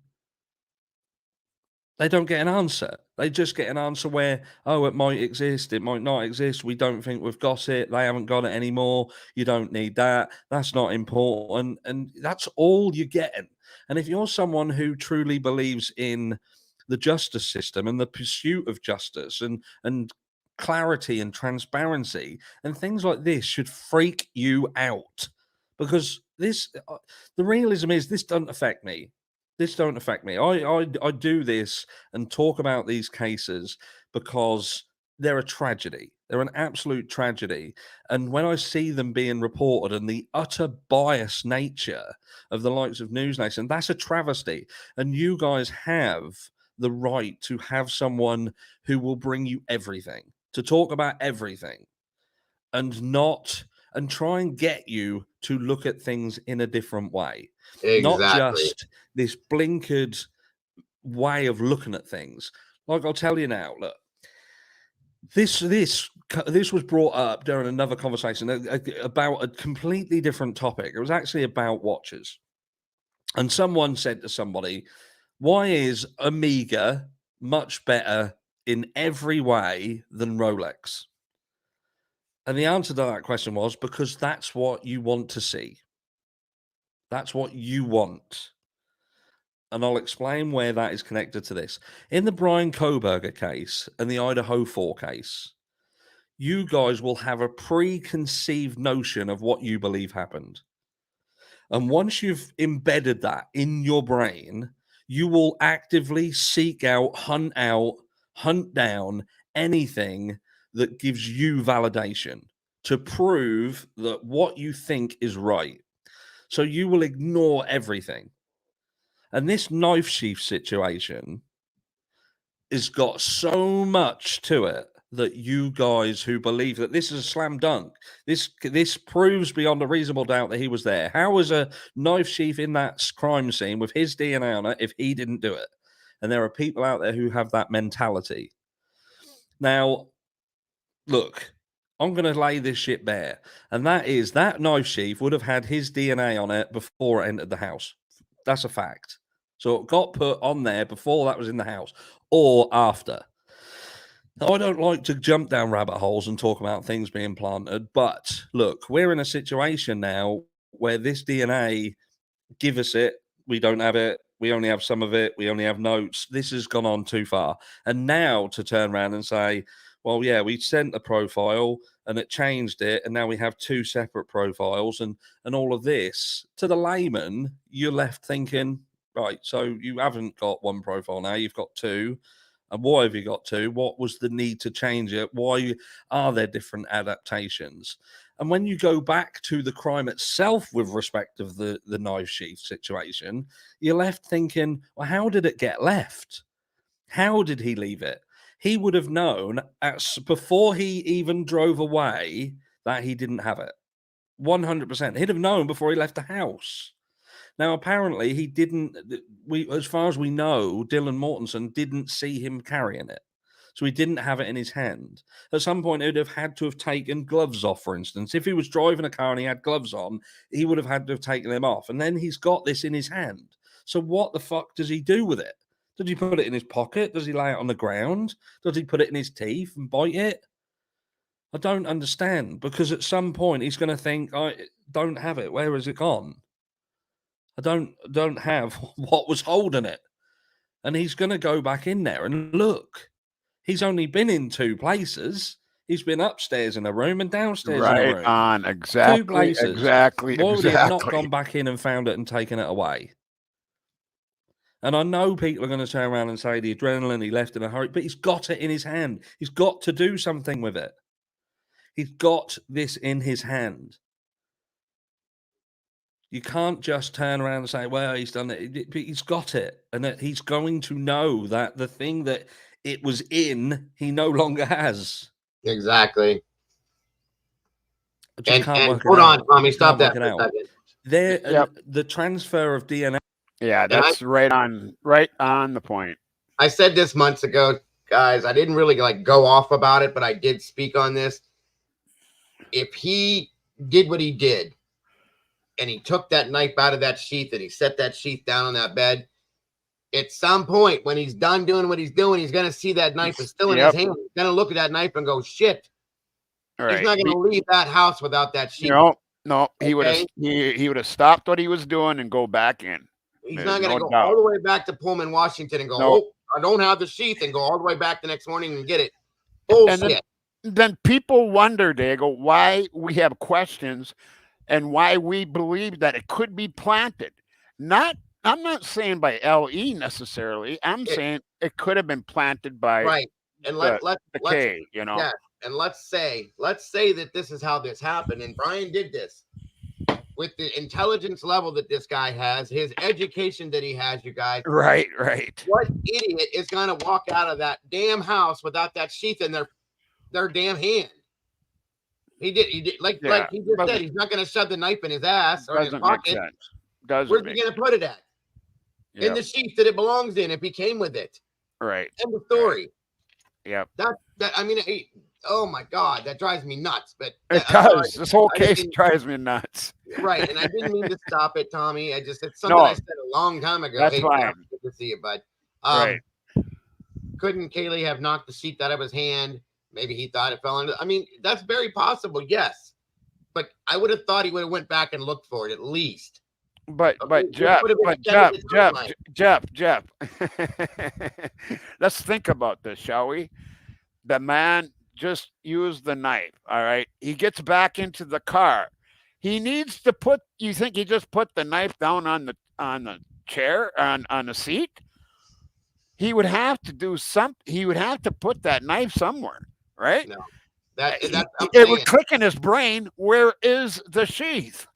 they don't get an answer. They just get an answer where, oh, it might exist, it might not exist. We don't think we've got it. They haven't got it anymore. You don't need that. That's not important. And that's all you're getting. And if you're someone who truly believes in the justice system and the pursuit of justice and clarity and transparency, and things like this should freak you out, because this, the realism is, this doesn't affect me. This don't affect me. I do this and talk about these cases because they're a tragedy. They're an absolute tragedy. And when I see them being reported and the utter biased nature of the likes of News Nation, that's a travesty. And you guys have the right to have someone who will bring you everything, to talk about everything, and try and get you to look at things in a different way. Not Exactly. just this blinkered way of looking at things. Like, I'll tell you now, look, this was brought up during another conversation about a completely different topic. It was actually about watches. And someone said to somebody, why is Omega much better in every way than Rolex? And the answer to that question was, because that's what you want to see. That's what you want. And I'll explain where that is connected to this. In the Brian Koberger case and the Idaho 4 case, you guys will have a preconceived notion of what you believe happened. And once you've embedded that in your brain, you will actively seek out, hunt down anything that gives you validation to prove that what you think is right. So you will ignore everything. And this knife sheath situation has got so much to it that you guys who believe that this is a slam dunk, this proves beyond a reasonable doubt that he was there. How was a knife sheath in that crime scene with his DNA on it if he didn't do it? And there are people out there who have that mentality. Now, look, I'm going to lay this shit bare. And that is, that knife sheath would have had his DNA on it before it entered the house. That's a fact. So it got put on there before that was in the house or after. Now, I don't like to jump down rabbit holes and talk about things being planted, but look, we're in a situation now where this DNA, give us it, we don't have it, we only have some of it, we only have notes. This has gone on too far. And now to turn around and say, well, yeah, we sent a profile and it changed it, and now we have two separate profiles and all of this. To the layman, you're left thinking, right, so you haven't got one profile now, you've got two. And why have you got two? What was the need to change it? Why are there different adaptations? And when you go back to the crime itself with respect of the knife sheath situation, you're left thinking, well, how did it get left? How did he leave it? He would have known before he even drove away that he didn't have it. 100%. He'd have known before he left the house. Now, apparently, he didn't. As far as we know, Dylan Mortensen didn't see him carrying it, so he didn't have it in his hand. At some point, he'd have had to have taken gloves off. For instance, if he was driving a car and he had gloves on, he would have had to have taken them off. And then he's got this in his hand. So what the fuck does he do with it? Does he put it in his pocket? Does he lay it on the ground? Does he put it in his teeth and bite it? I don't understand, because at some point he's going to think, I don't have it. Where has it gone? I don't have what was holding it. And he's going to go back in there and look. He's only been in two places. He's been upstairs in a room and downstairs in a Right room. on. Exactly. Two places. Exactly. Why would he have not Exactly. gone back in and found it and taken it away? And I know people are going to turn around and say the adrenaline, he left in a hurry, but he's got it in his hand. He's got to do something with it. He's got this in his hand. You can't just turn around and say, well, he's done it. He's got it. And that he's going to know that the thing that it was in, he no longer has. Exactly. I just can't And work it hold on, out. Tommy, I stop can't that work for it a out. second. There, the transfer of DNA. Yeah, that's right on the point. I said this months ago, guys. I didn't really like go off about it, but I did speak on this. If he did what he did, and he took that knife out of that sheath and he set that sheath down on that bed, at some point when he's done doing what he's doing, he's going to see that knife is still in his hand. He's going to look at that knife and go, shit. All He's right. not going to leave that house without that sheath. No, he would have he would have stopped what he was doing and go back in. He's There's not going to no go doubt. all the way back to Pullman, Washington and go, No. oh, I don't have the sheath, and go all the way back the next morning and get it. And Bullshit. then people wonder, Diego, why we have questions and why we believe that it could be planted. I'm not saying by LE necessarily. I'm saying it could have been planted by right. And let's K, you know. Yeah. And let's say that this is how this happened. And Brian did this with the intelligence level that this guy has, his education that he has, you guys. Right. What idiot is going to walk out of that damn house without that sheath in their damn hand? He did. Like he just said, he's not going to shove the knife in his ass or in his pocket. Where's he going to put it at? In the sheath that it belongs in if he came with it. Right. End of story. Yep. That I mean, oh my God, that drives me nuts. But it does. This whole case drives me nuts. Right, and I didn't mean to stop it, Tommy. It's something I said a long time ago. That's fine. Good to see you, bud. Right. Couldn't Kaylee have knocked the sheath out of his hand? Maybe he thought it fell into. I mean, that's very possible. Yes, but I would have thought he would have went back and looked for it at least. But Jeff, let's think about this, shall we? The man just used the knife. All right. He gets back into the car. He needs to put. You think he just put the knife down on the chair on the seat? He would have to do something. He would have to put that knife somewhere, right? No, it would click in his brain. Where is the sheath?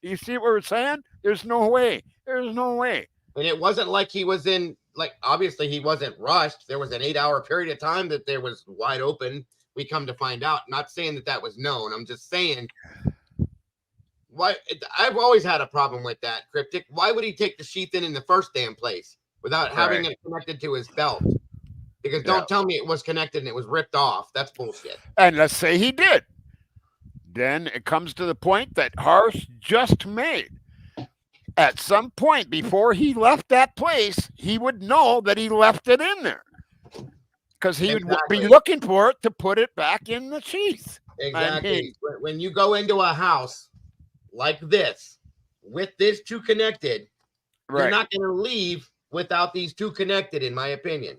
You see what we're saying? There's no way. There's no way. And it wasn't like he was in, like, obviously he wasn't rushed. There was an 8-hour period of time that there was wide open. We come to find out. Not saying that was known. I'm just saying, why? I've always had a problem with that, Cryptic. Why would he take the sheath in the first damn place without having it connected to his belt? Because don't tell me it was connected and it was ripped off. That's bullshit. And let's say he did. Then it comes to the point that Harsh just made. At some point before he left that place, he would know that he left it in there. Because he would be looking for it to put it back in the sheath. Exactly. When you go into a house like this, with this two connected, you're not going to leave without these two connected, in my opinion.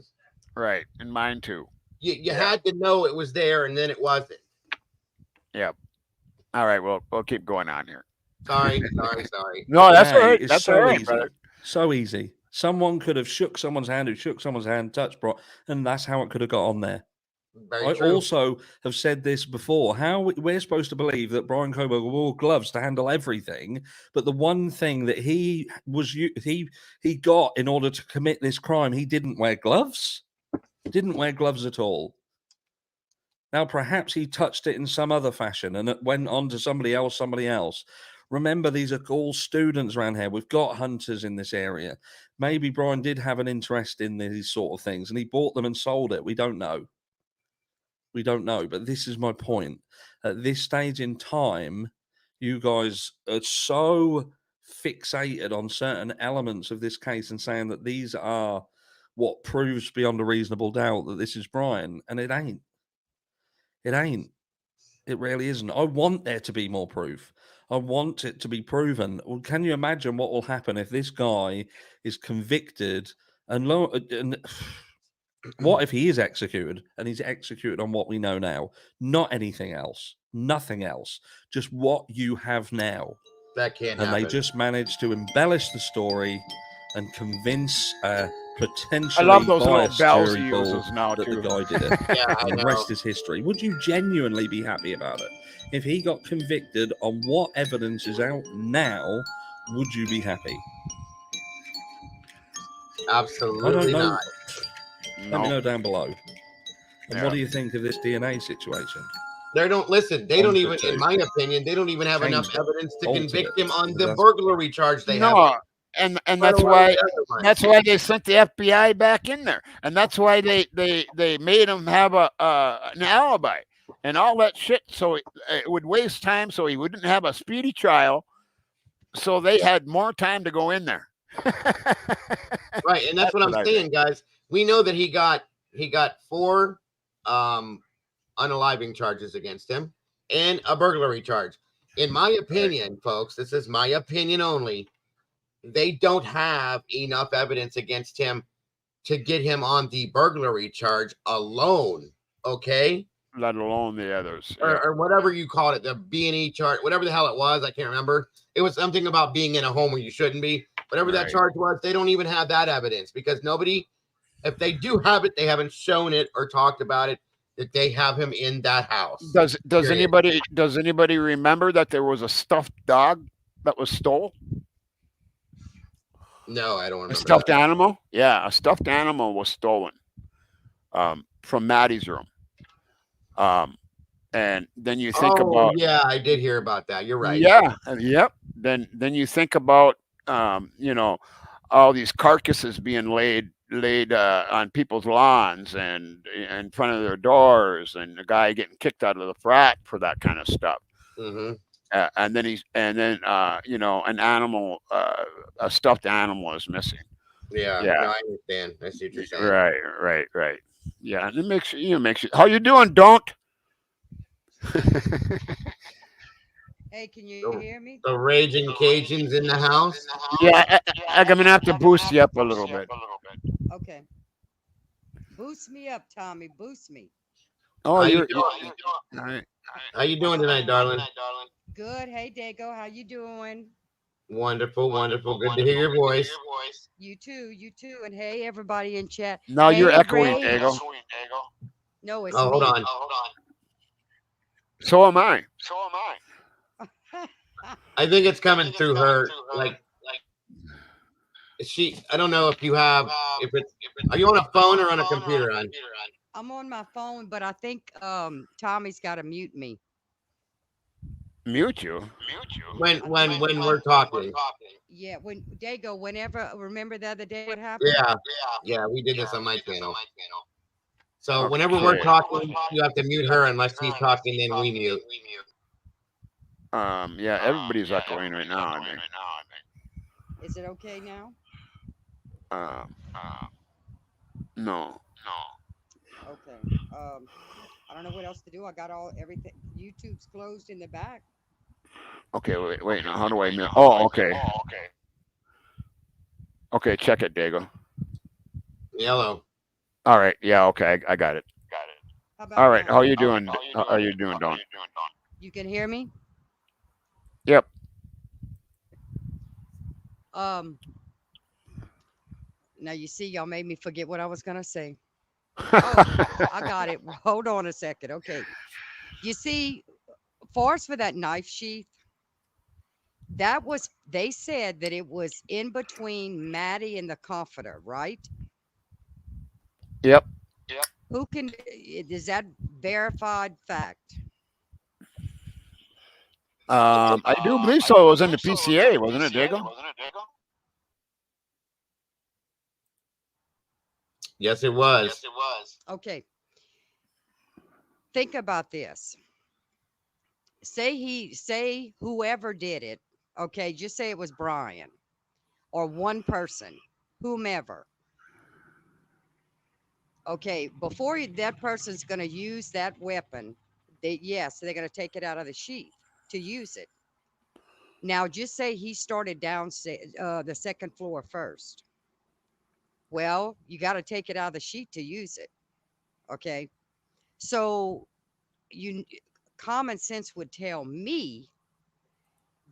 Right. And mine too. You had to know it was there, and then it wasn't. Yep. All right. Well, we'll keep going on here. Sorry. No, that's all right. It's That's so all right, easy. brother. So easy. Someone could have shook someone's hand, touched, bro, and that's how it could have got on there. Very true. Also have said this before. How we're supposed to believe that Brian Coburn wore gloves to handle everything, but the one thing that he got in order to commit this crime, he didn't wear gloves. Didn't wear gloves at all. Now, perhaps he touched it in some other fashion and it went on to somebody else. Remember, these are all students around here. We've got hunters in this area. Maybe Brian did have an interest in these sort of things and he bought them and sold it. We don't know. But this is my point. At this stage in time, you guys are so fixated on certain elements of this case and saying that these are what proves beyond a reasonable doubt that this is Brian, and it ain't. It ain't. It really isn't. I want there to be more proof. I want it to be proven. Well, can you imagine what will happen if this guy is convicted and what if he is executed and he's executed on what we know now? Not anything else. Nothing else. Just what you have now. That can't happen. happen. They just managed to embellish the story and convince potentially I love those little biased bells he jury pool uses now, that too. the guy did it. Yeah, I And the know. rest is history. Would you genuinely be happy about it? If he got convicted on what evidence is out now, would you be happy? Absolutely not. Let me know down below. And Yeah. what do you think of this DNA situation? They don't listen. They don't even, in Quantity. my opinion, they don't even have enough Changed it. evidence to Altered convict it. him on the That's- burglary charge they have. No, and Let that's alone why the other ones. that's why they sent the FBI back in there, and that's why they made him have an alibi and all that shit, so it would waste time, so he wouldn't have a speedy trial. So they had more time to go in there. Right, and that's what I'm what I saying, guys. We know that he got 4 unaliving charges against him and a burglary charge. In my opinion, folks, this is my opinion only. They don't have enough evidence against him to get him on the burglary charge alone. Okay, Let alone the others. or whatever you called it, the B&E charge, whatever the hell it was. I can't remember. It was something about being in a home where you shouldn't be. Whatever that Right. charge was, they don't even have that evidence because nobody, if they do have it, they haven't shown it or talked about it that they have him in that house. Does Period. anybody remember that there was a stuffed dog that was stole? No, I don't A remember. stuffed that. animal? Yeah, a stuffed animal was stolen from Maddie's room. And then you think about yeah, I did hear about that. You're right. Yeah, yep. Then you think about all these carcasses being laid on people's lawns and in front of their doors, and the guy getting kicked out of the frat for that kind of stuff. Mm-hmm. And then an animal, a stuffed animal is missing. Yeah, Yeah. no, I understand. I see what you're saying. Right. Yeah, and it makes you. How you doing? Don't. Hey, can you hear me? The Raging Cajuns in the house. Yeah, I'm gonna have to boost you up a little bit. Okay. Boost me up, Tommy. Boost me. Oh, How you're. you doing? All right. How you doing tonight, darling? Good. Hey, Dago. How you doing? Wonderful. Good to hear your voice. You too. You too. And hey, everybody in chat. No, hey, you're echoing, Ray. Dago. No, it's Oh, me. hold on. So am I. I think it's coming through her. Like she. I don't know if you have. If it's. Are you on a phone or on a computer? I'm on my phone, but I think Tommy's got to mute me. Mute you. When we're talking. Yeah, when Dago, whenever, remember the other day what happened? Yeah, we did this on my channel. So whenever we're talking, you have to mute her unless she's talking, then we mute. Yeah, everybody's echoing right now. I mean, Is it okay now? no. Okay. I don't know what else to do. I got everything. YouTube's closed in the back. Okay, wait. Now, how do I mute? Oh, okay. Okay, check it, Dago. Yellow. All right. Yeah. Okay, I got it. How about All right. now? How you doing? How are you doing, Don? You can hear me? Yep. Now you see, y'all made me forget what I was gonna say. Oh, I got it. Hold on a second. Okay. You see, for that knife sheath, they said that it was in between Maddie and the comforter, right? Yep. Is that verified fact? I do believe so. It was in the PCA, wasn't it, Dago? Yes, it was. Okay. Think about this. Say whoever did it, okay, just say it was Brian or one person, whomever. Okay, before that person's going to use that weapon, they're going to take it out of the sheath to use it. Now, just say he started down the second floor first. Well, you got to take it out of the sheet to use it. Okay. So common sense would tell me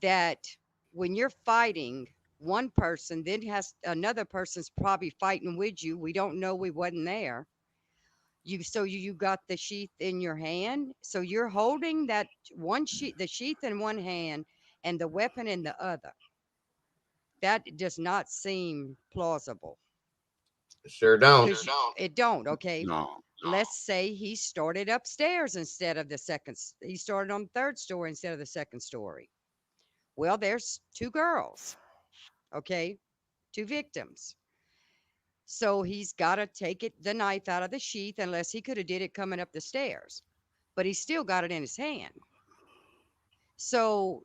that when you're fighting one person, then another person's probably fighting with you. We don't know, we wasn't there. You got the sheath in your hand. So you're holding that the sheath in one hand and the weapon in the other. That does not seem plausible. Sure don't. It don't, okay? No. let's say he started upstairs instead of the second. He started on the third story instead of the second story. Well, there's two girls, okay, two victims. So he's got to take the knife out of the sheath, unless he could have did it coming up the stairs, but he's still got it in his hand. So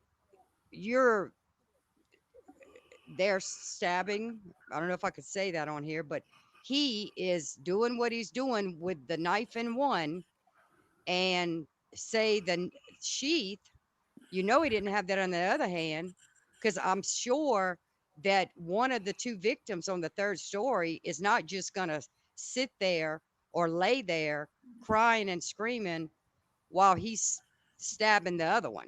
you're they're stabbing. I don't know if I could say that on here, but he is doing what he's doing with the knife in one, and say the sheath. You know, he didn't have that on the other hand, because I'm sure that one of the two victims on the third story is not just going to sit there or lay there crying and screaming while he's stabbing the other one.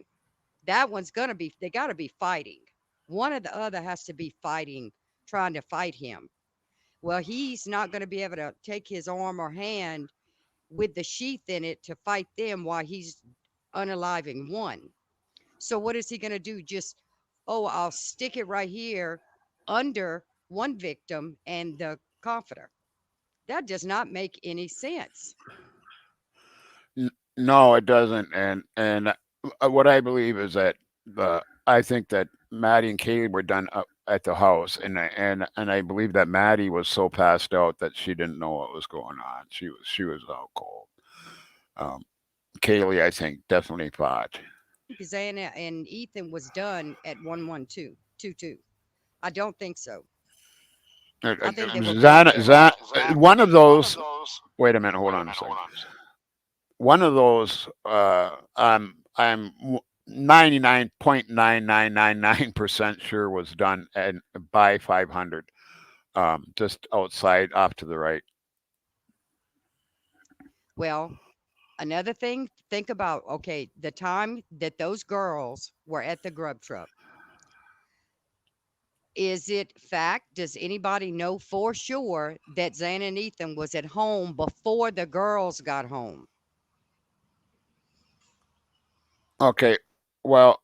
That one's going to be, they got to be fighting. One or the other has to be fighting, trying to fight him. Well, he's not going to be able to take his arm or hand with the sheath in it to fight them while he's unaliving one. So what is he going to do? Just, oh, I'll stick it right here under one victim and the comforter. That does not make any sense. No, it doesn't. And what I believe is that I think that Maddie and Kaylee were done up at the house, and I believe that Maddie was so passed out that she didn't know what was going on. She was out cold. Um, Kaylee, I think, definitely fought. Zana and Ethan was done at 11222. I don't think so. I think they were One of those. Wait a minute. Hold on a second. One of those. I'm 99.9999% sure was done and by 500. Just outside, off to the right. Well, another thing, think about, okay, the time that those girls were at the grub truck. Is it fact? Does anybody know for sure that Zana and Ethan was at home before the girls got home? Okay. Well,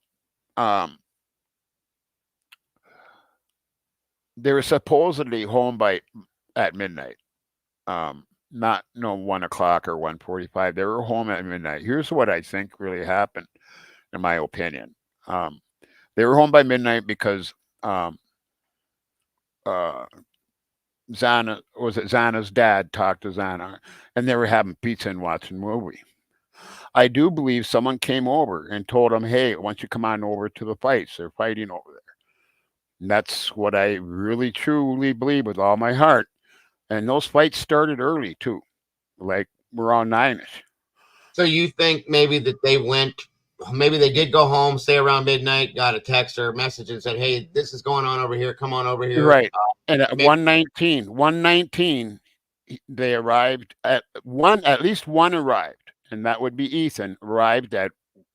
um, they were supposedly home at midnight. Not 1 o'clock or 1:45. They were home at midnight. Here's what I think really happened, in my opinion. They were home by midnight because Zana's dad talked to Zana, and they were having pizza and watching a movie. I do believe someone came over and told them, "Hey, why don't you come on over to the fights? They're fighting over there." And that's what I really truly believe with all my heart. And those fights started early too, like around 9ish. So you think maybe that maybe they did go home, stay around midnight, got a text or a message and said, "Hey, this is going on over here. Come on over here." Right. And at 119, they arrived at least one arrived, and that would be Ethan, arrived at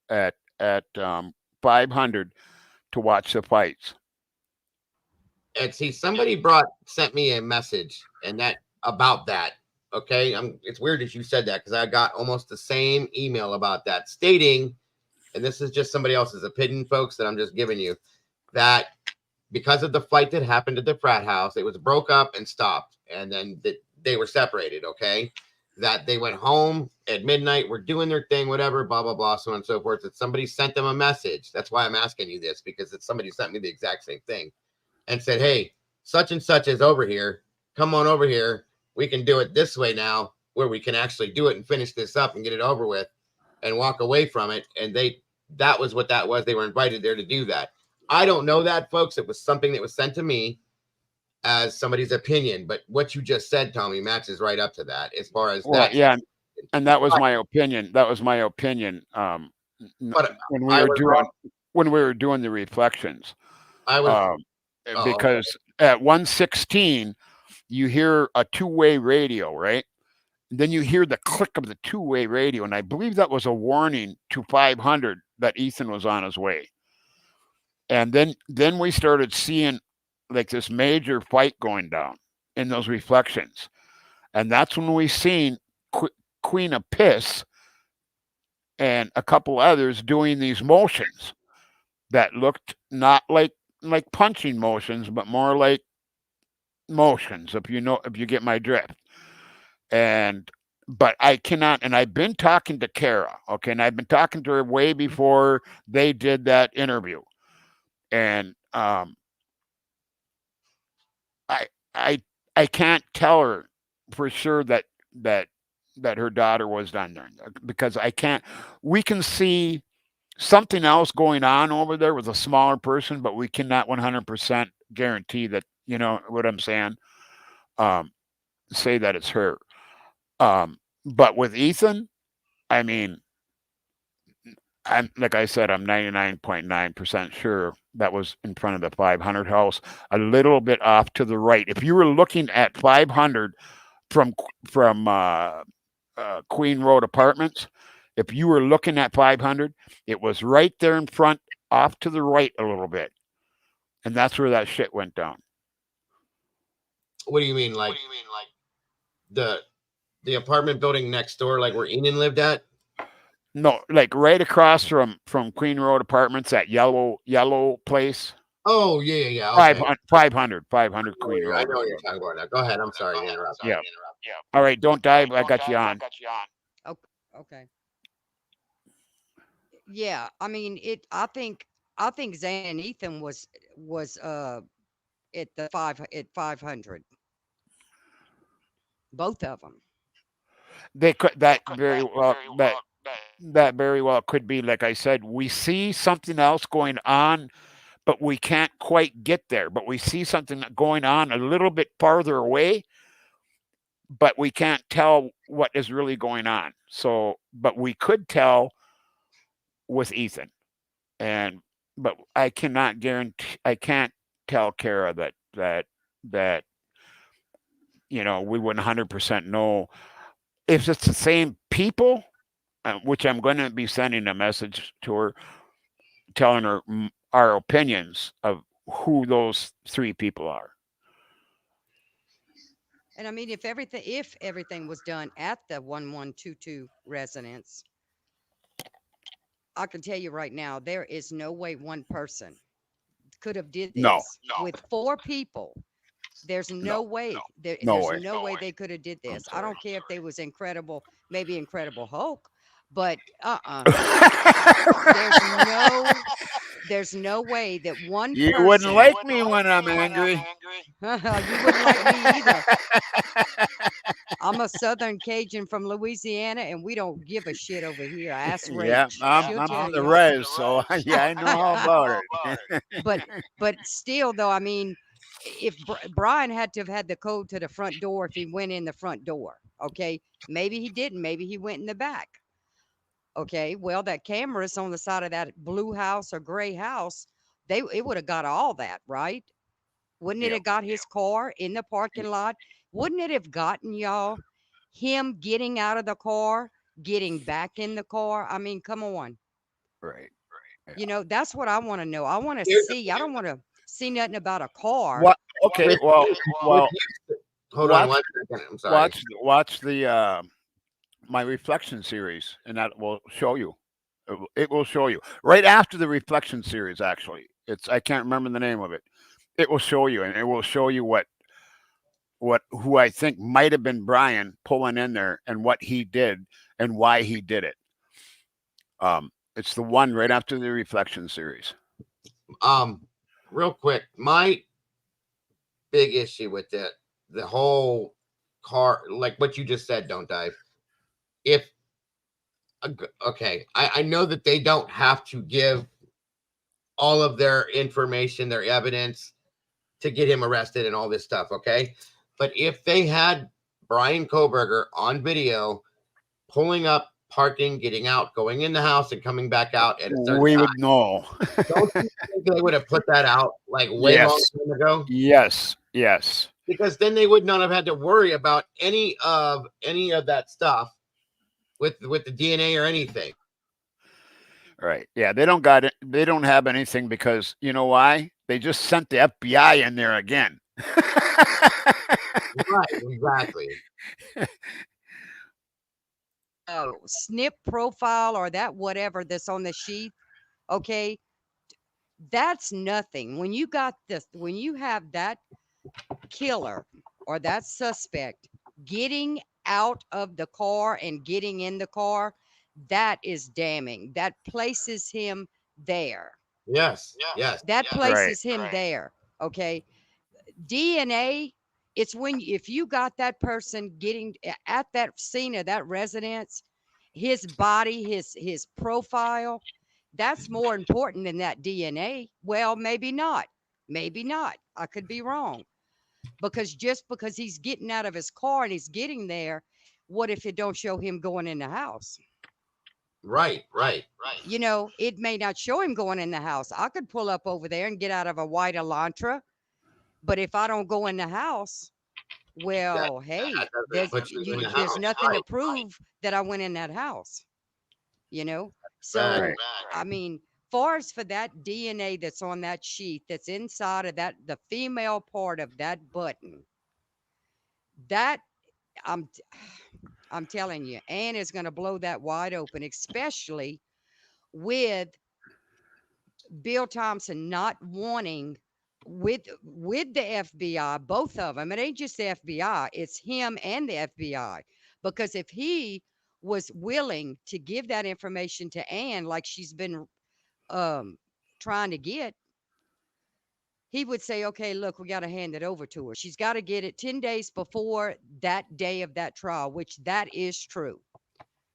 500 to watch the fights. And see, somebody sent me a message and that about that. Okay. It's weird that you said that, because I got almost the same email about that, stating, and this is just somebody else's opinion, folks, that I'm just giving you, that because of the fight that happened at the frat house, it was broke up and stopped, and then they were separated. Okay. That they went home at midnight, were doing their thing, whatever, blah, blah, blah, so on and so forth. That somebody sent them a message. That's why I'm asking you this, because somebody sent me the exact same thing and said, "Hey, such and such is over here. Come on over here. We can do it this way now, where we can actually do it and finish this up and get it over with and walk away from it." And that was what that was. They were invited there to do that. I don't know that, folks. It was something that was sent to me as somebody's opinion. But what you just said, Tommy, matches right up to that as far as that. Yeah. And that was my opinion. That was my opinion. But when we were doing the reflections. I was because at 116 you hear a two-way radio, right? And then you hear the click of the two-way radio, and I believe that was a warning to 500 that Ethan was on his way. And then we started seeing like this major fight going down in those reflections, and that's when we seen Queen of Piss and a couple others doing these motions that looked not like punching motions, but more like motions, if you get my drift. And but I cannot, and I've been talking to Kara, okay, and I've been talking to her way before they did that interview, and I I I can't tell her for sure that that her daughter was done there because I can't. We can see something else going on over there with a smaller person, but we cannot 100% guarantee that. You know what I'm saying? Um, say that it's her. But with Ethan, I mean, I'm like I said, I'm 99.9% sure that was in front of the 500 house, a little bit off to the right. If you were looking at 500 from Queen Road Apartments, if you were looking at 500, it was right there in front, off to the right a little bit, and that's where that shit went down. What do you mean, like the apartment building next door, like where Enan lived at? No, like right across from Queen Road Apartments, that yellow place. Oh yeah. Okay. 500 Oh, Queen yeah, Road. I know what you're talking about now. Go ahead. I'm sorry to interrupt. Yeah. All right, don't dive. I got you on. Okay. Yeah, I mean I think Zane and Ethan was at the 500. Both of them. They could that very well that very well could be, like I said, we see something else going on, but we can't quite get there. But we see something going on a little bit farther away, but we can't tell what is really going on. So, but we could tell with Ethan, and but I cannot guarantee. I can't tell Kara that we wouldn't 100% know if it's the same people. Which I'm going to be sending a message to her, telling her our opinions of who those three people are. And I mean, if everything was done at the 1122 residence, I can tell you right now, there is no way one person could have did No. this with 4 people. There's no way. There's no way they could have did this. I don't care if they was maybe Incredible Hulk, but there's no way that one You person. wouldn't like me when I'm angry. You wouldn't like me either. I'm a Southern Cajun from Louisiana, and we don't give a shit over here. I ask Rach. Yeah, I'm She'll from tell the you. res, so yeah, I know all about it. But still, though, I mean, if Brian had to have had the code to the front door if he went in the front door, okay, maybe he didn't. Maybe he went in the back. Okay, well, that camera's on the side of that blue house or gray house. It would have got all that, right? Wouldn't it have got his car in the parking lot? Wouldn't it have gotten y'all him getting out of the car, getting back in the car? I mean, come on. Right. That's what I want to know. I want to see. I don't want to see nothing about a car. What? Okay. Well. Hold on 1 second. I'm sorry. Watch the my reflection series, and that will show you. It will show you right after the reflection series. Actually, I can't remember the name of it. It will show you, and it will show you who I think might have been Brian pulling in there and what he did and why he did it. It's the one right after the reflection series. Real quick, my big issue with the whole car, like what you just said, don't dive. Okay, I know that they don't have to give all of their information, their evidence to get him arrested and all this stuff, okay? But if they had Brian Koberger on video pulling up, parking, getting out, going in the house and coming back out at a certain We time, would know. don't you think they would have put that out like way long time ago? Yes. Because then they would not have had to worry about any of that stuff with the DNA or anything. Right. Yeah, they don't got it. They don't have anything because you know why? They just sent the FBI in there again. Right, exactly. Snip profile or that whatever that's on the sheet, okay, that's nothing. When you have that killer or that suspect getting out of the car and getting in the car, that is damning. That places him there. Yes. Yes. That Right. places him there. Okay. DNA, it's when if you got that person getting at that scene of that residence, his body, his profile, that's more important than that DNA. Well, maybe not. Maybe not. I could be wrong. Because just because he's getting out of his car and he's getting there, what if it don't show him going in the house? Right. You know, it may not show him going in the house. I could pull up over there and get out of a white Elantra, but if I don't go in the house, well, hey, That doesn't there's put you in the there's house. nothing to Right. prove that I went in that house. You know, Right. so I mean, far as for that DNA that's on that sheet that's inside of that the female part of that button, that I'm I'm telling you, Ann is going to blow that wide open, especially with Bill Thompson not wanting with the FBI, both of them. It ain't just the FBI; it's him and the FBI. Because if he was willing to give that information to Ann, like she's been trying to get, he would say, "Okay, look, we got to hand it over to her. She's got to get it 10 days before that day of that trial," which that is true.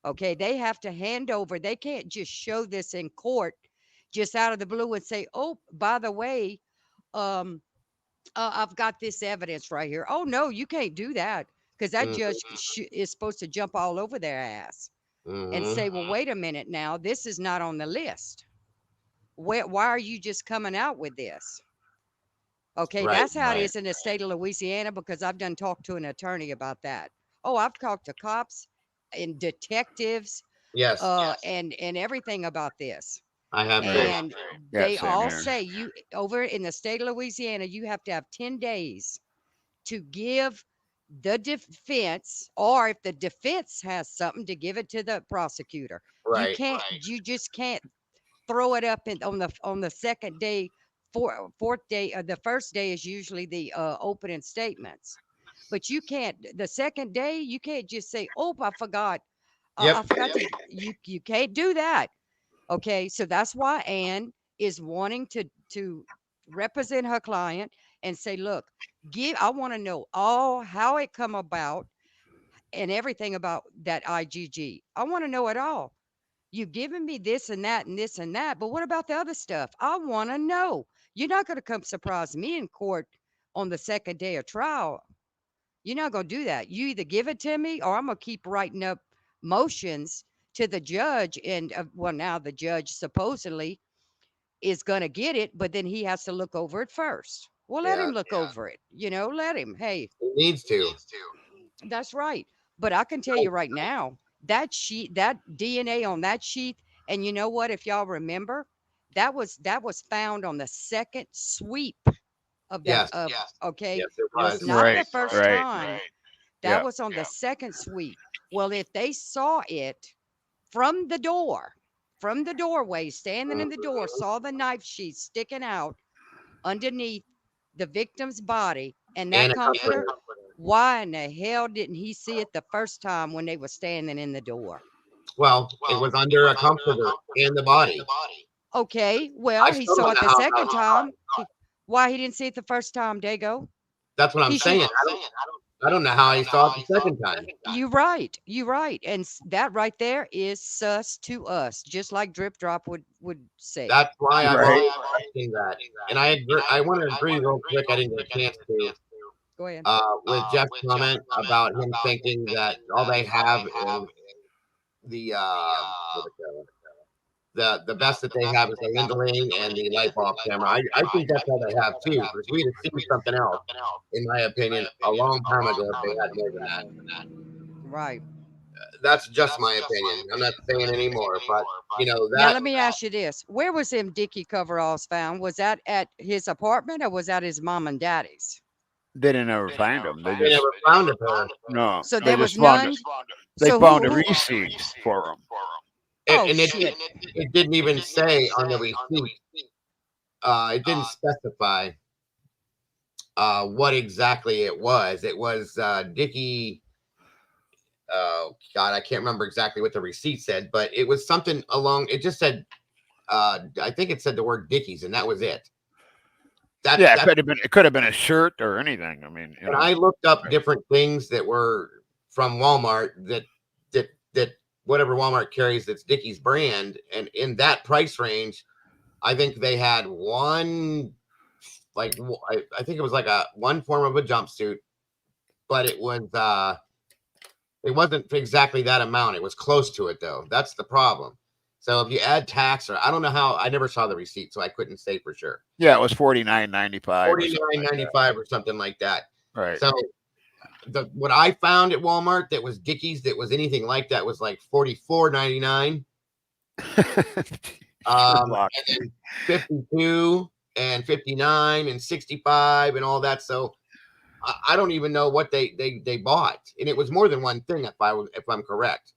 Okay, they have to hand over. They can't just show this in court just out of the blue and say, "Oh, by the way, um, I've got this evidence right here." Oh no, you can't do that because that judge is supposed to jump all over their ass and say, "Well, wait a minute now, this is not on the list. Why are you just coming out with this?" Okay, Right. that's how it is in the state of Louisiana because I've done talked to an attorney about that. Oh, I've talked to cops and detectives Yes. and everything about this. I have too. And Yeah, they same all here. say you over in the state of Louisiana, you have to have 10 days to give the defense, or if the defense has something, to give it to the prosecutor. You Right. can't, you just can't throw it up in on the second day, fourth day. The first day is usually the opening statements, but you can't. The second day, you can't just say, "Oh, I forgot. Yep. I forgot to." You can't do that. Okay, so that's why Ann is wanting to represent her client and say, "Look, I want to know all how it come about and everything about that IGG. I want to know it all. You've given me this and that and this and that, but what about the other stuff? I want to know. You're not going to come surprise me in court on the second day of trial. You're not going to do that. You either give it to me or I'm going to keep writing up motions to the judge. And well, now the judge supposedly is going to get it, but then he has to look over it first. Well, let him look over it. You know, let him. Hey, It needs to. that's right. But I can tell you right now, that sheet, that DNA on that sheet, and you know what? If y'all remember, that was found on the second sweep of that. Yes. Okay, Yes, it was was. not the Right. first Right. time. That Yeah. was on the second sweep. Well, if they saw it from the doorway, standing in the door, saw the knife sheath sticking out underneath the victim's body and that And a comforter, comforter. why in the hell didn't he see it the first time when they were standing in the door? Well, it was under a comforter in the body. Okay, well, I he still saw don't it know the how second that. time. Why he didn't see it the first time, Dago? That's what I'm He should. saying. I don't know how he saw it the second time. You're right. You're right. And that right there is sus to us, just like Drip Drop would say. That's why I'm Right. always questioning that. And I agree. I want to agree real quick. I didn't get a chance to. Go ahead. With Jeff's comment about him thinking that all they have is the the best that they have is the Lindling and the light bulb camera. I think that's all they have too. Because we'd have seen something else, in my opinion, a long time ago if they had more than that. Right. That's just my opinion. I'm not saying anymore, but you know Now that. let me ask you this: where was them Dickie coveralls found? Was that at his apartment or was that his mom and daddy's? They didn't ever find them. They They just never found a pair. no. So They there just was none. They So found a who? receipt for them. Oh And shit! it didn't even say on the receipt. It didn't specify what exactly it was. It was Dickie. oh God, I can't remember exactly what the receipt said, but it was something along. It just said, I think it said the word Dickies, and that was it. Yeah, it could have been a shirt or anything. I mean, and I looked up different things that were from Walmart that whatever Walmart carries that's Dickies brand, and in that price range, I think they had one, like I think it was like one form of a jumpsuit, but it wasn't exactly that amount. It was close to it though. That's the problem. So if you add tax, or I don't know how, I never saw the receipt, so I couldn't say for sure. Yeah, it was $49.95. $49.95 or something like that. Right. So what I found at Walmart that was Dickies that was anything like that was like $44.99. And then 52 and 59 and 65 and all that. So I don't even know what they bought, and it was more than one thing if I'm correct.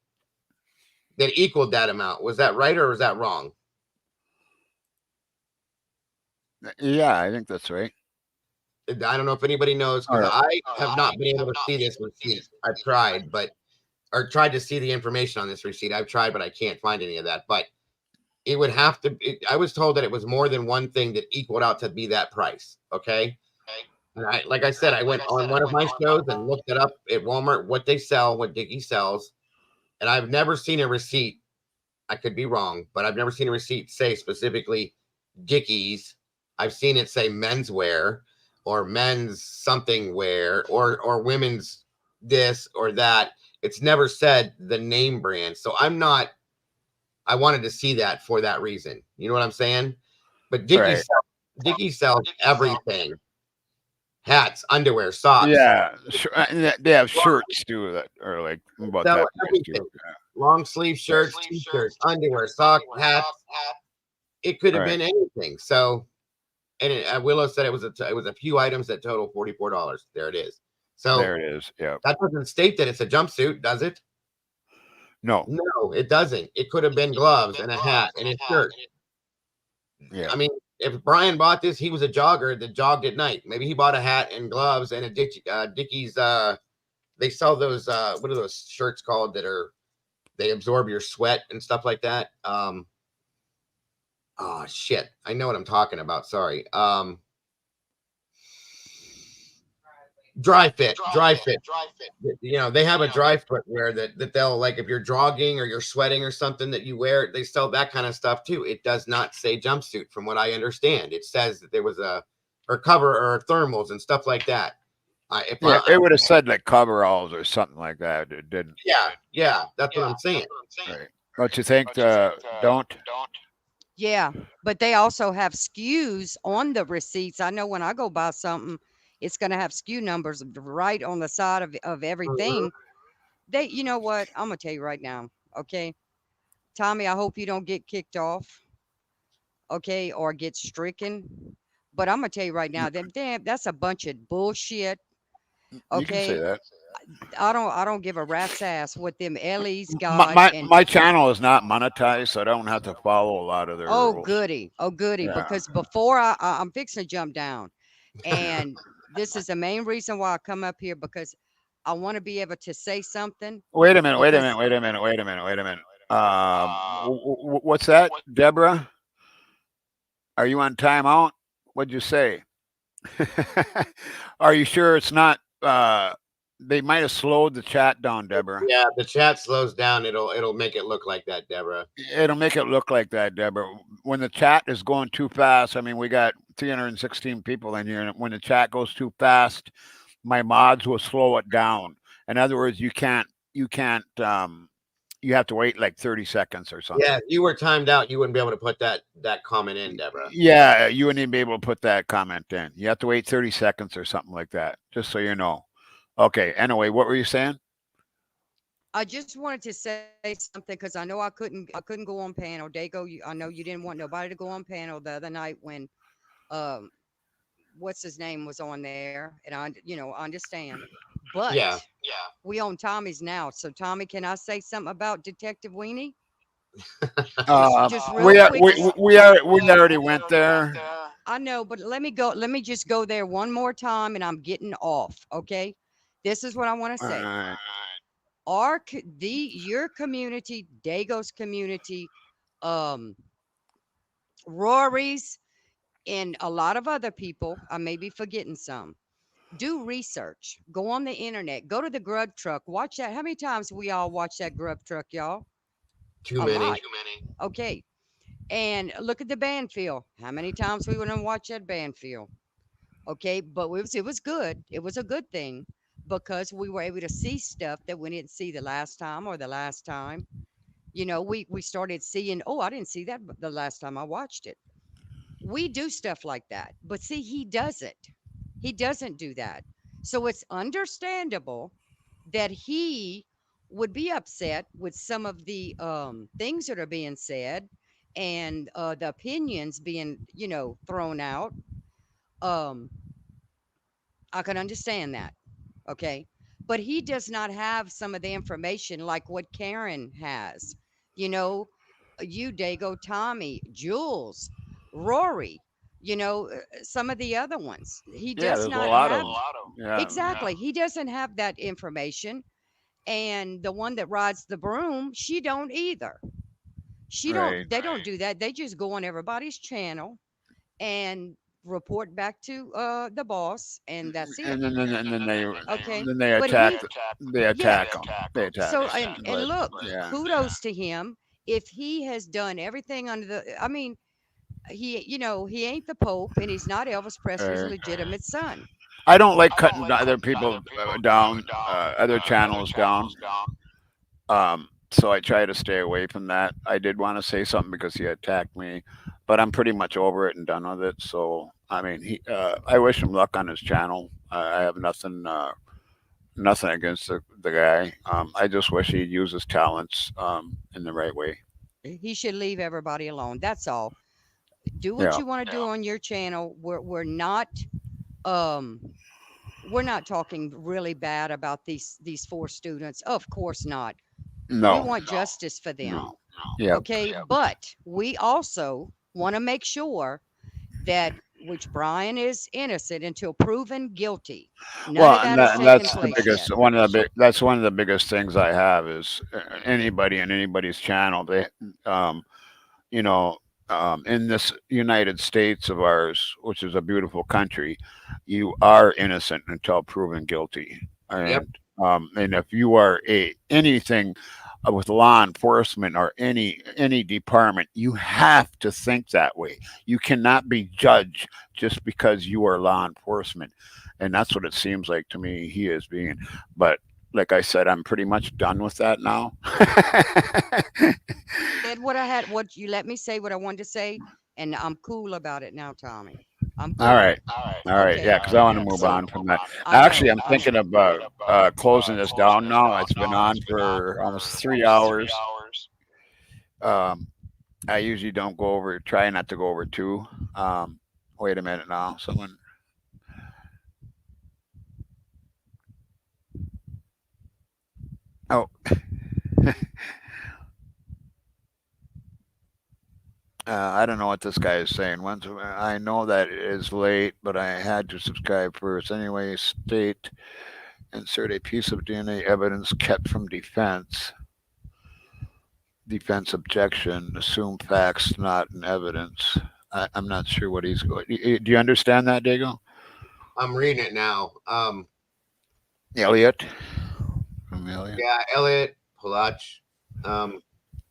That equaled that amount. Was that right or was that wrong? Yeah, I think that's right. I don't know if anybody knows, because I have not been able to see this receipt. I've tried, or tried to see the information on this receipt. I've tried, but I can't find any of that. But it would have to. I was told that it was more than one thing that equaled out to be that price. Okay. And like I said, I went on one of my shows and looked it up at Walmart, what they sell, what Dickies sells, and I've never seen a receipt. I could be wrong, but I've never seen a receipt say specifically Dickies. I've seen it say menswear or men's something wear or women's this or that. It's never said the name brand. So I wanted to see that for that reason. You know what I'm saying? But Dickies sells everything. Hats, underwear, socks. Yeah, they have shirts too that are like about that price too. Yeah. Long sleeve shirts, t-shirts, underwear, socks, hats. It could have been anything. So, and Willow said it was a few items that total $44. There it is. So there it is. Yeah. That doesn't state that it's a jumpsuit, does it? No. No, it doesn't. It could have been gloves and a hat and a shirt. Yeah. I mean, if Brian bought this, he was a jogger that jogged at night. Maybe he bought a hat and gloves and a Dickies. They sell those. What are those shirts called that they absorb your sweat and stuff like that? Oh shit, I know what I'm talking about. Sorry. Dry fit. You know, they have a dry footwear that they'll, like, if you're jogging or you're sweating or something that you wear, they sell that kind of stuff too. It does not say jumpsuit from what I understand. It says that there was or cover or thermals and stuff like that. It would have said like coveralls or something like that. It didn't. Yeah, that's what I'm saying. Right. Don't you think? Don't. Yeah, but they also have SKUs on the receipts. I know when I go buy something, it's going to have SKU numbers right on the side of everything. You know what? I'm going to tell you right now. Okay. Tommy, I hope you don't get kicked off. Okay. Or get stricken. But I'm going to tell you right now, that's a bunch of bullshit. Okay. You can say that. I don't give a rat's ass what them Ellie's got. My channel is not monetized, so I don't have to follow a lot of their rules. Goody. Yeah. Because before I'm fixing to jump down. And this is the main reason why I come up here, because I want to be able to say something. Wait a minute. What's that, Deborah? Are you on timeout? What'd you say? Are you sure it's not? They might have slowed the chat down, Deborah. Yeah, the chat slows down. It'll make it look like that, Deborah. It'll make it look like that, Deborah. When the chat is going too fast, I mean, we got 316 people in here, and when the chat goes too fast, my mods will slow it down. In other words, you can't. You have to wait like 30 seconds or something. Yeah, if you were timed out, you wouldn't be able to put that comment in, Deborah. Yeah, you wouldn't even be able to put that comment in. You have to wait 30 seconds or something like that, just so you know. Okay. Anyway, what were you saying? I just wanted to say something because I know I couldn't go on panel. Dago, I know you didn't want nobody to go on panel the other night when what's his name was on there, and I understand. But we on Tommy's now. So Tommy, can I say something about Detective Weenie? We already went there. I know, but let me just go there one more time and I'm getting off. Okay. This is what I want to say. your community, Dago's community, Rory's, and a lot of other people, I may be forgetting some. Do research. Go on the internet. Go to the grub truck. Watch that. How many times we all watch that grub truck, y'all? Too A many. lot. Okay. And look at the Banfield. How many times we went and watched that Banfield? Okay, but it was good. It was a good thing because we were able to see stuff that we didn't see the last time or the last time. You know, we started seeing, oh, I didn't see that the last time I watched it. We do stuff like that. But see, he doesn't. He doesn't do that. So it's understandable that he would be upset with some of the things that are being said and the opinions being, thrown out. I can understand that. Okay. But he does not have some of the information like what Karen has. You know, you, Dago, Tommy, Jules, Rory, some of the other ones. He Yeah, does there's a not lot of have. them. Yeah. Exactly. He doesn't have that information. And the one that rides the broom, she don't either. Right. They don't do that. They just go on everybody's channel and report back to the boss, and that's it. Okay, then they but attack he, they yes. attack them. They attack So 'em. and But, look, yeah. kudos to him if he has done everything under the. I mean, he ain't the Pope, and he's not Elvis Presley's Right. legitimate son. I don't like cutting other people down, other channels down. So I try to stay away from that. I did want to say something because he attacked me, but I'm pretty much over it and done with it. So I mean, I wish him luck on his channel. I have nothing against the guy. I just wish he'd use his talents in the right way. He should leave everybody alone. That's all. Do what Yeah. you want to do on your channel. Um we're not talking really bad about these 4 students. Of course not. We No. want justice for them. No. Yeah. Okay, but we also want to make sure that which Brian is innocent until proven guilty. None Well, of that and has taken that's the place biggest yet. that's one of the biggest things I have is anybody in anybody's channel. They, you know, in this United States of ours, which is a beautiful country, you are innocent until proven guilty. Yep. And if you are anything with law enforcement or any department, you have to think that way. You cannot be judged just because you are law enforcement, and that's what it seems like to me he is being. But like I said, I'm pretty much done with that now. Said what I had. What you let me say what I wanted to say, and I'm cool about it now, Tommy. I'm cool. All right. Yeah, because I want to move on from that. Actually, I'm thinking about closing this down now. It's been on for almost 3 hours. I usually don't try not to go over 2. Wait a minute now. Someone. Oh. I don't know what this guy is saying. Once I know that it is late, but I had to subscribe first. Anyway, state insert a piece of DNA evidence kept from defense. Defense objection. Assume facts, not an evidence. I'm not sure what he's going. Do you understand that, Dago? I'm reading it now. Elliot. Yeah, Elliot Palach.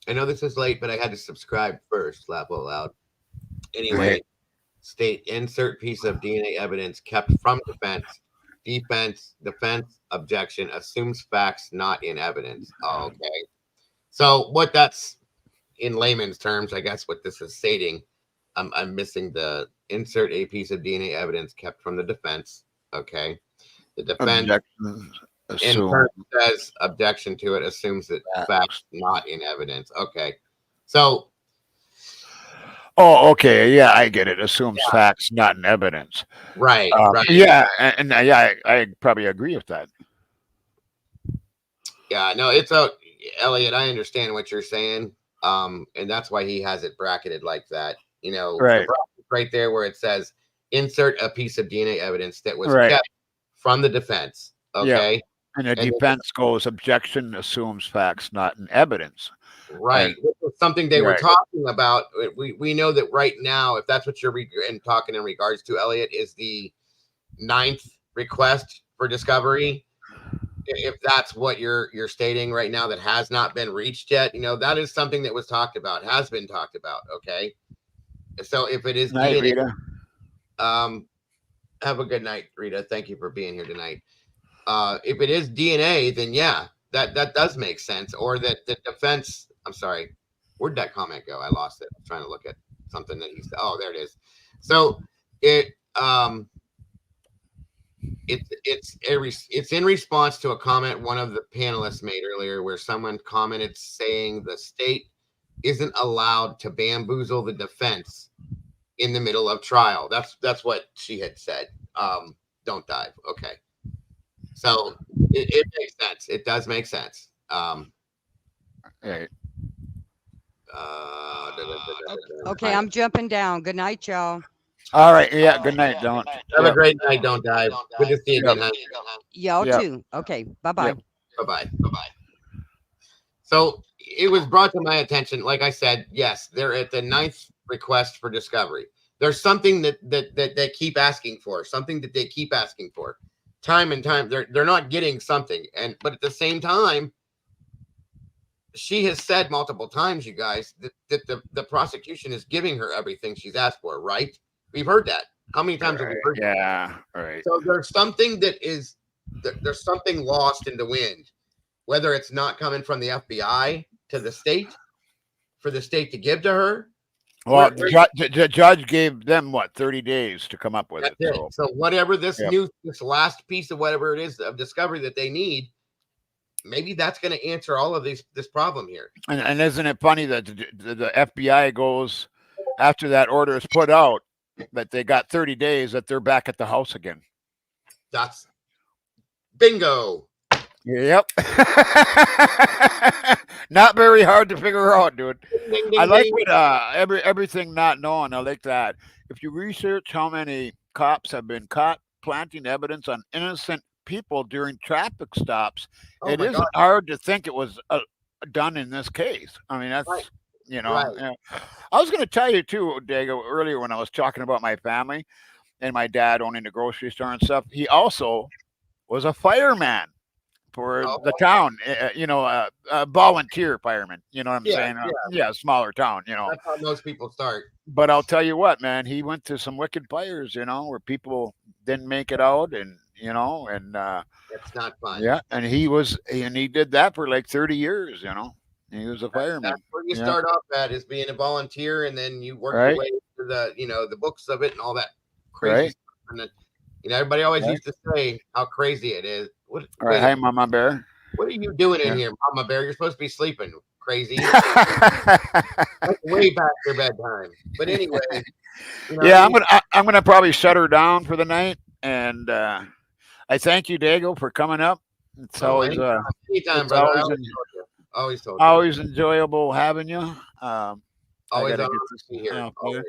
I know this is late, but I had to subscribe first. Laugh out loud. Anyway, Right. State insert piece of DNA evidence kept from defense. Defense objection assumes facts not in evidence. Oh, okay. So what that's in layman's terms, I guess what this is stating, I'm missing the insert a piece of DNA evidence kept from the defense. Okay. The defense Objection. in Assume. turn says objection to it assumes that facts not in evidence. Okay. So Oh, okay. Yeah, I get it. Assumes facts, not in evidence. Right. Right. Yeah, and yeah, I probably agree with that. Yeah, no, Elliot, I understand what you're saying. And that's why he has it bracketed like that. You know, the Right. bracket right there where it says insert a piece of DNA evidence that was Right. kept from the defense. Okay. And the And then- defense goes, objection assumes facts, not in evidence. Right. And- Which was something they were Right. talking about. We know that right now, if that's what you're talking in regards to, Elliot, is the 9th request for discovery. If that's what you're stating right now, that has not been reached yet, that is something that was talked about, has been talked about. Okay. So if it is Night, DNA, Rita. have a good night, Rita. Thank you for being here tonight. If it is DNA, then yeah, that does make sense. Or that the defense, I'm sorry, where'd that comment go? I lost it. I'm trying to look at something that he said. Oh, there it is. So it's in response to a comment one of the panelists made earlier, where someone commented saying the state isn't allowed to bamboozle the defense in the middle of trial. That's what she had said. Don't dive. Okay. So it makes sense. It does make sense. Right. Okay, I'm jumping down. Good night, y'all. All right. Yeah. Good night. Don't. Have a great night. Don't dive. Good to see you again, honey. Y'all Yep. too. Okay, bye-bye. Yep. Bye-bye. Bye-bye. So it was brought to my attention, like I said, yes, they're at the 9th request for discovery. There's something that they keep asking for, time and time. They're not getting something. But at the same time, she has said multiple times, you guys, that the prosecution is giving her everything she's asked for, right? We've heard that. How many times have we heard that? Yeah. All right. So there's something there's something lost in the wind, whether it's not coming from the FBI to the state, for the state to give to her. Well, the judge gave them 30 days to come up with That's it. it. So whatever this Yep. this last piece of whatever it is of discovery that they need, maybe that's going to answer all of this problem here. And isn't it funny that the FBI goes after that order is put out, that they got 30 days, that they're back at the house again. That's bingo. Yep. Not very hard to figure out, dude. Ding, ding, I like ding. what everything not known. I like that. If you research how many cops have been caught planting evidence on innocent people during traffic stops, Oh it my isn't God. hard to think it was done in this case. I mean, that's Right. Right. I was going to tell you too, Dago, earlier when I was talking about my family and my dad owning the grocery store and stuff. He also was a fireman for the town, a volunteer fireman. You know what I'm saying? Yeah, smaller town. That's how most people start. But I'll tell you what, man, he went to some wicked fires, where people didn't make it out, and It's not fun. yeah, and he did that for like 30 years. He was a fireman. That's where you Yeah. start off at, is being a volunteer, and then you work Right. your way to the books of it and all that crazy Right. stuff. And then, everybody always Right. used to say how crazy it is. All right, hi, Mama Bear. What are you doing in Yeah. here, Mama Bear? You're supposed to be sleeping, crazy. That's way past your bedtime. But anyway, Yeah, I'm gonna probably shut her down for the night, and I thank you, Dago, for coming up. It's always anytime, it's brother. always I always told you. always enjoyable having you. I Always gotta honored get to be here. off there. Always.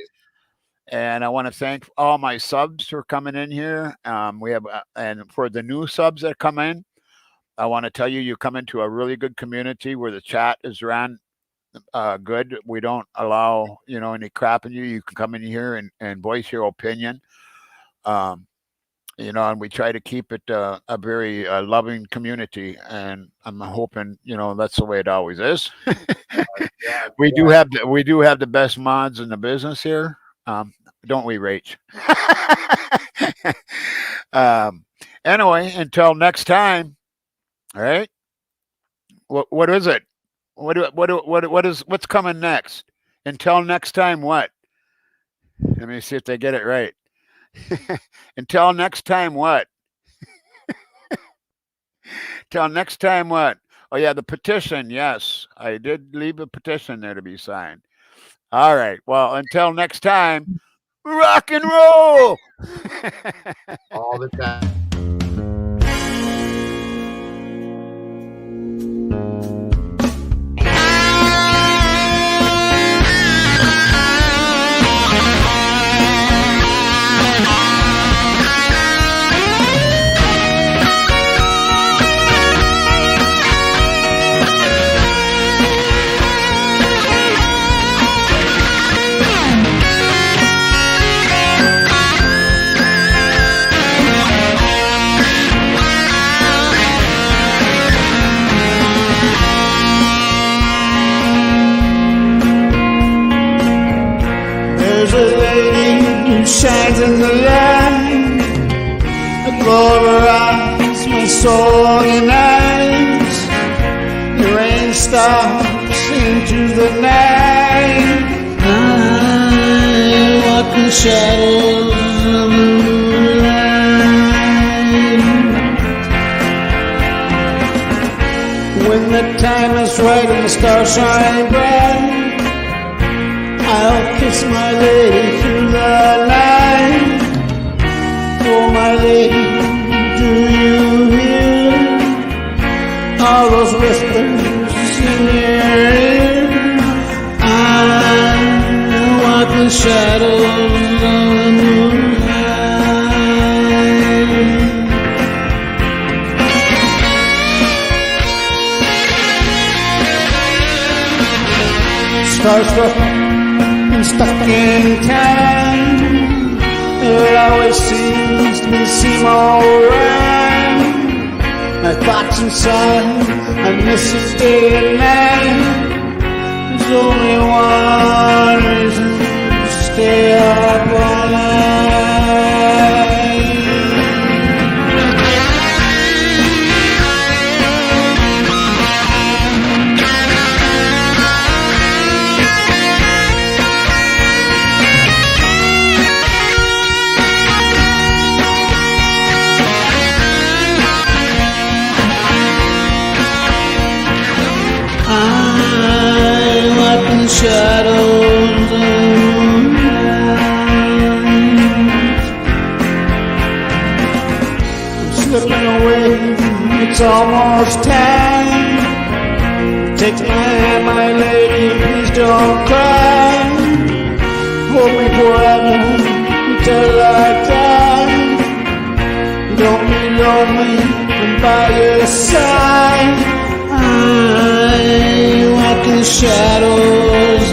And I want to thank all my subs for coming in here. We have, and for the new subs that come in, I want to tell you, you come into a really good community where the chat is ran good. We don't allow, any crap in you. You can come in here and voice your opinion. And we try to keep it a very loving community. And I'm hoping, that's the way it always is. We do have the best mods in the business here. Don't we, Rach? Anyway, until next time. All right. What is it? What's coming next? Until next time, what? Let me see if they get it right. Until next time, what? Till next time, what? Oh yeah, the petition. Yes, I did leave a petition there to be signed. All right. Well, until next time, rock and roll. All the time. lady who shines in the light. The glow of her eyes, my soul unites. The rain stops into the night. I walk in the shadows of the moonlight. When the time is right and the stars shine bright, I'll kiss my lady through the night. Oh, my lady, do you hear all those whispers in your ear? I walk in the shadows of the moonlight. Stars stuck in time. It always seems to seem alright. My thoughts inside, I miss it day and night. There's only one reason to stay up all night. Shadows of the moonlight. I'm slipping away, it's almost time. Take my hand, my lady, please don't cry. Hold me forever until I die. Don't be lonely, I'm by your side. I walk in the shadows